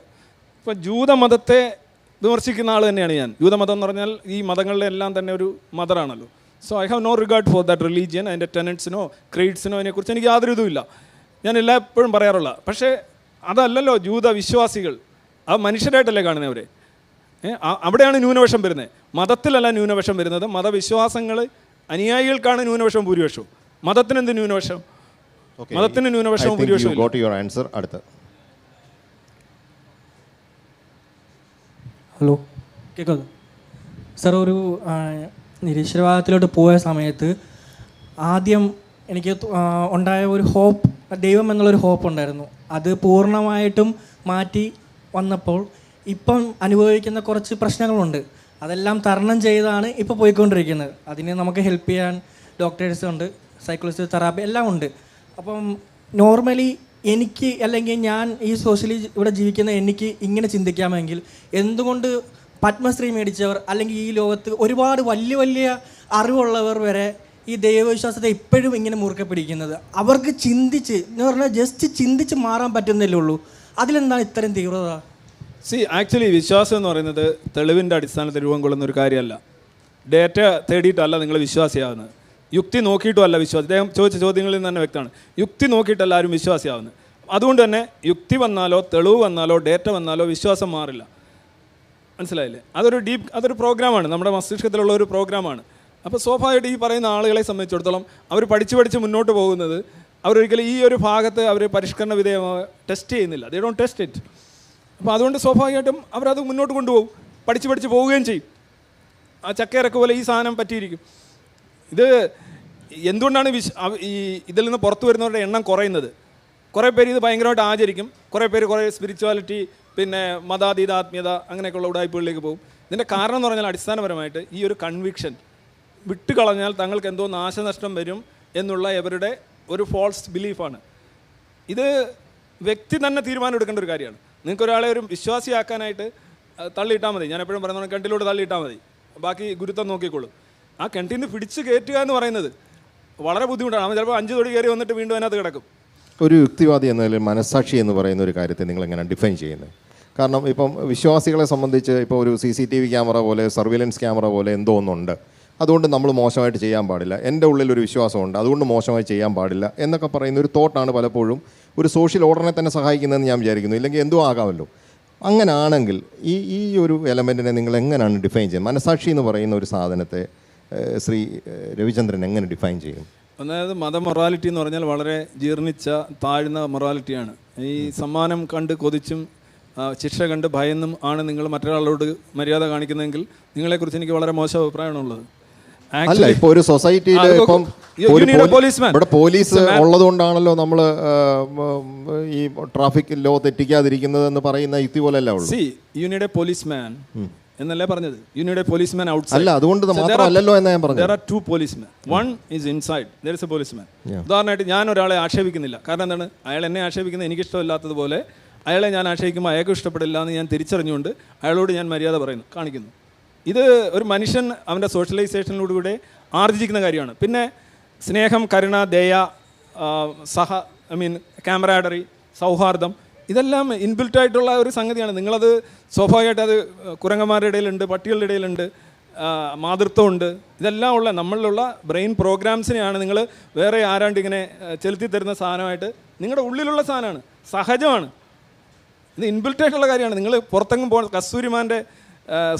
ഇപ്പം ജൂതമതത്തെ വിമർശിക്കുന്ന ആൾ തന്നെയാണ് ഞാൻ. ജൂതമതം എന്ന് പറഞ്ഞാൽ ഈ മതങ്ങളിലെ എല്ലാം തന്നെ ഒരു മതറാണല്ലോ. So I have no regard for that religion. അതിൻ്റെ ടെനൻസിനോ ക്രീഡ്സിനോ അതിനെക്കുറിച്ച് എനിക്ക് യാതൊരു ഇതുമില്ല. ഞാൻ എല്ലായ്പ്പോഴും പറയാറുള്ള. പക്ഷേ അതല്ലല്ലോ ജൂത വിശ്വാസികൾ. ആ മനുഷ്യരായിട്ടല്ലേ കാണുന്നവരെ. അവിടെയാണ് ന്യൂനപക്ഷം വരുന്നത്. മതത്തിലല്ല ന്യൂനപക്ഷം വരുന്നത്. മതവിശ്വാസങ്ങൾ അനുയായികൾക്കാണ് ന്യൂനപക്ഷം ഭൂരിപക്ഷവും. മതത്തിന് എന്ത് ന്യൂനപക്ഷം? മതത്തിന് ന്യൂനപക്ഷവും ഭൂരിപക്ഷവും. അടുത്ത ഹലോ, കേൾക്കാമോ സാർ? ഒരു നിരീശ്വരവാദത്തിലോട്ട് പോയ സമയത്ത് ആദ്യം എനിക്ക് ഉണ്ടായ ഒരു ഹോപ്പ്, ദൈവം എന്നുള്ളൊരു ഹോപ്പ് ഉണ്ടായിരുന്നു. അത് പൂർണ്ണമായിട്ടും മാറ്റി വന്നപ്പോൾ ഇപ്പം അനുഭവിക്കുന്ന കുറച്ച് പ്രശ്നങ്ങളുണ്ട്. അതെല്ലാം തരണം ചെയ്താണ് ഇപ്പോൾ പോയിക്കൊണ്ടിരിക്കുന്നത്. അതിന് നമുക്ക് ഹെൽപ്പ് ചെയ്യാൻ ഡോക്ടേഴ്സ് ഉണ്ട്, സൈക്കോളജിസ്റ്റ്, തെറാപ്പി എല്ലാം ഉണ്ട്. അപ്പം നോർമലി എനിക്ക്, അല്ലെങ്കിൽ ഞാൻ ഈ സോഷ്യലി ഇവിടെ ജീവിക്കുന്ന എനിക്ക് ഇങ്ങനെ ചിന്തിക്കാമെങ്കിൽ എന്തുകൊണ്ട് പത്മശ്രീ മേടിച്ചവർ അല്ലെങ്കിൽ ഈ ലോകത്ത് ഒരുപാട് വലിയ വലിയ അറിവുള്ളവർ വരെ ഈ ദൈവവിശ്വാസത്തെ ഇപ്പോഴും ഇങ്ങനെ മുറുക്കെ പിടിക്കുന്നത്? അവർക്ക് ചിന്തിച്ച് എന്ന് പറഞ്ഞാൽ ജസ്റ്റ് ചിന്തിച്ച് മാറാൻ പറ്റുന്നില്ലേ ഉള്ളൂ. അതിലെന്താണ് ഇത്തരം തീവ്രത? ആക്ച്വലി വിശ്വാസം എന്ന് പറയുന്നത് തെളിവിൻ്റെ അടിസ്ഥാനത്തിൽ രൂപം കൊള്ളുന്ന ഒരു കാര്യമല്ല. ഡേറ്റ തേടിയിട്ടല്ല നിങ്ങൾ വിശ്വാസിയാവുന്നത്. യുക്തി നോക്കിയിട്ടുമല്ല വിശ്വാസം. അദ്ദേഹം ചോദിച്ച ചോദ്യങ്ങളിൽ നിന്ന് തന്നെ വ്യക്തമാണ്. യുക്തി നോക്കിയിട്ടല്ല ആരും വിശ്വാസിയാവുന്നത്. അതുകൊണ്ട് തന്നെ യുക്തി വന്നാലോ തെളിവ് വന്നാലോ ഡേറ്റ വന്നാലോ വിശ്വാസം മാറില്ല. മനസ്സിലായില്ലേ? അതൊരു പ്രോഗ്രാമാണ്, നമ്മുടെ മസ്തിഷ്കത്തിലുള്ള ഒരു പ്രോഗ്രാമാണ്. അപ്പോൾ സ്വാഭാവികമായിട്ട് ഈ പറയുന്ന ആളുകളെ സംബന്ധിച്ചിടത്തോളം അവർ പഠിച്ച് മുന്നോട്ട് പോകുന്നത്, അവരൊരിക്കലും ഈ ഒരു ഭാഗത്ത് അവർ പരിഷ്കരണ വിധേയമായി ടെസ്റ്റ് ചെയ്യുന്നില്ല. They don't test it. അപ്പോൾ അതുകൊണ്ട് സ്വാഭാവികമായിട്ടും അവരത് മുന്നോട്ട് കൊണ്ടുപോകും, പഠിച്ച് പോവുകയും ചെയ്യും. ആ ചക്കയിറക്ക് പോലെ ഈ സാധനം പറ്റിയിരിക്കും. ഇത് എന്തുകൊണ്ടാണ് ഈ ഇതിൽ നിന്ന് പുറത്തു വരുന്നവരുടെ എണ്ണം കുറയുന്നത്? കുറേ പേര് ഇത് ഭയങ്കരമായിട്ട് ആചരിക്കും, കുറേ പേര് കുറേ സ്പിരിച്വാലിറ്റി, പിന്നെ മതാതീതാത്മ്യത അങ്ങനെയൊക്കെയുള്ള ഉടായ്പകളിലേക്ക് പോകും. ഇതിൻ്റെ കാരണം എന്ന് പറഞ്ഞാൽ അടിസ്ഥാനപരമായിട്ട് ഈ ഒരു കൺവിക്ഷൻ വിട്ടുകളഞ്ഞാൽ തങ്ങൾക്ക് എന്തോ നാശനഷ്ടം വരും എന്നുള്ള ഇവരുടെ ഒരു ഫോൾസ് ബിലീഫാണ്. ഇത് വ്യക്തി തന്നെ തീരുമാനം എടുക്കേണ്ട ഒരു കാര്യമാണ്. നിങ്ങൾക്കൊരാളെ ഒരു വിശ്വാസിയാക്കാനായിട്ട് തള്ളിയിട്ടാൽ മതി. ഞാൻ എപ്പോഴും പറയുന്നത് കിണറ്റിലൂടെ തള്ളിയിട്ടാൽ മതി, ബാക്കി ഗുരുത്വം നോക്കിക്കോളൂ. ആ കിണറ്റിൽ നിന്ന് പിടിച്ച് കയറ്റുക എന്ന് പറയുന്നത് വളരെ ബുദ്ധിമുട്ടാണ്. അവൻ ചിലപ്പോൾ 5 തൊടി കയറി വന്നിട്ട് വീണ്ടും അതിനകത്ത് കിടക്കും. ഒരു യുക്തിവാദി എന്നതിൽ മനസ്സാക്ഷി എന്ന് പറയുന്ന ഒരു കാര്യത്തെ നിങ്ങൾ എങ്ങനെ ഡിഫൈൻ ചെയ്യുന്നത്? കാരണം ഇപ്പം വിശ്വാസികളെ സംബന്ധിച്ച് ഇപ്പോൾ ഒരു CCTV ക്യാമറ പോലെ, സർവൈലൻസ് ക്യാമറ പോലെ എന്തോ ഒന്നുണ്ട്, അതുകൊണ്ട് നമ്മൾ മോശമായിട്ട് ചെയ്യാൻ പാടില്ല, എൻ്റെ ഉള്ളിലൊരു വിശ്വാസമുണ്ട് അതുകൊണ്ട് മോശമായി ചെയ്യാൻ പാടില്ല എന്നൊക്കെ പറയുന്ന ഒരു തോട്ടാണ് പലപ്പോഴും ഒരു സോഷ്യൽ ഓർഡറിനെ തന്നെ സഹായിക്കുന്നതെന്ന് ഞാൻ വിചാരിക്കുന്നു. ഇല്ലെങ്കിൽ എന്തോ ആകാമല്ലോ. അങ്ങനാണെങ്കിൽ ഈ ഒരു എലമെൻറ്റിനെ നിങ്ങൾ എങ്ങനെയാണ് ഡിഫൈൻ ചെയ്യുന്നത്? മനസാക്ഷി എന്ന് പറയുന്ന ഒരു സാധനത്തെ ശ്രീ രവിചന്ദ്രൻ എങ്ങനെ ഡിഫൈൻ ചെയ്യും? അതായത് മൊറാലിറ്റി എന്ന് പറഞ്ഞാൽ വളരെ ജീർണിച്ച താഴ്ന്ന മൊറാലിറ്റിയാണ്. ഈ സമ്മാനം കണ്ട് കൊതിച്ചും ശിക്ഷ കണ്ട് ഭയന്നും ആണ് നിങ്ങൾ മറ്റൊരാളോട് മര്യാദ കാണിക്കുന്നതെങ്കിൽ നിങ്ങളെക്കുറിച്ച് എനിക്ക് വളരെ മോശം അഭിപ്രായമാണുള്ളത്. അല്ല, ഇപ്പോൾ ഒരു സൊസൈറ്റിയിൽ ഇപ്പം ഇവിടെ പോലീസ് ഉള്ളത് കൊണ്ടാണല്ലോ നമ്മൾ ഈ ട്രാഫിക് ലോ തെറ്റിക്കാതിരിക്കുന്നത് എന്ന് പറയുന്ന യുക്തി പോലെയല്ല ഉള്ളൂ. യു നീഡ് എ പോലീസ്മാൻ എന്നല്ലേ പറഞ്ഞത്. You need A policeman outside. അല്ല, അതുകൊണ്ട് മാത്രമല്ലല്ലോ എന്ന് ഞാൻ പറഞ്ഞു. There are 2 policemen. One is inside. There is a policeman. ഉദാഹരണമായിട്ട് ഞാൻ ഒരാളെ ആക്ഷേപിക്കുന്നില്ല. കാരണം എന്താണ്? അയാൾ എന്നെ ആക്ഷേപിക്കുന്നത് എനിക്കിഷ്ടമില്ലാത്തതുപോലെ അയാളെ ഞാൻ ആക്ഷേപിക്കുമ്പോൾ അയാൾക്ക് ഇഷ്ടപ്പെടില്ല എന്ന് ഞാൻ തിരിച്ചറിഞ്ഞുകൊണ്ട് അയാളോട് ഞാൻ മര്യാദ കാണിക്കുന്നു. ഇത് ഒരു മനുഷ്യൻ അവൻ്റെ സോഷ്യലൈസേഷനിലൂടെ ആർജിക്കുന്ന കാര്യമാണ്. പിന്നെ സ്നേഹം, കരുണ, ദയ, ക്യാമറാഡറി, സൗഹാർദ്ദം, ഇതെല്ലാം ഇൻബിൽറ്റ് ആയിട്ടുള്ള ഒരു സംഗതിയാണ്. നിങ്ങളത് സ്വാഭാവികമായിട്ട് അത് കുരങ്ങന്മാരുടെ ഇടയിലുണ്ട്, പട്ടികളുടെ ഇടയിലുണ്ട്, മാതൃത്വമുണ്ട്. ഇതെല്ലാം ഉള്ള നമ്മളിലുള്ള ബ്രെയിൻ പ്രോഗ്രാംസിനെയാണ് നിങ്ങൾ വേറെ ആരാണ്ട് ഇങ്ങനെ ചെലുത്തി തരുന്ന സാധനമായിട്ട് നിങ്ങളുടെ ഉള്ളിലുള്ള സാധനമാണ്, സഹജമാണ്. ഇത് ഇൻബിൽറ്റ് ആയിട്ടുള്ള കാര്യമാണ്. നിങ്ങൾ പുറത്തെങ്ങും കസ്തൂരിമാൻ്റെ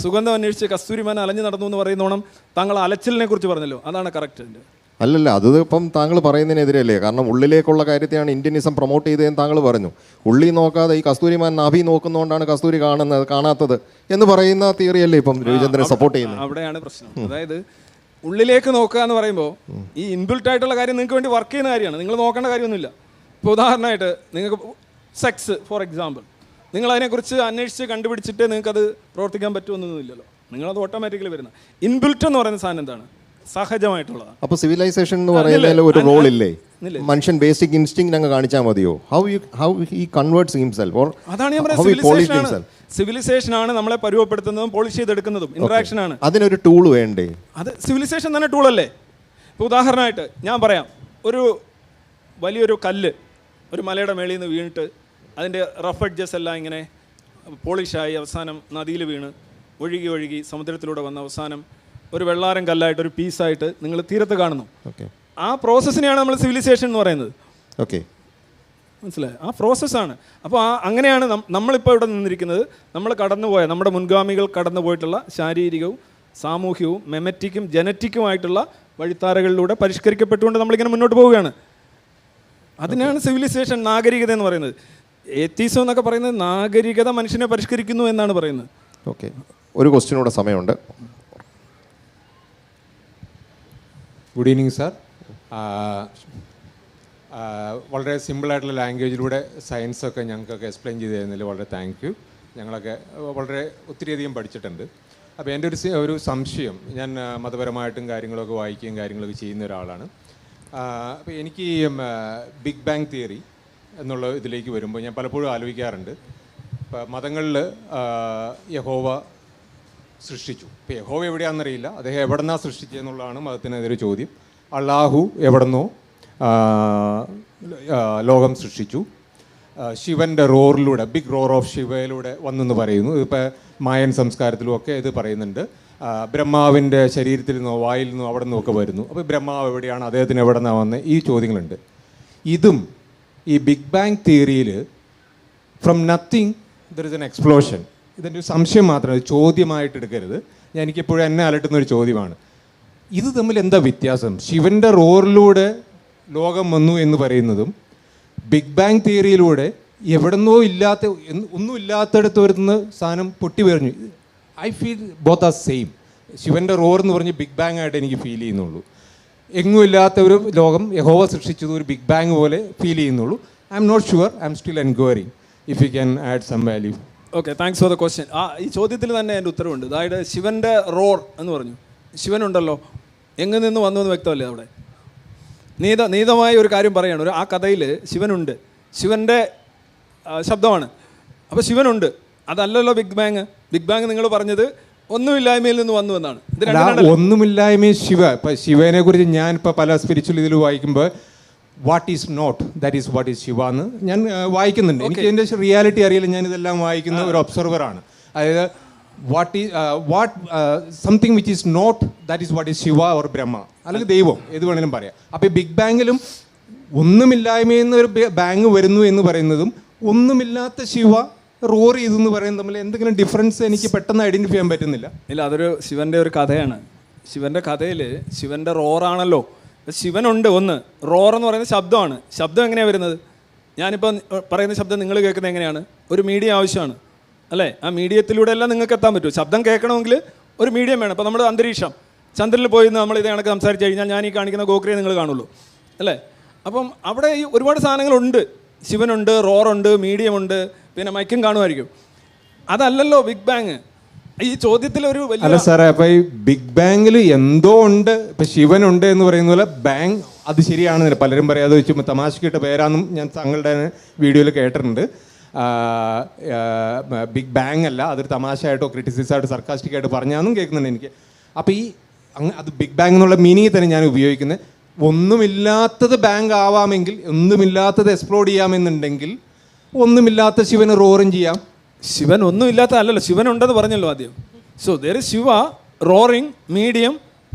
സുഗന്ധം അന്വേഷിച്ച് കസ്തൂരിമാൻ അലഞ്ഞു നടന്നു എന്ന് പറയുന്നോണം താങ്കൾ അലച്ചിലിനെ കുറിച്ച് പറഞ്ഞല്ലോ, അതാണ് കറക്റ്റ്. അല്ലല്ല, അത് ഇപ്പം താങ്കൾ പറയുന്നതിനെതിരല്ലേ? കാരണം ഉള്ളിലേക്കുള്ള കാര്യത്തെയാണ് ഇന്ത്യനിസം പ്രൊമോട്ട് ചെയ്തതെന്ന് താങ്കൾ പറഞ്ഞു. ഉള്ളി നോക്കാതെ ഈ കസ്തൂരിമാൻ നാഭി നോക്കുന്നതുകൊണ്ടാണ് കസ്തൂരി കാണാത്തത് എന്ന് പറയുന്ന തിയറിയല്ലേ ഇപ്പം രവിചന്ദ്രൻ സപ്പോർട്ട് ചെയ്യുന്നത്? അവിടെയാണ് പ്രശ്നം. അതായത് ഉള്ളിലേക്ക് നോക്കുക എന്ന് പറയുമ്പോൾ ഈ ഇൻബിൽറ്റ് ആയിട്ടുള്ള കാര്യം നിങ്ങൾക്ക് വേണ്ടി വർക്ക് ചെയ്യുന്ന കാര്യമാണ്, നിങ്ങൾ നോക്കേണ്ട കാര്യമൊന്നുമില്ല. ഇപ്പോൾ ഉദാഹരണമായിട്ട് നിങ്ങൾക്ക് സെക്സ് ഫോർ എക്സാമ്പിൾ, നിങ്ങൾ അതിനെക്കുറിച്ച് അന്വേഷിച്ച് കണ്ടുപിടിച്ചിട്ട് നിങ്ങൾക്കത് പ്രവർത്തിക്കാൻ പറ്റുമെന്നൊന്നുമില്ലല്ലോ. നിങ്ങളത് ഓട്ടോമാറ്റിക്കലി വരുന്ന ഇൻബിൽറ്റ് എന്ന് പറയുന്ന സാധനം എന്താണ്? സഹജമായിട്ടുള്ളതാണ്. അപ്പോൾ സിവിലൈസേഷൻ എന്ന് പറയുന്നതിൽ ഒരു റോൾ ഇല്ലേ? മനുഷ്യൻ ബേസിക് ഇൻസ്റ്റിങ് അങ്ങ് കാണിച്ചാൽ മതിയോ? How he converts himself or അതാണ് ഞാൻ പറയുന്നത്. സിവിലൈസേഷൻ ആണ് നമ്മളെ പരുവപ്പെടുത്തുന്നതും പോളിഷ് ചെയ്തെടുക്കുന്നതും ഇൻട്രാക്ഷൻ ആണ്. അതിനൊരു ടൂൾ വേണ്ടേ? അത് സിവിലൈസേഷൻ തന്നെ ടൂളല്ലേ. ഇപ്പോൾ ഉദാഹരണമായിട്ട് ഞാൻ പറയാം, ഒരു വലിയൊരു കല്ല് ഒരു മലയുടെ മേളിൽ നിന്ന് വീണിട്ട് അതിൻ്റെ റഫ് എഡ്ജസ് എല്ലാം ഇങ്ങനെ പോളിഷായി അവസാനം നദിയിൽ വീണ് ഒഴുകി സമുദ്രത്തിലൂടെ വന്ന അവസാനം ഒരു വെള്ളാരം കല്ലായിട്ട് ഒരു പീസായിട്ട് നിങ്ങൾ തീരത്ത് കാണുന്നു. ആ പ്രോസസ്സിനെയാണ് നമ്മൾ സിവിലൈസേഷൻ എന്ന് പറയുന്നത്. ഓക്കെ, മനസ്സിലായി? ആ പ്രോസസ്സാണ്. അപ്പോൾ അങ്ങനെയാണ് നമ്മളിപ്പോൾ ഇവിടെ നിന്നിരിക്കുന്നത്. നമ്മൾ കടന്നുപോയ നമ്മുടെ മുൻഗാമികൾ കടന്നു പോയിട്ടുള്ള ശാരീരികവും സാമൂഹികവും മെമറ്റിക്കും ജനറ്റിക്കുമായിട്ടുള്ള വഴിത്താരകളിലൂടെ പരിഷ്കരിക്കപ്പെട്ടുകൊണ്ട് നമ്മളിങ്ങനെ മുന്നോട്ട് പോവുകയാണ്. അതിനാണ് സിവിലൈസേഷൻ, നാഗരികത എന്ന് പറയുന്നത്. എത്തീസം എന്നൊക്കെ പറയുന്നത് നാഗരികത മനുഷ്യനെ പരിഷ്കരിക്കുന്നു എന്നാണ് പറയുന്നത്. ഓക്കെ, ഒരു ക്വസ്റ്റ്യനൂടെ സമയമുണ്ട്. Good evening sir. വളരെ സിമ്പിളായിട്ടുള്ള ലാംഗ്വേജിലൂടെ സയൻസൊക്കെ ഞങ്ങൾക്കൊക്കെ എക്സ്പ്ലെയിൻ ചെയ്ത് തരുന്നതിൽ വളരെ താങ്ക് യു. ഞങ്ങളൊക്കെ വളരെ ഒത്തിരിയധികം പഠിച്ചിട്ടുണ്ട്. അപ്പോൾ എൻ്റെ ഒരു സംശയം, ഞാൻ മതപരമായിട്ടും കാര്യങ്ങളൊക്കെ വായിക്കുകയും കാര്യങ്ങളൊക്കെ ചെയ്യുന്ന ഒരാളാണ്. അപ്പോൾ എനിക്ക് ഈ ബിഗ് ബാങ് തിയറി എന്നുള്ള ഇതിലേക്ക് വരുമ്പോൾ ഞാൻ പലപ്പോഴും ആലോചിക്കാറുണ്ട്. ഇപ്പോൾ മതങ്ങളിൽ യഹോവ സൃഷ്ടിച്ചു. ഇപ്പോൾ യഹോവ എവിടെയാണെന്നറിയില്ല, അദ്ദേഹം എവിടെന്നാണ് സൃഷ്ടിച്ചതെന്നുള്ളതാണ് മതത്തിനെതിരെ ചോദ്യം. അള്ളാഹു എവിടെന്നോ ലോകം സൃഷ്ടിച്ചു. ശിവൻ്റെ റോറിലൂടെ, ബിഗ് റോർ ഓഫ് ശിവയിലൂടെ വന്നെന്ന് പറയുന്നു. ഇപ്പോൾ മായൻ സംസ്കാരത്തിലും ഒക്കെ ഇത് പറയുന്നുണ്ട്. ബ്രഹ്മാവിൻ്റെ ശരീരത്തിൽ നിന്നോ വായിൽ നിന്നോ അവിടെ നിന്നൊക്കെ വരുന്നു. അപ്പോൾ ബ്രഹ്മാവ് എവിടെയാണ്, അദ്ദേഹത്തിന് എവിടെ നിന്നാണ് വന്നത്, ഈ ചോദ്യങ്ങളുണ്ട്. ഇതും ഈ ബിഗ് ബാങ് തിയറിയിൽ from nothing there is an explosion. ഇതിൻ്റെ ഒരു സംശയം മാത്രമേ, ചോദ്യമായിട്ട് എടുക്കരുത്. ഞാൻ എനിക്കെപ്പോഴും എന്നെ അലട്ടുന്നൊരു ചോദ്യമാണ്, ഇത് തമ്മിൽ എന്താ വ്യത്യാസം? ശിവൻ്റെ റോറിലൂടെ ലോകം വന്നു എന്ന് പറയുന്നതും ബിഗ് ബാങ് തിയറിയിലൂടെ എവിടെന്നോ ഇല്ലാത്ത ഒന്നും ഇല്ലാത്തടത്ത് വരുന്ന സാധനം പൊട്ടി പറഞ്ഞു. I feel both are same. ശിവൻ്റെ റോർ എന്ന് പറഞ്ഞ് ബിഗ് ബാങ് ആയിട്ട് എനിക്ക് ഫീൽ ചെയ്യുന്നുള്ളൂ. എങ്ങും ഇല്ലാത്ത ഒരു ലോകം യഹോവ സൃഷ്ടിച്ചത് ഒരു ബിഗ് ബാങ് പോലെ ഫീൽ ചെയ്യുന്നുള്ളൂ. I'm not sure, I'm still enquiring if you can add some value. Okay, thanks for the question. ഈ ചോദ്യത്തിൽ തന്നെ എൻ്റെ ഉത്തരവുണ്ട്. അതായത് ശിവൻ്റെ റോർ എന്ന് പറഞ്ഞു. ശിവനുണ്ടല്ലോ, എങ്ങു നിന്ന് വന്നു എന്ന് വ്യക്തമല്ലേ അവിടെ? നീതമായ ഒരു കാര്യം പറയുകയാണ്. ആ കഥയിൽ ശിവനുണ്ട്, ശിവൻ്റെ ശബ്ദമാണ്. അപ്പോൾ ശിവനുണ്ട്, അതല്ലല്ലോ ബിഗ് ബാങ്. ബിഗ് ബാങ് നിങ്ങൾ പറഞ്ഞത് ഒന്നുമില്ലായ്മയിൽ നിന്ന് വന്നു എന്നാണ്. ഒന്നുമില്ലായ്മ ശിവ. ഇപ്പം ശിവനെ കുറിച്ച് ഞാൻ ഇപ്പോൾ പല സ്പിരിച്വൽ ഇതിൽ വായിക്കുമ്പോൾ what is not, that is what is Shiva എന്ന് ഞാൻ വായിക്കുന്നുണ്ട്. എനിക്ക് ഇതിൻ്റെ റിയാലിറ്റി അറിയില്ല, ഞാൻ ഇതെല്ലാം വായിക്കുന്ന ഒരു ഒബ്സർവറാണ്. അതായത് something which is not, that is what is Shiva or Brahma, അല്ലെങ്കിൽ ദൈവം, ഏത് വേണമെങ്കിലും പറയാം. അപ്പോൾ ഈ ബിഗ് ബാങ്ങിലും ഒന്നുമില്ലായ്മയിൽ നിന്ന് ഒരു ബാങ് വരുന്നു എന്ന് പറയുന്നതും ഒന്നുമില്ലാത്ത ശിവ റോർ ചെയ്തെന്ന് പറയുന്നത് തമ്മിൽ എന്തെങ്കിലും ഡിഫറൻസ് എനിക്ക് പെട്ടെന്ന് ഐഡൻറ്റിഫൈ ചെയ്യാൻ പറ്റുന്നില്ല. ഇല്ല, അതൊരു ശിവൻ്റെ ഒരു കഥയാണ്. ശിവൻ്റെ കഥയിൽ ശിവൻ്റെ റോറാണല്ലോ. ശിവനുണ്ട് ഒന്ന്, റോർ എന്ന് പറയുന്നത് ശബ്ദമാണ്. ശബ്ദം എങ്ങനെയാണ് വരുന്നത്? ഞാനിപ്പോൾ പറയുന്ന ശബ്ദം നിങ്ങൾ കേൾക്കുന്നത് എങ്ങനെയാണ്? ഒരു മീഡിയം ആവശ്യമാണ് അല്ലേ? ആ മീഡിയത്തിലൂടെ എല്ലാം നിങ്ങൾക്ക് എത്താൻ പറ്റും. ശബ്ദം കേൾക്കണമെങ്കിൽ ഒരു മീഡിയം വേണം. ഇപ്പോൾ നമ്മുടെ അന്തരീക്ഷം, ചന്ദ്രനിൽ പോയി നമ്മൾ ഇത് കണക്ക് സംസാരിച്ച് കഴിഞ്ഞാൽ ഞാൻ ഈ കാണിക്കുന്ന ഗോക്രിയെ നിങ്ങൾ കാണുള്ളൂ അല്ലേ? അപ്പം അവിടെ ഈ ഒരുപാട് സാധനങ്ങളുണ്ട്. ശിവനുണ്ട്, റോറുണ്ട്, മീഡിയം ഉണ്ട്, പിന്നെ മൈക്കും കാണുമായിരിക്കും. അതല്ലല്ലോ ബിഗ് ബാങ്. ഈ ചോദ്യത്തിൽ ഒരു അല്ല വലിയ സാറേ, അപ്പൊ ഈ ബിഗ് ബാങ്ങിൽ എന്തോ ഉണ്ട്. ഇപ്പൊ ശിവനുണ്ട് എന്ന് പറയുന്ന പോലെ ബാങ് അത് ശരിയാണെന്നില്ല, പലരും പറയാതെ വെച്ച് തമാശക്കിട്ട പേരാന്നും ഞാൻ താങ്കളുടെ വീഡിയോയിൽ കേട്ടിട്ടുണ്ട്. ബിഗ് ബാങ് അല്ല, അതൊരു തമാശയായിട്ടോ ക്രിറ്റിസിസമായിട്ടോ സർക്കാസ്റ്റിക് ആയിട്ട് പറഞ്ഞാന്നും കേൾക്കുന്നുണ്ട് എനിക്ക്. അപ്പോൾ ഈ അത് ബിഗ് ബാങ് എന്നുള്ള മീനിങ് തന്നെ ഞാൻ ഉപയോഗിക്കുന്നത്. ഒന്നുമില്ലാത്തത് ബാങ്ക് ആവാമെങ്കിൽ, ഒന്നുമില്ലാത്തത് എക്സ്പ്ലോഡ് ചെയ്യാമെന്നുണ്ടെങ്കിൽ ഒന്നുമില്ലാത്ത ശിവന് റോറും ചെയ്യാം. ശിവൻ ഒന്നുമില്ലാത്ത അല്ലല്ലോ, ശിവൻ ഉണ്ടെന്ന് പറഞ്ഞല്ലോ ആദ്യം. So there is Shiva roaring medium.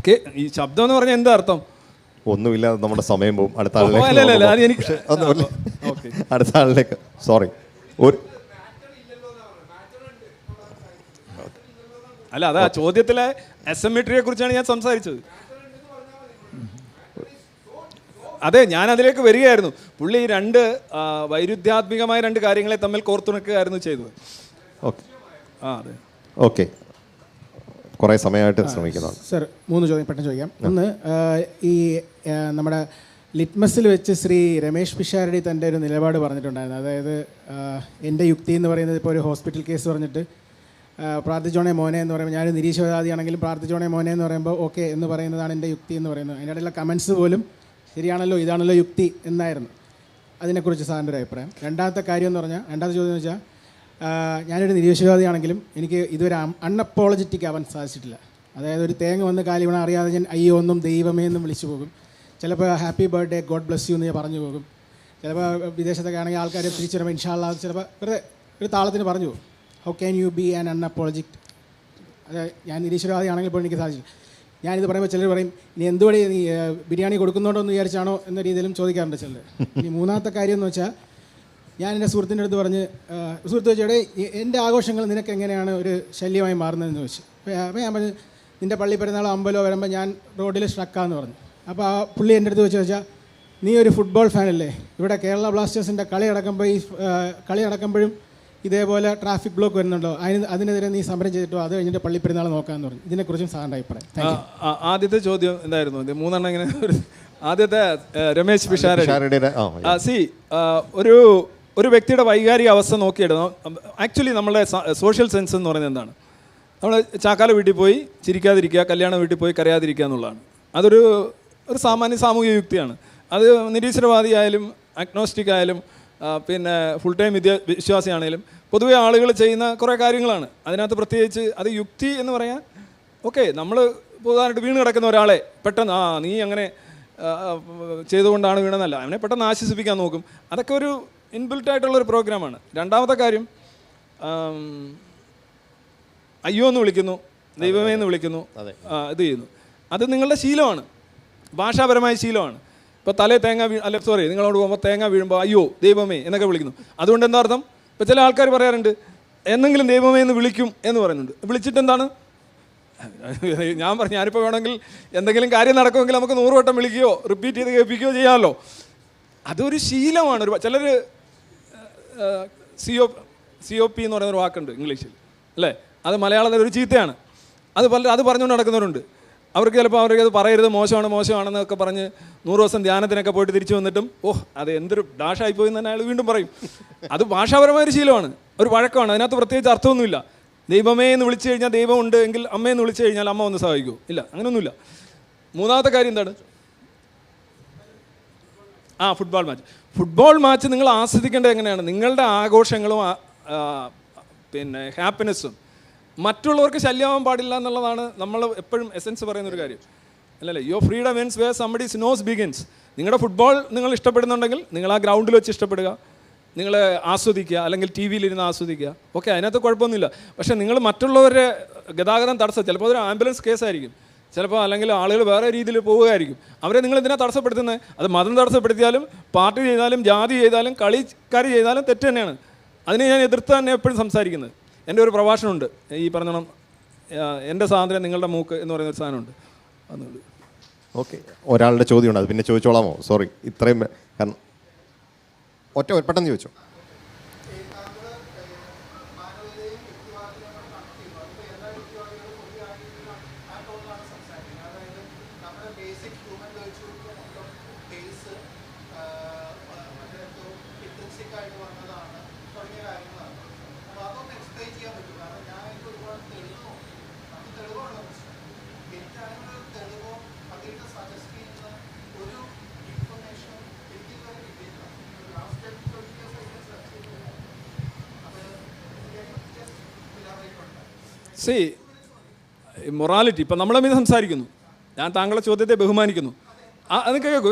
ഈ ശബ്ദം എന്ന് പറഞ്ഞാൽ എന്താ അർത്ഥം? ഒന്നുമില്ലാതെ നമ്മുടെ സമയം പോകും. അടുത്ത അല്ല, അത് ആളിലേക്ക് എനിക്ക് അടുത്ത ആളിലേക്ക് സോറി ഒരു അല്ല, അത് ആ ചോദ്യത്തിലെ അസിമെട്രിയെ കുറിച്ചാണ് ഞാൻ സംസാരിച്ചത്. അതെ, ഞാൻ അതിലേക്ക് വരികയായിരുന്നു. പുള്ളി ഈ രണ്ട് വൈരുദ്ധ്യാത്മികമായ രണ്ട് കാര്യങ്ങളെ തമ്മിൽ കോർത്തുണക്കുകയായിരുന്നു ചെയ്തത്. ഓക്കെ അതെ, ഓക്കെ, കുറേ സമയമായിട്ട് ശ്രമിക്കുന്നതാണ്. സർ, 3 ചോദ്യം പെട്ടെന്ന് ചോദിക്കാം. ഒന്ന്, ഈ നമ്മുടെ ലിറ്റ്മസിൽ വെച്ച് ശ്രീ രമേശ് പിഷാരടി തൻ്റെ ഒരു നിലപാട് പറഞ്ഞിട്ടുണ്ടായിരുന്നു. അതായത് എൻ്റെ യുക്തി എന്ന് പറയുന്നത്, ഇപ്പോൾ ഒരു ഹോസ്പിറ്റൽ കേസ് പറഞ്ഞിട്ട് പ്രാർത്ഥിച്ചോണേ മോനെ എന്ന് പറയുമ്പോൾ, ഞാനൊരു നിരീശ്വരവാദിയാണെങ്കിലും പ്രാർത്ഥിച്ചോണേ മോനെ എന്ന് പറയുമ്പോൾ ഓക്കെ എന്ന് പറയുന്നതാണ് എൻ്റെ യുക്തി എന്ന് പറയുന്നത്. അതിൻ്റെ ഇടയിലുള്ള കമൻസ് പോലും ശരിയാണല്ലോ, ഇതാണല്ലോ യുക്തി എന്നായിരുന്നു. അതിനെക്കുറിച്ച് സാറിൻ്റെ ഒരു അഭിപ്രായം. രണ്ടാമത്തെ കാര്യം എന്ന് പറഞ്ഞാൽ, രണ്ടാമത്തെ ചോദ്യം എന്ന് വെച്ചാൽ, ഞാനൊരു നിരീശ്വരവാദിയാണെങ്കിലും എനിക്ക് ഇതുവരെ അൺഅപ്പോളജറ്റിക് ആവാൻ സാധിച്ചിട്ടില്ല. അതായത് ഒരു തേങ്ങ വന്ന് കാലി വീണാൽ അറിയാതെ ഞാൻ അയ്യോ ഒന്നും ദൈവമേ എന്നും വിളിച്ചു പോകും. ചിലപ്പോൾ happy birthday God bless you എന്ന് ഞാൻ പറഞ്ഞു പോകും. ചിലപ്പോൾ വിദേശത്തൊക്കെ ആണെങ്കിൽ ആൾക്കാർ തിരിച്ചു വരുമ്പോൾ ഇൻഷാല്ലാ ചിലപ്പോൾ വെറുതെ ഒരു താളത്തിന് പറഞ്ഞു പോകും. How can you be an unapologetic? അതായത് ഞാൻ നിരീശ്വരവാദിയാണെങ്കിൽ ഇപ്പോൾ എനിക്ക് സാധിച്ചു. ഞാനിത് പറയുമ്പോൾ ചിലർ പറയും, ഇനി എന്തുവഴി നീ ബിരിയാണി കൊടുക്കുന്നുണ്ടോ എന്ന് വിചാരിച്ചാണോ എന്ന രീതിയിലും ചോദിക്കാറുണ്ട് ചിലർ. ഇനി മൂന്നാമത്തെ കാര്യം എന്ന് വെച്ചാൽ, ഞാൻ എൻ്റെ സുഹൃത്തിൻ്റെ അടുത്ത് പറഞ്ഞ്, സുഹൃത്ത് വെച്ചോടെ എൻ്റെ ആഘോഷങ്ങൾ നിനക്ക് എങ്ങനെയാണ് ഒരു ശല്യമായി മാറുന്നതെന്ന് ചോദിച്ചു. അപ്പോൾ ഞാൻ പറഞ്ഞു, നിൻ്റെ പള്ളി പെരുന്നാളോ അമ്പലോ വരുമ്പോൾ ഞാൻ റോഡിൽ സ്ട്രക്കാന്ന് പറഞ്ഞു. അപ്പോൾ ആ പുള്ളി എൻ്റെ അടുത്ത് വെച്ചാൽ, നീ ഒരു ഫുട്ബോൾ ഫാനല്ലേ, ഇവിടെ കേരള ബ്ലാസ്റ്റേഴ്സിൻ്റെ കളി നടക്കുമ്പോഴും ഇതേപോലെ ട്രാഫിക് ബ്ലോക്ക് വരുന്നുണ്ടോ, അതിനെതിരെ നീ സമരം ചെയ്തിട്ടോ, അത് കഴിഞ്ഞിട്ട് പള്ളി പെരുന്നാൾ നോക്കാമെന്ന് പറഞ്ഞു. ഇതിനെക്കുറിച്ചും സാറിൻ്റെ അഭിപ്രായം. ആദ്യത്തെ ചോദ്യം എന്തായിരുന്നു? 3 ഇങ്ങനെ. ആദ്യത്തെ രമേശ് പിഷാരടി. ഒരു വ്യക്തിയുടെ വൈകാരിക അവസ്ഥ നോക്കിയെടുക്കണം. ആക്ച്വലി നമ്മളുടെ സോഷ്യൽ സെൻസ് എന്ന് പറയുന്നത് എന്താണ്? നമ്മൾ ചാക്കാല വീട്ടിൽ പോയി ചിരിക്കാതിരിക്കുക, കല്യാണ വീട്ടിൽ പോയി കരയാതിരിക്കുക എന്നുള്ളതാണ്. അതൊരു സാമാന്യ സാമൂഹിക യുക്തിയാണ്. അത് നിരീശ്വരവാദിയായാലും അഗ്നോസ്റ്റിക് ആയാലും പിന്നെ ഫുൾ ടൈം വിശ്വാസിയാണെങ്കിലും പൊതുവെ ആളുകൾ ചെയ്യുന്ന കുറേ കാര്യങ്ങളാണ്. അതിനകത്ത് പ്രത്യേകിച്ച് അത് യുക്തി എന്ന് പറയാൻ ഓക്കെ. നമ്മൾ പൊതുവായിട്ട് വീണ് കിടക്കുന്ന ഒരാളെ പെട്ടെന്ന് നീ അങ്ങനെ ചെയ്തുകൊണ്ടാണ് വീണെന്നല്ല, അവനെ പെട്ടെന്ന് ആശ്വസിപ്പിക്കാൻ നോക്കും. അതൊക്കെ ഒരു ഇൻബിൽറ്റ് ആയിട്ടുള്ളൊരു പ്രോഗ്രാമാണ്. രണ്ടാമത്തെ കാര്യം, അയ്യോ എന്ന് വിളിക്കുന്നു, ദൈവമേ എന്ന് വിളിക്കുന്നു, ഇത് ചെയ്യുന്നു. അത് നിങ്ങളുടെ ശീലമാണ്, ഭാഷാപരമായ ശീലമാണ്. ഇപ്പോൾ നിങ്ങളോട് പോകുമ്പോൾ തേങ്ങ വീഴുമ്പോൾ അയ്യോ ദൈവമേ എന്നൊക്കെ വിളിക്കുന്നു. അതുകൊണ്ട് എന്താ അർത്ഥം? ഇപ്പോൾ ചില ആൾക്കാർ പറയാറുണ്ട്, എന്നെങ്കിലും ദൈവമേ എന്ന് വിളിക്കും എന്ന് പറയുന്നുണ്ട്. വിളിച്ചിട്ട് എന്താണ്? ഞാനിപ്പോൾ വേണമെങ്കിൽ എന്തെങ്കിലും കാര്യം നടക്കുമെങ്കിൽ നമുക്ക് 100 വട്ടം വിളിക്കുകയോ റിപ്പീറ്റ് ചെയ്ത് കേൾപ്പിക്കുകയോ ചെയ്യാമല്ലോ. അതൊരു ശീലമാണ്. ചിലർ COP എന്ന് പറയുന്നൊരു വാക്കുണ്ട് ഇംഗ്ലീഷിൽ, അല്ലേ? അത് മലയാളത്തിൽ ഒരു ചീത്തയാണ്. അത് പറഞ്ഞുകൊണ്ട് നടക്കുന്നവരുണ്ട്. അവർക്ക് അത് പറയരുത്, മോശമാണെന്നൊക്കെ പറഞ്ഞ് 100 ദിവസം ധ്യാനത്തിനൊക്കെ പോയിട്ട് തിരിച്ചു വന്നിട്ടും അത് എന്തൊരു ഡാഷായിപ്പോയി എന്ന് തന്നെ അയാൾ വീണ്ടും പറയും. അത് ഭാഷാപരമായൊരു ശീലമാണ്, ഒരു വഴക്കമാണ്. അതിനകത്ത് പ്രത്യേകിച്ച് അർത്ഥമൊന്നുമില്ല. ദൈവമേ എന്ന് വിളിച്ചു കഴിഞ്ഞാൽ ദൈവം ഉണ്ട് എങ്കിൽ അമ്മയെന്ന് വിളിച്ചു കഴിഞ്ഞാൽ അമ്മ ഒന്ന് സഹായിക്കുമോ? ഇല്ല, അങ്ങനെയൊന്നുമില്ല. മൂന്നാമത്തെ കാര്യം എന്താണ്? ഫുട്ബോൾ മാച്ച് നിങ്ങൾ ആസ്വദിക്കേണ്ടത് എങ്ങനെയാണ്? നിങ്ങളുടെ ആഘോഷങ്ങളും പിന്നെ ഹാപ്പിനെസ്സും മറ്റുള്ളവർക്ക് ശല്യമാവാൻ പാടില്ല എന്നുള്ളതാണ് നമ്മൾ എപ്പോഴും എസെൻസ് പറയുന്നൊരു കാര്യം, അല്ലല്ലേ? Your freedom ends where somebody's nose begins. നിങ്ങളുടെ ഫുട്ബോൾ നിങ്ങൾ ഇഷ്ടപ്പെടുന്നുണ്ടെങ്കിൽ നിങ്ങൾ ആ ഗ്രൗണ്ടിൽ വെച്ച് ഇഷ്ടപ്പെടുക, നിങ്ങൾ ആസ്വദിക്കുക, അല്ലെങ്കിൽ ടി വിയിലിരുന്ന് ആസ്വദിക്കുക. ഓക്കെ, അതിനകത്ത് കുഴപ്പമൊന്നുമില്ല. പക്ഷേ നിങ്ങൾ മറ്റുള്ളവരുടെ ഗതാഗതം ചിലപ്പോൾ അതൊരു ആംബുലൻസ് കേസായിരിക്കും, ചിലപ്പോൾ അല്ലെങ്കിൽ ആളുകൾ വേറെ രീതിയിൽ പോവുകയായിരിക്കും. അവരെ നിങ്ങൾ എന്തിനാണ് തടസ്സപ്പെടുത്തുന്നത്? അത് മതം തടസ്സപ്പെടുത്തിയാലും പാർട്ടി ചെയ്താലും ജാതി ചെയ്താലും കളിക്കാരി ചെയ്താലും തെറ്റ് തന്നെയാണ്. അതിനെ ഞാൻ എതിർത്ത് തന്നെ എപ്പോഴും സംസാരിക്കുന്നത്. എൻ്റെ ഒരു പ്രഭാഷണമുണ്ട്, ഈ പറഞ്ഞോണം എൻ്റെ സ്വാതന്ത്ര്യം നിങ്ങളുടെ മൂക്ക് എന്ന് പറയുന്നൊരു സാധനമുണ്ട്. അതുകൊണ്ട് ഓക്കെ, ഒരാളുടെ ചോദ്യമുണ്ട്, അത് പിന്നെ ചോദിച്ചോളാമോ? സോറി, ഇത്രയും കാരണം പെട്ടെന്ന് ചോദിച്ചോ. മൊറാലിറ്റി ഇപ്പം നമ്മൾ തമ്മിൽ സംസാരിക്കുന്നു, ഞാൻ താങ്കളുടെ ചോദ്യത്തെ ബഹുമാനിക്കുന്നു. അത് കേൾക്കൂ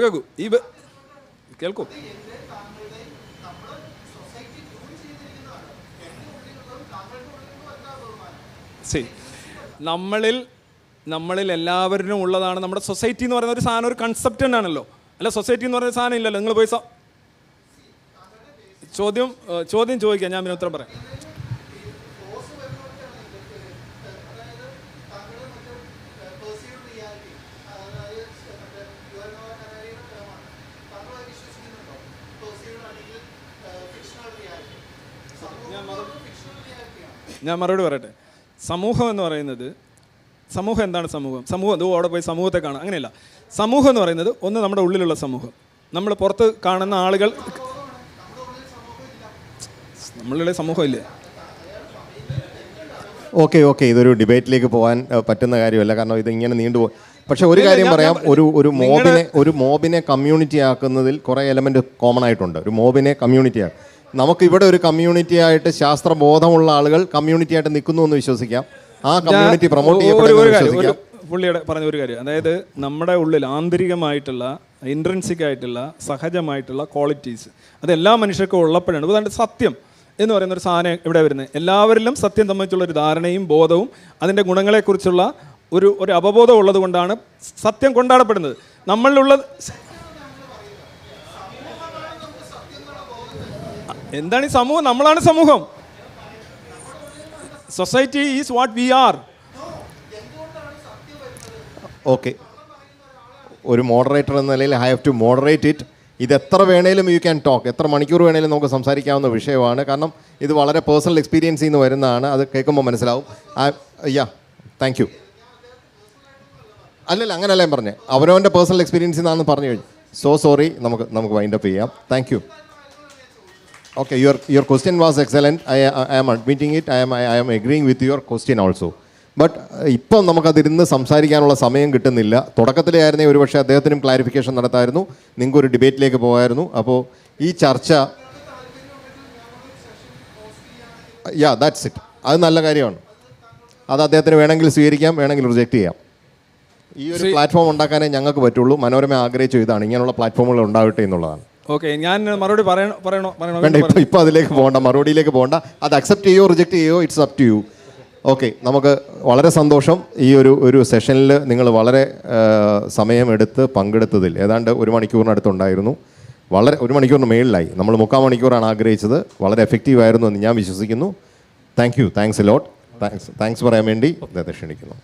കേൾക്കൂ. നമ്മളിൽ എല്ലാവരിലും ഉള്ളതാണ് നമ്മുടെ സൊസൈറ്റി എന്ന് പറയുന്ന ഒരു സാധനം, ഒരു കൺസെപ്റ്റ് തന്നെയാണല്ലോ. അല്ല, സൊസൈറ്റി എന്ന് പറയുന്ന സാധനം ഇല്ലല്ലോ. നിങ്ങൾ പോയി ചോദ്യം ചോദിക്കാം, ഞാൻ പിന്നെ ഉത്തരം പറയാം. ഞാൻ മറുപടി പറയട്ടെ. സമൂഹം എന്ന് പറയുന്നത്, സമൂഹം എന്താണ് സമൂഹം അത് അവിടെ പോയി സമൂഹത്തെ കാണാം, അങ്ങനെയല്ല. സമൂഹം എന്ന് പറയുന്നത് ഒന്ന് നമ്മുടെ ഉള്ളിലുള്ള സമൂഹം, നമ്മൾ പുറത്ത് കാണുന്ന ആളുകൾ, നമ്മളുടെ സമൂഹമില്ലേ. ഓക്കെ ഇതൊരു ഡിബേറ്റിലേക്ക് പോകാൻ പറ്റുന്ന കാര്യമല്ല, കാരണം ഇത് ഇങ്ങനെ നീണ്ടുപോകും. പക്ഷെ ഒരു കാര്യം പറയാം, ഒരു മോബിനെ കമ്മ്യൂണിറ്റി ആക്കുന്നതിൽ കുറേ എലമെൻറ്റ് കോമൺ ആയിട്ടുണ്ട്. ഒരു മോബിനെ കമ്മ്യൂണിറ്റി ആക്കും. നമുക്കിവിടെ ഒരു കമ്മ്യൂണിറ്റി ആയിട്ട് ശാസ്ത്രബോധമുള്ള ആളുകൾ കമ്മ്യൂണിറ്റി ആയിട്ട് നിൽക്കുന്നു എന്ന് വിശ്വസിക്കാം. ആ കമ്മ്യൂണിറ്റി പ്രൊമോട്ട് ചെയ്യപ്പെടും. പുള്ളിയുടെ പറഞ്ഞ ഒരു കാര്യം, അതായത് നമ്മുടെ ഉള്ളിൽ ആന്തരികമായിട്ടുള്ള ഇൻട്രൻസിക് ആയിട്ടുള്ള സഹജമായിട്ടുള്ള ക്വാളിറ്റീസ് അത് എല്ലാ മനുഷ്യർക്കും ഉള്ളപ്പോഴാണ്. ഉദാഹരണത്തിന് സത്യം എന്ന് പറയുന്ന ഒരു സാധനം ഇവിടെ വരുന്നത്, എല്ലാവരിലും സത്യം സംബന്ധിച്ചുള്ള ഒരു ധാരണയും ബോധവും അതിൻ്റെ ഗുണങ്ങളെക്കുറിച്ചുള്ള ഒരു അവബോധം ഉള്ളത് കൊണ്ടാണ് സത്യം കൊണ്ടാടപ്പെടുന്നത്. നമ്മളിലുള്ള എന്താണ് ഈ സമൂഹം? നമ്മളാണ് സമൂഹം. Society is what we are. Okay, ഒരു മോഡറേറ്റർ എന്ന നിലയിൽ I have to moderate it. ഇത് എത്ര വേണേലും യു ക്യാൻ ടോക്ക്, എത്ര മണിക്കൂർ വേണേലും നമുക്ക് സംസാരിക്കാവുന്ന വിഷയമാണ്. കാരണം ഇത് വളരെ പേഴ്സണൽ എക്സ്പീരിയൻസിൽ നിന്ന് വരുന്നതാണ്. അത് കേൾക്കുമ്പോൾ മനസ്സിലാവും. Thank you. അല്ലല്ല, അങ്ങനെയല്ല ഞാൻ പറഞ്ഞത്, അവനവൻ്റെ പേഴ്സണൽ എക്സ്പീരിയൻസിൽ നിന്നാണെന്ന് പറഞ്ഞു കഴിഞ്ഞു. സോ സോറി, നമുക്ക് വൈൻഡ് അപ്പ് ചെയ്യാം. Thank you. Okay, your question was excellent. I am admitting it. I am agreeing with your question also. But ഇപ്പം നമുക്കതിരുന്ന് സംസാരിക്കാനുള്ള സമയം കിട്ടുന്നില്ല. തുടക്കത്തിലേ ആയിരുന്നേ ഒരുപക്ഷെ അദ്ദേഹത്തിനും ക്ലാരിഫിക്കേഷൻ നടത്തായിരുന്നു, നിങ്ങൾക്കൊരു ഡിബേറ്റിലേക്ക് പോകായിരുന്നു. അപ്പോൾ ഈ ചർച്ച ദാറ്റ്സ് ഇറ്റ്. അത് നല്ല കാര്യമാണ്. അത് അദ്ദേഹത്തിന് വേണമെങ്കിൽ സ്വീകരിക്കാം, വേണമെങ്കിൽ റിജക്റ്റ് ചെയ്യാം. ഈ ഒരു പ്ലാറ്റ്ഫോം ഉണ്ടാക്കാനേ ഞങ്ങൾക്ക് പറ്റുള്ളൂ. മനോരമ ആഗ്രഹിച്ചു ഇതാണ്, ഇങ്ങനെയുള്ള പ്ലാറ്റ്ഫോമുകൾ ഉണ്ടാവട്ടെ എന്നുള്ളതാണ്. ഓക്കെ, ഞാൻ മറുപടി പറയണോ? വേണ്ട, ഇപ്പം അതിലേക്ക് പോകണ്ട, മറുപടിയിലേക്ക് പോകണ്ട. അത് അക്സെപ്റ്റ് ചെയ്യോ റിജക്റ്റ് ചെയ്യോ, it's up to you. Okay, നമുക്ക് വളരെ സന്തോഷം ഈ ഒരു സെഷനിൽ നിങ്ങൾ വളരെ സമയമെടുത്ത് പങ്കെടുത്തതിൽ. ഏതാണ്ട് 1 മണിക്കൂറിനടുത്തുണ്ടായിരുന്നു. വളരെ 1 മണിക്കൂറിന് മേളിലായി. നമ്മൾ 3/4 മണിക്കൂറാണ് ആഗ്രഹിച്ചത്. വളരെ എഫക്റ്റീവ് ആയിരുന്നു എന്ന് ഞാൻ വിശ്വസിക്കുന്നു. Thanks a lot. താങ്ക്സ് പറയാൻ വേണ്ടി ക്ഷണിക്കുന്നു.